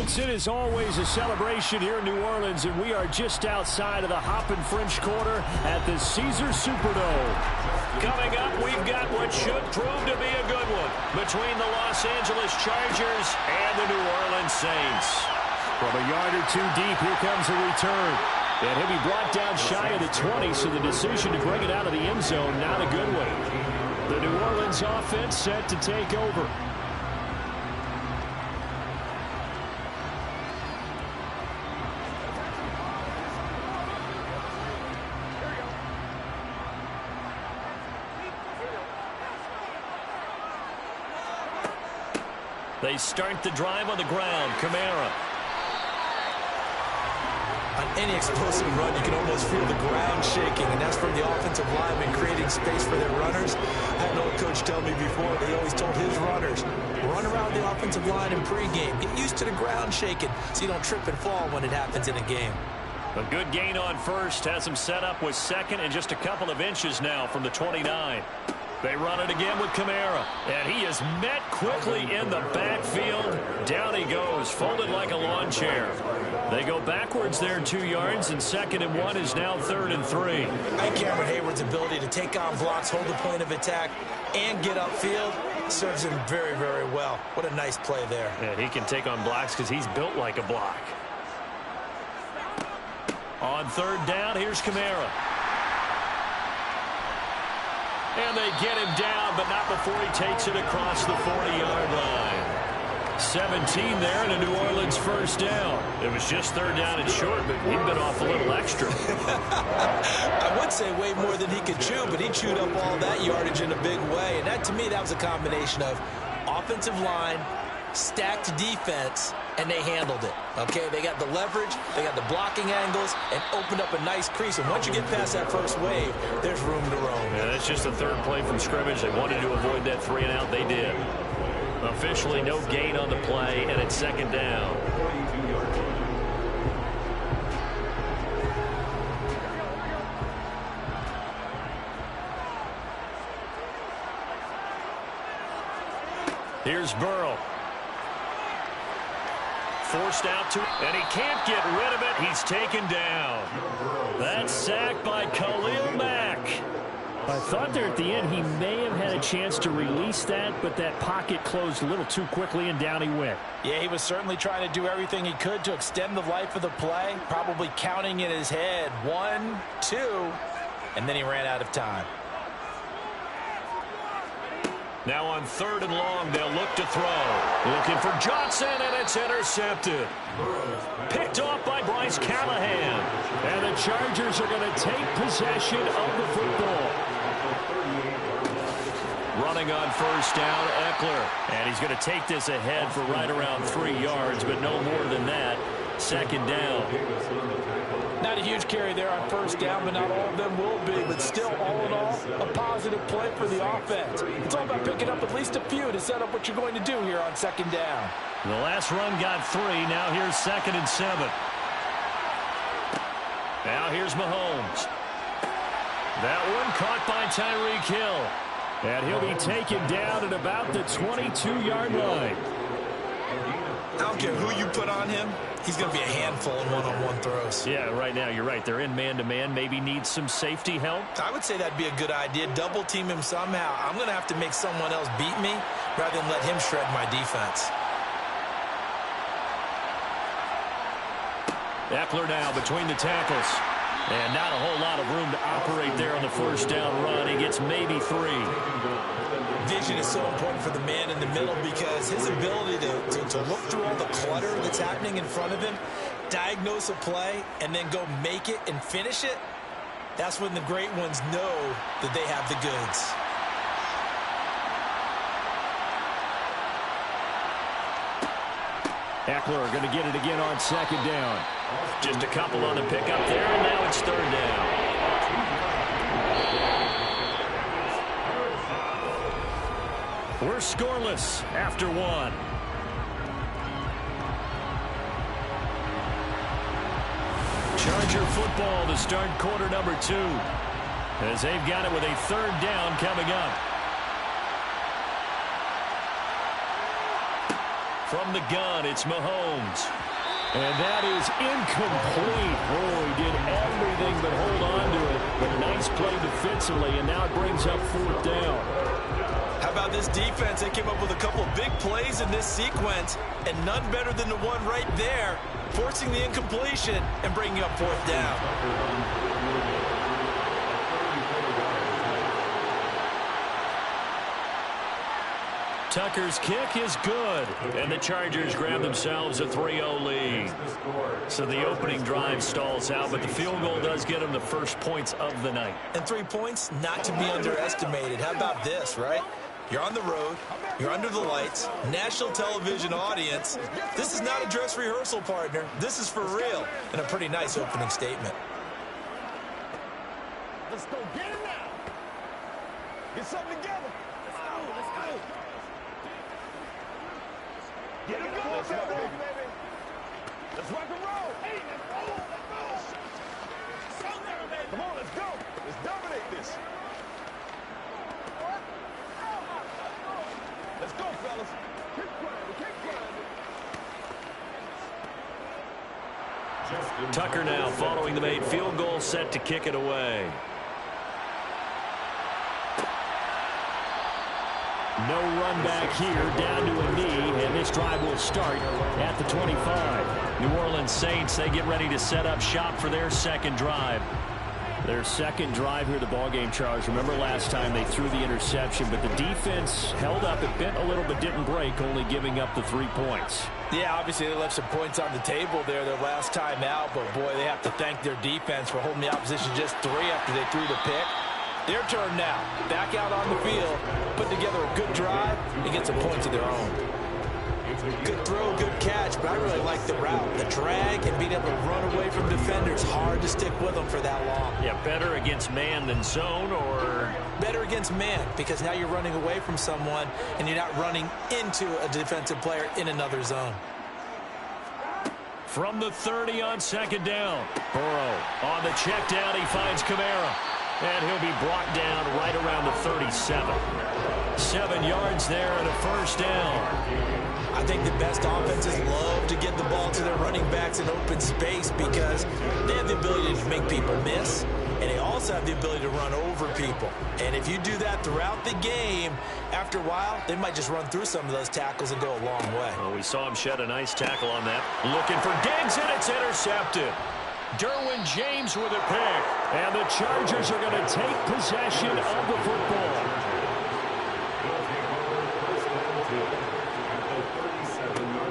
Folks, it is always a celebration here in New Orleans, and we are just outside of the Hoppin' French Quarter at the Caesars Superdome. Coming up, we've got what should prove to be a good one between the Los Angeles Chargers and the New Orleans Saints. From a yard or two deep, here comes a return. And he'll be brought down shy of the 20, so the decision to bring it out of the end zone, not a good one. The New Orleans offense set to take over. They start the drive on the ground. Kamara. On any explosive run, you can almost feel the ground shaking, and that's from the offensive linemen creating space for their runners. I had an old coach tell me before, they always told his runners, run around the offensive line in pregame. Get used to the ground shaking so you don't trip and fall when it happens in a game. A good gain on first. Has him set up with second and just a couple of inches now from the 29. They run it again with Kamara, and he is met quickly in the backfield. Down he goes, folded like a lawn chair. They go backwards there 2 yards, and 2nd and 1 is now 3rd and 3. And Cameron Hayward's ability to take on blocks, hold the point of attack, and get upfield serves him very, very well. What a nice play there. Yeah, he can take on blocks because he's built like a block. On 3rd down, here's Kamara. And they get him down, but not before he takes it across the 40-yard line. 17 there and a New Orleans first down. It was just 3rd down and short, but he'd been off a little extra. I would say way more than he could chew, but he chewed up all that yardage in a big way. And that, to me, that was a combination of offensive line, stacked defense, and they handled it. Okay, they got the leverage, they got the blocking angles, and opened up a nice crease. And once you get past that first wave, there's room to roam. Yeah, that's just the 3rd play from scrimmage. They wanted to avoid that 3 and out. They did. Officially no gain on the play, and it's 2nd down. Here's Burrow. Forced out to, and he can't get rid of it. He's taken down. That's sacked by Khalil Mack. I thought there at the end he may have had a chance to release that, but that pocket closed a little too quickly, and down he went. Yeah, he was certainly trying to do everything he could to extend the life of the play, probably counting in his head 1, 2, and then he ran out of time. Now on 3rd and long, they'll look to throw. Looking for Johnson, and it's intercepted. Picked off by Bryce Callahan. And the Chargers are going to take possession of the football. Running on 1st down, Eckler. And he's going to take this ahead for right around 3 yards, but no more than that. 2nd down. Not a huge carry there on 1st down, but not all of them will be. But still, all in all, a positive play for the offense. It's all about picking up at least a few to set up what you're going to do here on 2nd down. The last run got 3. Now here's 2nd and 7. Now here's Mahomes. That one caught by Tyreek Hill. And he'll be taken down at about the 22-yard line. I don't care who you put on him, he's going to be a handful in one-on-one throws. Yeah, right now, you're right. They're in man-to-man. Maybe needs some safety help. I would say that'd be a good idea. Double team him somehow. I'm going to have to make someone else beat me rather than let him shred my defense. Eckler now between the tackles. And not a whole lot of room to operate there on the 1st down run. He gets maybe 3. Vision is so important for the man in the middle because his ability to look through all the clutter that's happening in front of him, diagnose a play, and then go make it and finish it, that's when the great ones know that they have the goods. Eckler going to get it again on 2nd down. Just a couple on the pickup there, and now it's 3rd down. We're scoreless after 1. Charger football to start quarter number 2. As they've got it with a 3rd down coming up. From the gun, it's Mahomes. And that is incomplete. Oh, he did everything but hold on to it. But a nice play defensively, and now it brings up 4th down. How about this defense? They came up with a couple of big plays in this sequence, and none better than the one right there, forcing the incompletion and bringing up 4th down. Tucker's kick is good, and the Chargers grab themselves a 3-0 lead. So the opening drive stalls out, but the field goal does get them the first points of the night. And 3 points, not to be underestimated. How about this, right? You're on the road, you're under the lights, national television audience. This is not a dress rehearsal, partner. This is for real, and a pretty nice opening statement. Let's go get it now. Get something together. Let's go. Get him going, baby. Let's rock and roll. Hey, let's go. Come on, let's go. Let's dominate this. Let's go, fellas. Keep grinding. Tucker now following the made field goal, set to kick it away. No run back here, down to a knee, and this drive will start at the 25. New Orleans Saints, they get ready to set up shop for their second drive. Their second drive here, the ballgame, Charles. Remember last time they threw the interception, but the defense held up. It bent a little but didn't break, only giving up the 3 points. Yeah, obviously they left some points on the table there their last time out, but boy, they have to thank their defense for holding the opposition just 3 after they threw the pick. Their turn now. Back out on the field, put together a good drive, and get some points of their own. Good throw, good catch, but I really like the route. The drag and being able to run away from defenders. Hard to stick with them for that long. Yeah, better against man than zone, or better against man, because now you're running away from someone and you're not running into a defensive player in another zone. From the 30 on second down. Burrow on the check down. He finds Kamara. And he'll be brought down right around the 37. 7 yards there and a first down. I think the best offenses love to get the ball to their running backs in open space because they have the ability to make people miss, and they also have the ability to run over people. And if you do that throughout the game, after a while, they might just run through some of those tackles and go a long way. Well, we saw him shed a nice tackle on that. Looking for Diggs, and it's intercepted. Derwin James with a pick. And the Chargers are going to take possession of the football.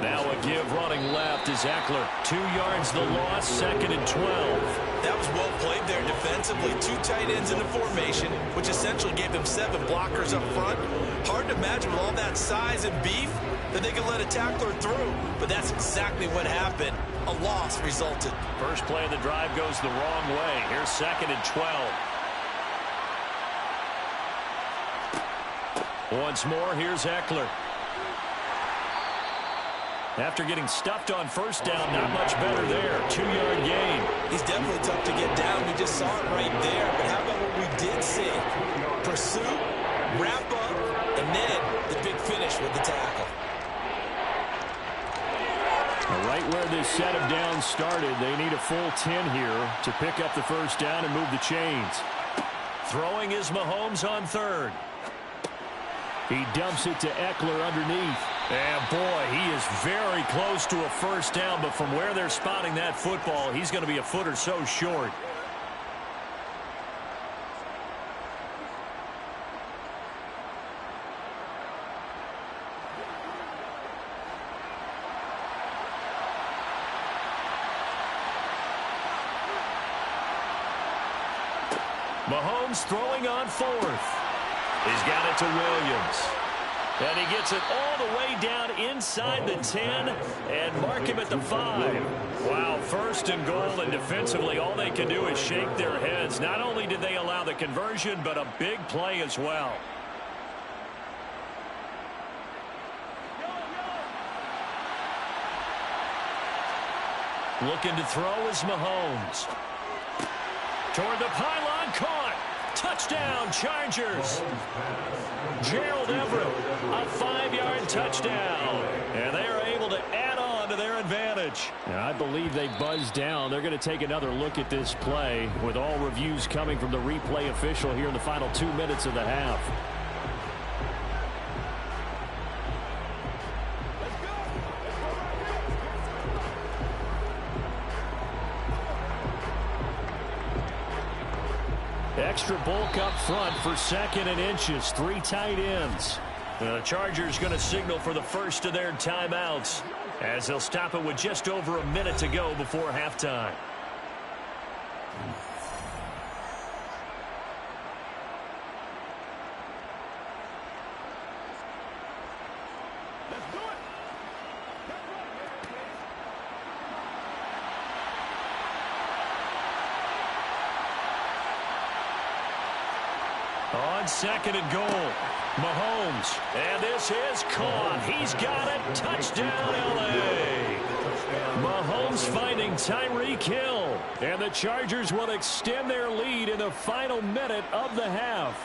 Now a give running left is Eckler. 2 yards the loss, 2nd and 12. That was well played there defensively. 2 tight ends in the formation, which essentially gave them 7 blockers up front. Hard to imagine with all that size and beef that they could let a tackler through. But that's exactly what happened. A loss resulted. First play of the drive goes the wrong way. Here's 2nd and 12. Once more, here's Eckler. After getting stuffed on first down, not much better there. 2-yard gain. He's definitely tough to get down. We just saw it right there. But how about what we did see? Pursuit, wrap up, and then the big finish with the tackle. Right where this set of downs started, they need a full 10 here to pick up the first down and move the chains. Throwing is Mahomes on 3rd. He dumps it to Eckler underneath. And boy, he is very close to a first down, but from where they're spotting that football, he's going to be a foot or so short. Mahomes throwing on 4th. He's got it to Williams. And he gets it all the way down inside the 10 and mark him at the 5. Wow, 1st and goal, and defensively all they can do is shake their heads. Not only did they allow the conversion, but a big play as well. Looking to throw is Mahomes. Toward the pylon, caught. Touchdown, Chargers. Gerald Everett, a 5-yard touchdown. And they are able to add on to their advantage. And I believe they buzzed down. They're going to take another look at this play with all reviews coming from the replay official here in the final 2 minutes of the half. Extra bulk up front for 2nd and inches. 3 tight ends. The Chargers going to signal for the first of their timeouts as they'll stop it with just over a minute to go before halftime. On 2nd and goal, Mahomes, and this is caught. He's got it. Touchdown, L.A. Mahomes finding Tyreek Hill, and the Chargers will extend their lead in the final minute of the half.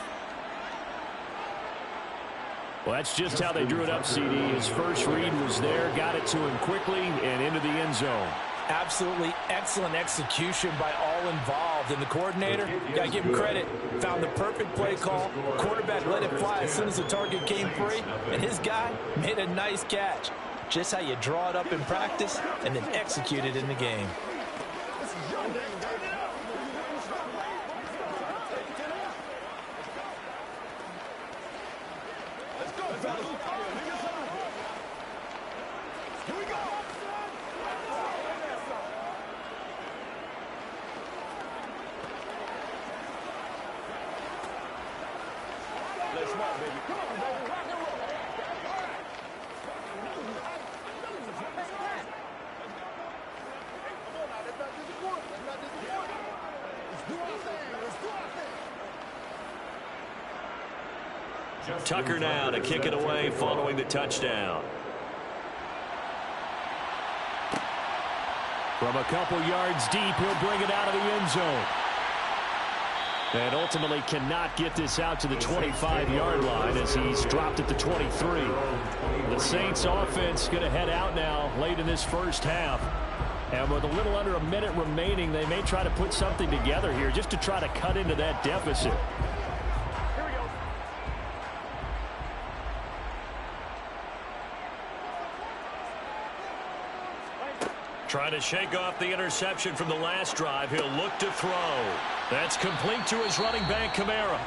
Well, that's just how they drew it up, CD. His first read was there, got it to him quickly, and into the end zone. Absolutely excellent execution by all involved. And the coordinator, you got to give him credit, found the perfect play call. Quarterback let it fly as soon as the target came free, and his guy made a nice catch. Just how you draw it up in practice and then execute it in the game. Tucker now to kick it away following the touchdown. From a couple yards deep, he'll bring it out of the end zone. And ultimately cannot get this out to the 25-yard line as he's dropped at the 23. The Saints offense going to head out now late in this first half. And with a little under a minute remaining, they may try to put something together here just to try to cut into that deficit. Trying to shake off the interception from the last drive. He'll look to throw. That's complete to his running back, Kamara.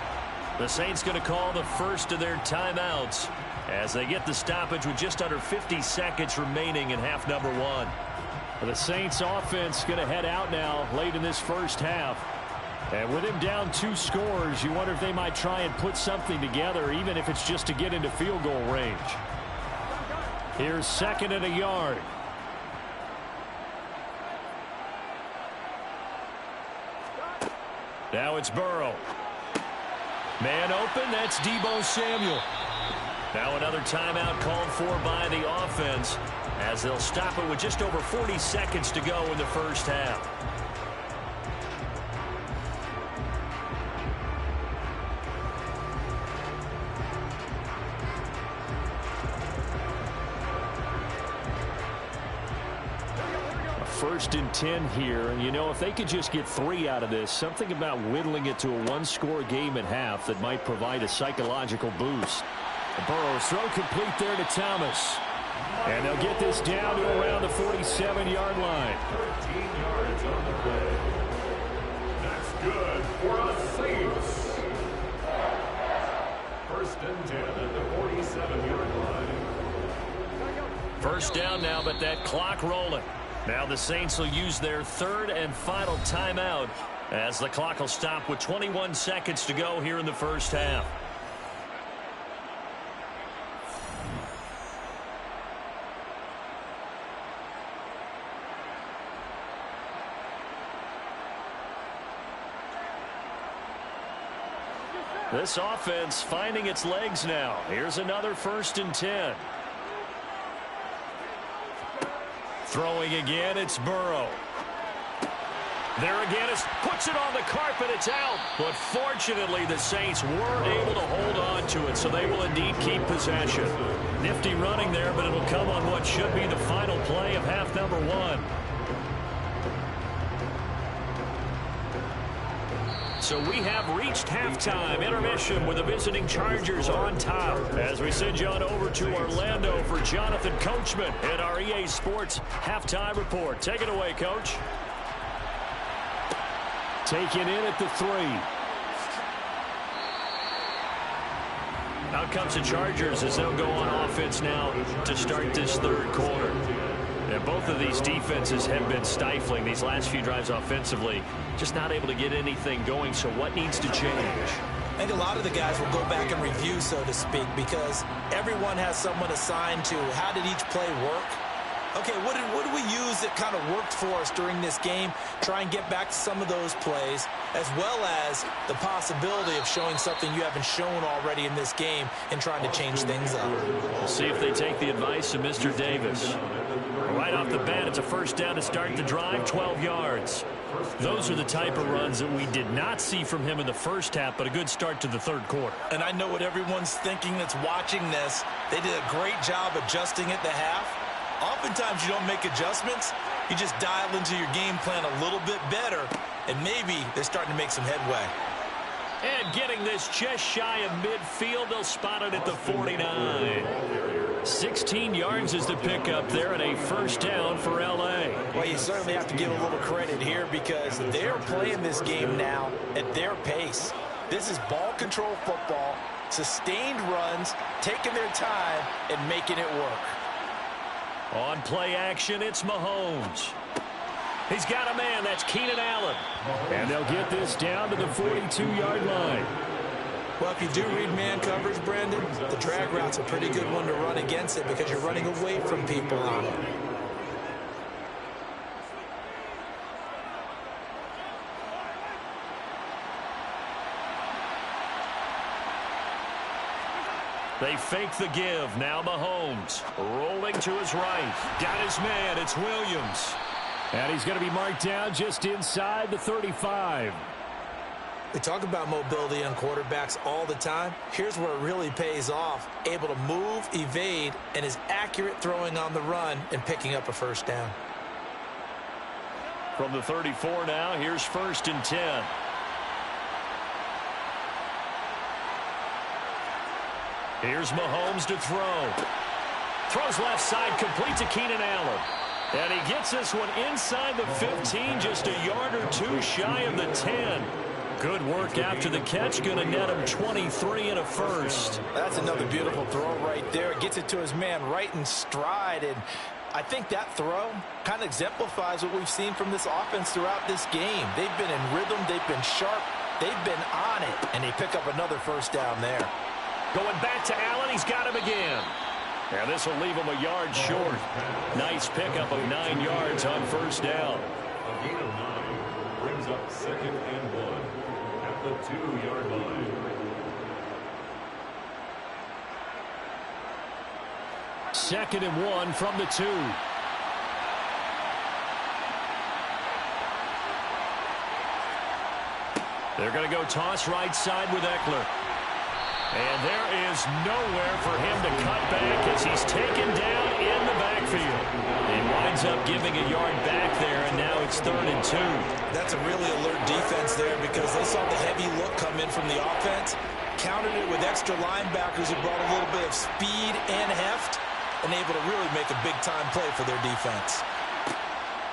The Saints going to call the first of their timeouts as they get the stoppage with just under 50 seconds remaining in half number 1. The Saints offense going to head out now late in this first half. And with him down 2 scores, you wonder if they might try and put something together, even if it's just to get into field goal range. Here's 2nd and a yard. Now it's Burrow. Man open, that's Deebo Samuel. Now another timeout called for by the offense as they'll stop it with just over 40 seconds to go in the first half. First and 10 here, and you know, if they could just get 3 out of this, something about whittling it to a 1-score game at half that might provide a psychological boost. Burrow throw complete there to Thomas. And they'll get this down to around the 47-yard line. 13 yards on the play. That's good for a Saints. First and 10 at the 47-yard line. First down now, but that clock rolling. Now the Saints will use their 3rd and final timeout as the clock will stop with 21 seconds to go here in the first half. This offense finding its legs now. Here's another 1st and 10. Throwing again, it's Burrow. There again, puts it on the carpet. It's out. But fortunately, the Saints weren't able to hold on to it, so they will indeed keep possession. Nifty running there, but it'll come on what should be the final play of half number 1. So we have reached halftime. Intermission with the visiting Chargers on top. As we send you on over to Orlando for Jonathan Coachman in our EA Sports Halftime Report. Take it away, Coach. Taken in at the 3. Out comes the Chargers as they'll go on offense now to start this third quarter. And both of these defenses have been stifling these last few drives offensively. Just not able to get anything going, so what needs to change? I think a lot of the guys will go back and review, so to speak, because everyone has someone assigned to how did each play work. Okay, what did we use that kind of worked for us during this game? Try and get back to some of those plays, as well as the possibility of showing something you haven't shown already in this game and trying to change things up. We'll see if they take the advice of Mr. Davis. Right off the bat, it's a first down to start the drive, 12 yards. Those are the type of runs that we did not see from him in the first half, but a good start to the third quarter. And I know what everyone's thinking that's watching this. They did a great job adjusting at the half. Oftentimes you don't make adjustments. You just dial into your game plan a little bit better, and maybe they're starting to make some headway. And getting this just shy of midfield, they'll spot it at the 49. 16 yards is the pickup there, and a first down for L.A. Well, you certainly have to give a little credit here because they're playing this game now at their pace. This is ball control football, sustained runs, taking their time, and making it work. On play action, it's Mahomes. He's got a man. That's Keenan Allen. And they'll get this down to the 42-yard line. Well, if you do read man coverage, Brandon, the drag route's a pretty good one to run against it because you're running away from people on it. They fake the give. Now Mahomes rolling to his right. Got his man. It's Williams. And he's going to be marked down just inside the 35. We talk about mobility on quarterbacks all the time. Here's where it really pays off. Able to move, evade, and is accurate throwing on the run and picking up a first down. From the 34 now, here's 1st and 10. Here's Mahomes to throw. Throws left side, complete to Keenan Allen. And he gets this one inside the 15, just a yard or two shy of the 10. Good work after the catch, going to net him 23 and a first. That's another beautiful throw right there. Gets it to his man right in stride, and I think that throw kind of exemplifies what we've seen from this offense throughout this game. They've been in rhythm, they've been sharp, they've been on it, and they pick up another first down there. Going back to Allen, he's got him again. And this will leave him a yard short. Nice pickup of 9 yards on first down. A gain of 9 brings up 2nd and 1 at the 2-yard line. Second and 1 from the 2. They're going to go toss right side with Eckler. And there is nowhere for him to cut back as he's taken down in the backfield. He winds up giving a yard back there, and now it's 3rd and 2. That's a really alert defense there because they saw the heavy look come in from the offense, countered it with extra linebackers who brought a little bit of speed and heft, and able to really make a big-time play for their defense.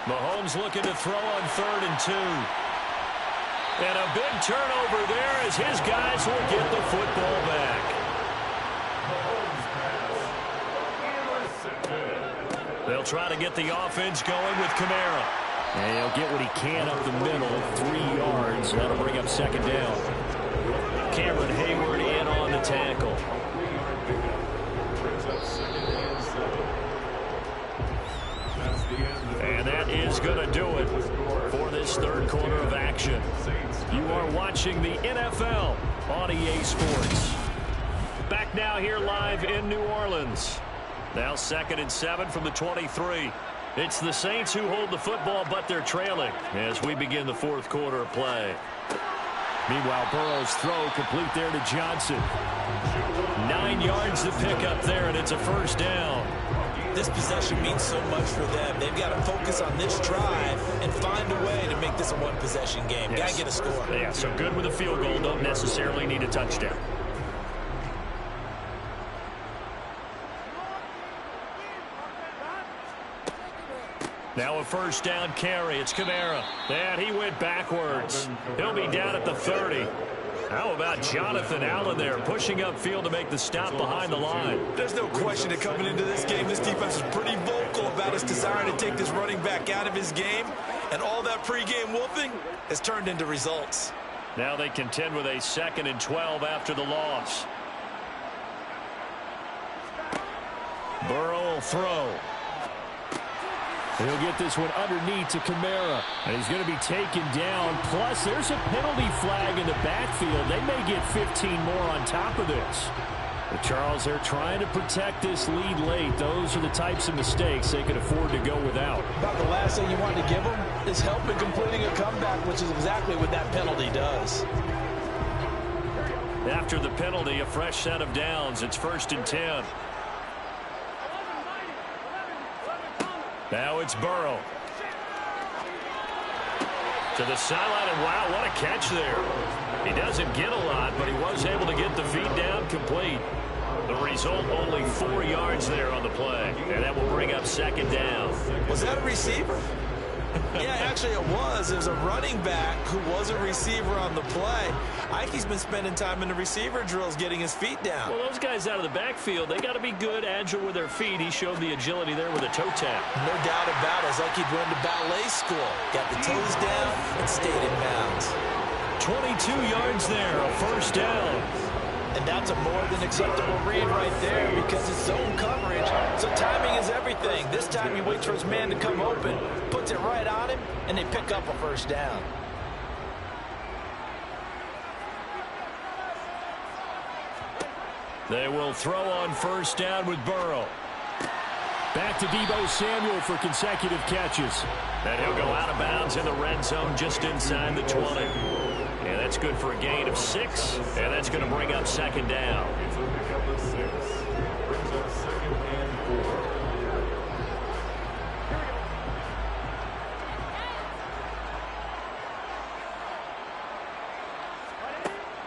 Mahomes looking to throw on 3rd and 2. And a big turnover there as his guys will get the football back. They'll try to get the offense going with Kamara. And he'll get what he can up the middle, 3 yards. That'll bring up 2nd down. Cameron Hayward in on the tackle. And that is going to do it for this third quarter of action. You are watching the NFL on EA Sports. Back now here live in New Orleans. Now 2nd and 7 from the 23. It's the Saints who hold the football, but they're trailing as we begin the fourth quarter of play. Meanwhile, Burrow's throw complete there to Johnson. 9 yards to pick up there, and it's a first down. This possession means so much for them. They've got to focus on this drive and find a way to make this a one-possession game. Yes. Got to get a score. Yeah, so good with a field goal. Don't necessarily need a touchdown. Now a first down carry. It's Kamara. And he went backwards. He'll be down at the 30. How about Jonathan Allen there, pushing upfield to make the stop behind the line? There's no question that coming into this game, this defense is pretty vocal about his desire to take this running back out of his game. And all that pregame wolfing has turned into results. Now they contend with a 2nd and 12 after the loss. Burrow will throw. He'll get this one underneath to Kamara. And he's going to be taken down. Plus, there's a penalty flag in the backfield. They may get 15 more on top of this. But Charles, they're trying to protect this lead late. Those are the types of mistakes they can afford to go without. About the last thing you want to give them is help in completing a comeback, which is exactly what that penalty does. After the penalty, a fresh set of downs. It's 1st and 10. Now it's Burrow. To the sideline, and wow, what a catch there. He doesn't get a lot, but he was able to get the feet down complete. The result, only 4 yards there on the play. And that will bring up 2nd down. Was that a receiver? Yeah, actually it was. It was a running back who was a receiver on the play. Ikey's been spending time in the receiver drills getting his feet down. Well, those guys out of the backfield, they got to be good, agile with their feet. He showed the agility there with a toe tap. No doubt about it. It's like he'd went to ballet school. Got the toes down and stayed in bounds. 22 yards there, a first down. And that's a more than acceptable read right there because it's zone coverage. So timing is everything. This time he waits for his man to come open, puts it right on him, and they pick up a first down. They will throw on first down with Burrow. Back to Deebo Samuel for consecutive catches. And he'll go out of bounds in the red zone just inside the 20. And that's good for a gain of 6. And that's going to bring up 2nd down.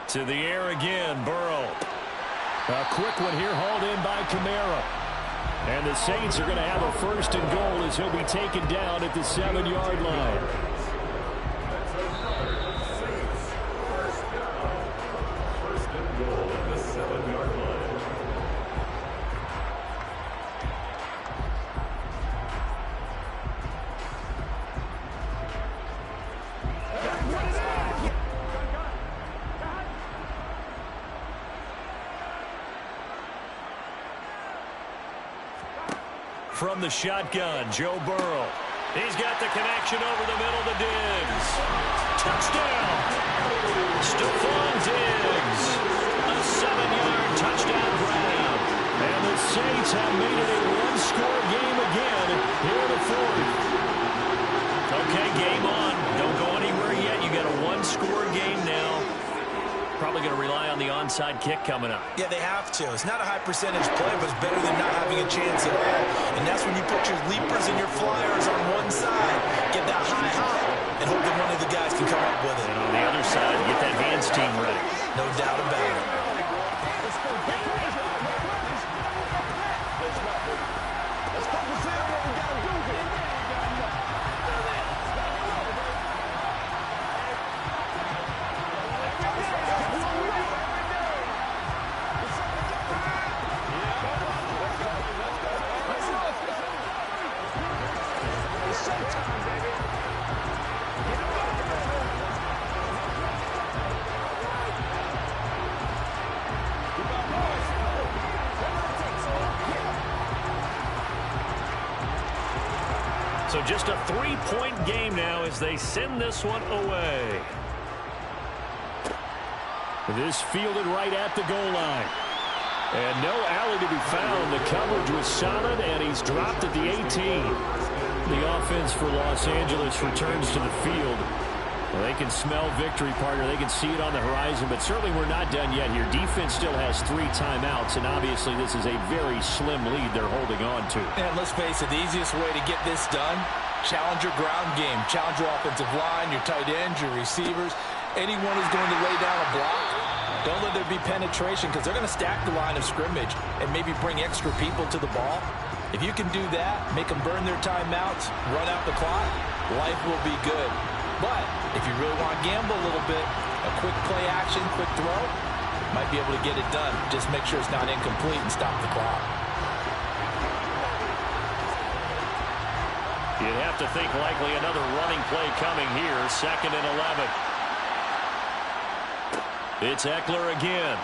To the air again, Burrow. A quick one here, hauled in by Kamara. And the Saints are going to have a 1st and goal as he'll be taken down at the 7-yard line. From the shotgun, Joe Burrow. He's got the connection over the middle to Diggs. Touchdown! Stephon Diggs. A 7-yard touchdown grab. And the Saints have made it a one-score game again here in the 4th. Okay, game on. Don't go anywhere yet. You got a one-score game now. Probably going to rely on the onside kick coming up. Yeah, they have to. It's not a high percentage play, but it's better than not having a chance at all. And that's when you put your leapers and your flyers on one side, get that high hop, and hope that one of the guys can come up with it. And on the other side, get that hands team ready. No doubt about it. So just a 3-point game now as they send this one away. This fielded right at the goal line. And no alley to be found. The coverage was solid, and he's dropped at the 18. The offense for Los Angeles returns to the field. Well, they can smell victory, partner. They can see it on the horizon, but certainly we're not done yet here. Defense still has 3 timeouts, and obviously this is a very slim lead they're holding on to. And let's face it, the easiest way to get this done, challenge your ground game. Challenge your offensive line, your tight ends, your receivers. Anyone who's going to lay down a block, don't let there be penetration because they're going to stack the line of scrimmage and maybe bring extra people to the ball. If you can do that, make them burn their timeouts, run out the clock, life will be good. But if you really want to gamble a little bit, a quick play action, quick throw, might be able to get it done. Just make sure it's not incomplete and stop the clock. You'd have to think likely another running play coming here. 2nd and 11. It's Eckler again.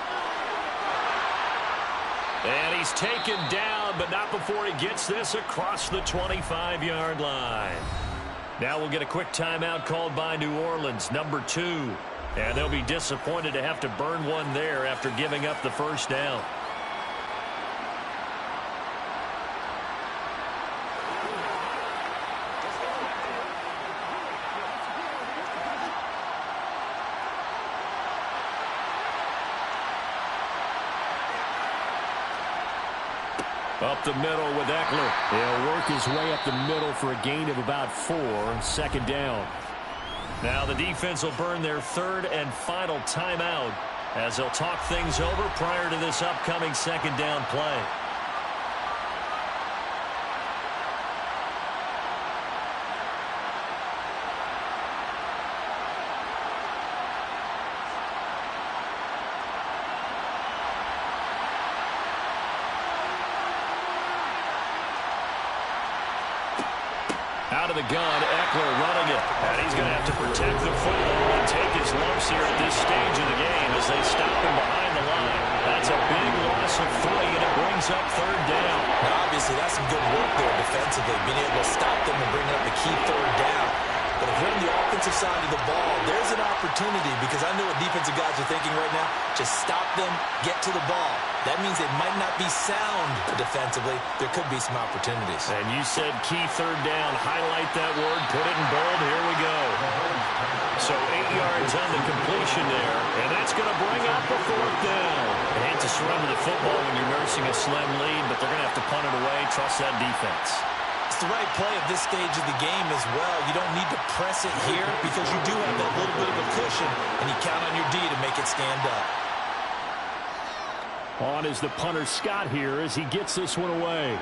And he's taken down, but not before he gets this across the 25-yard line. Now we'll get a quick timeout called by New Orleans, number 2. And they'll be disappointed to have to burn one there after giving up the first down. Up the middle with Eckler. He'll work his way up the middle for a gain of about 4. 2nd down. Now the defense will burn their 3rd and final timeout as they'll talk things over prior to this upcoming 2nd down play. Out of the gun, Eckler running it. And he's going to have to protect the football and take his lumps here at this stage of the game as they stop him behind the line. That's a big loss of 3, and it brings up 3rd down. Now, obviously, that's some good work there defensively, being able to stop them and bring up the key 3rd down. But if you're on the offensive side of the ball, there's an opportunity because I know what defensive guys are thinking right now. Just stop them, get to the ball. That means it might not be sound defensively. There could be some opportunities. And you said key 3rd down. Highlight that word. Put it in bold. Here we go. So 8 yards on the completion there. And that's going to bring up a 4th down. I hate to surrender the football when you're nursing a slim lead, but they're going to have to punt it away. Trust that defense. It's the right play at this stage of the game as well. You don't need to press it here because you do have that little bit of a cushion, and you count on your D to make it stand up. On is the punter Scott here as he gets this one away.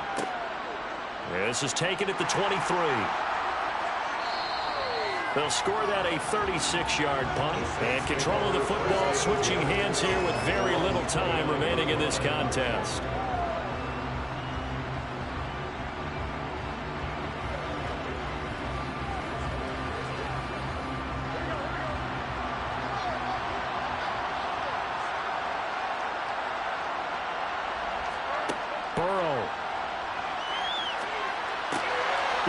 This is taken at the 23. They'll score that a 36-yard punt. And control of the football switching hands here with very little time remaining in this contest.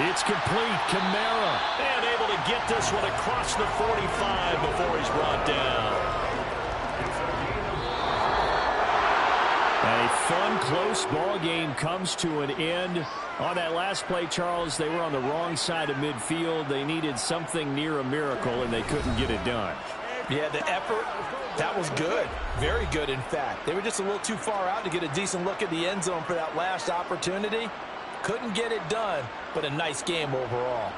It's complete. Kamara. And able to get this one across the 45 before he's brought down. A fun, close ball game comes to an end. On that last play, Charles, they were on the wrong side of midfield. They needed something near a miracle, and they couldn't get it done. Yeah, the effort, that was good. Very good, in fact. They were just a little too far out to get a decent look at the end zone for that last opportunity. Couldn't get it done, but a nice game overall.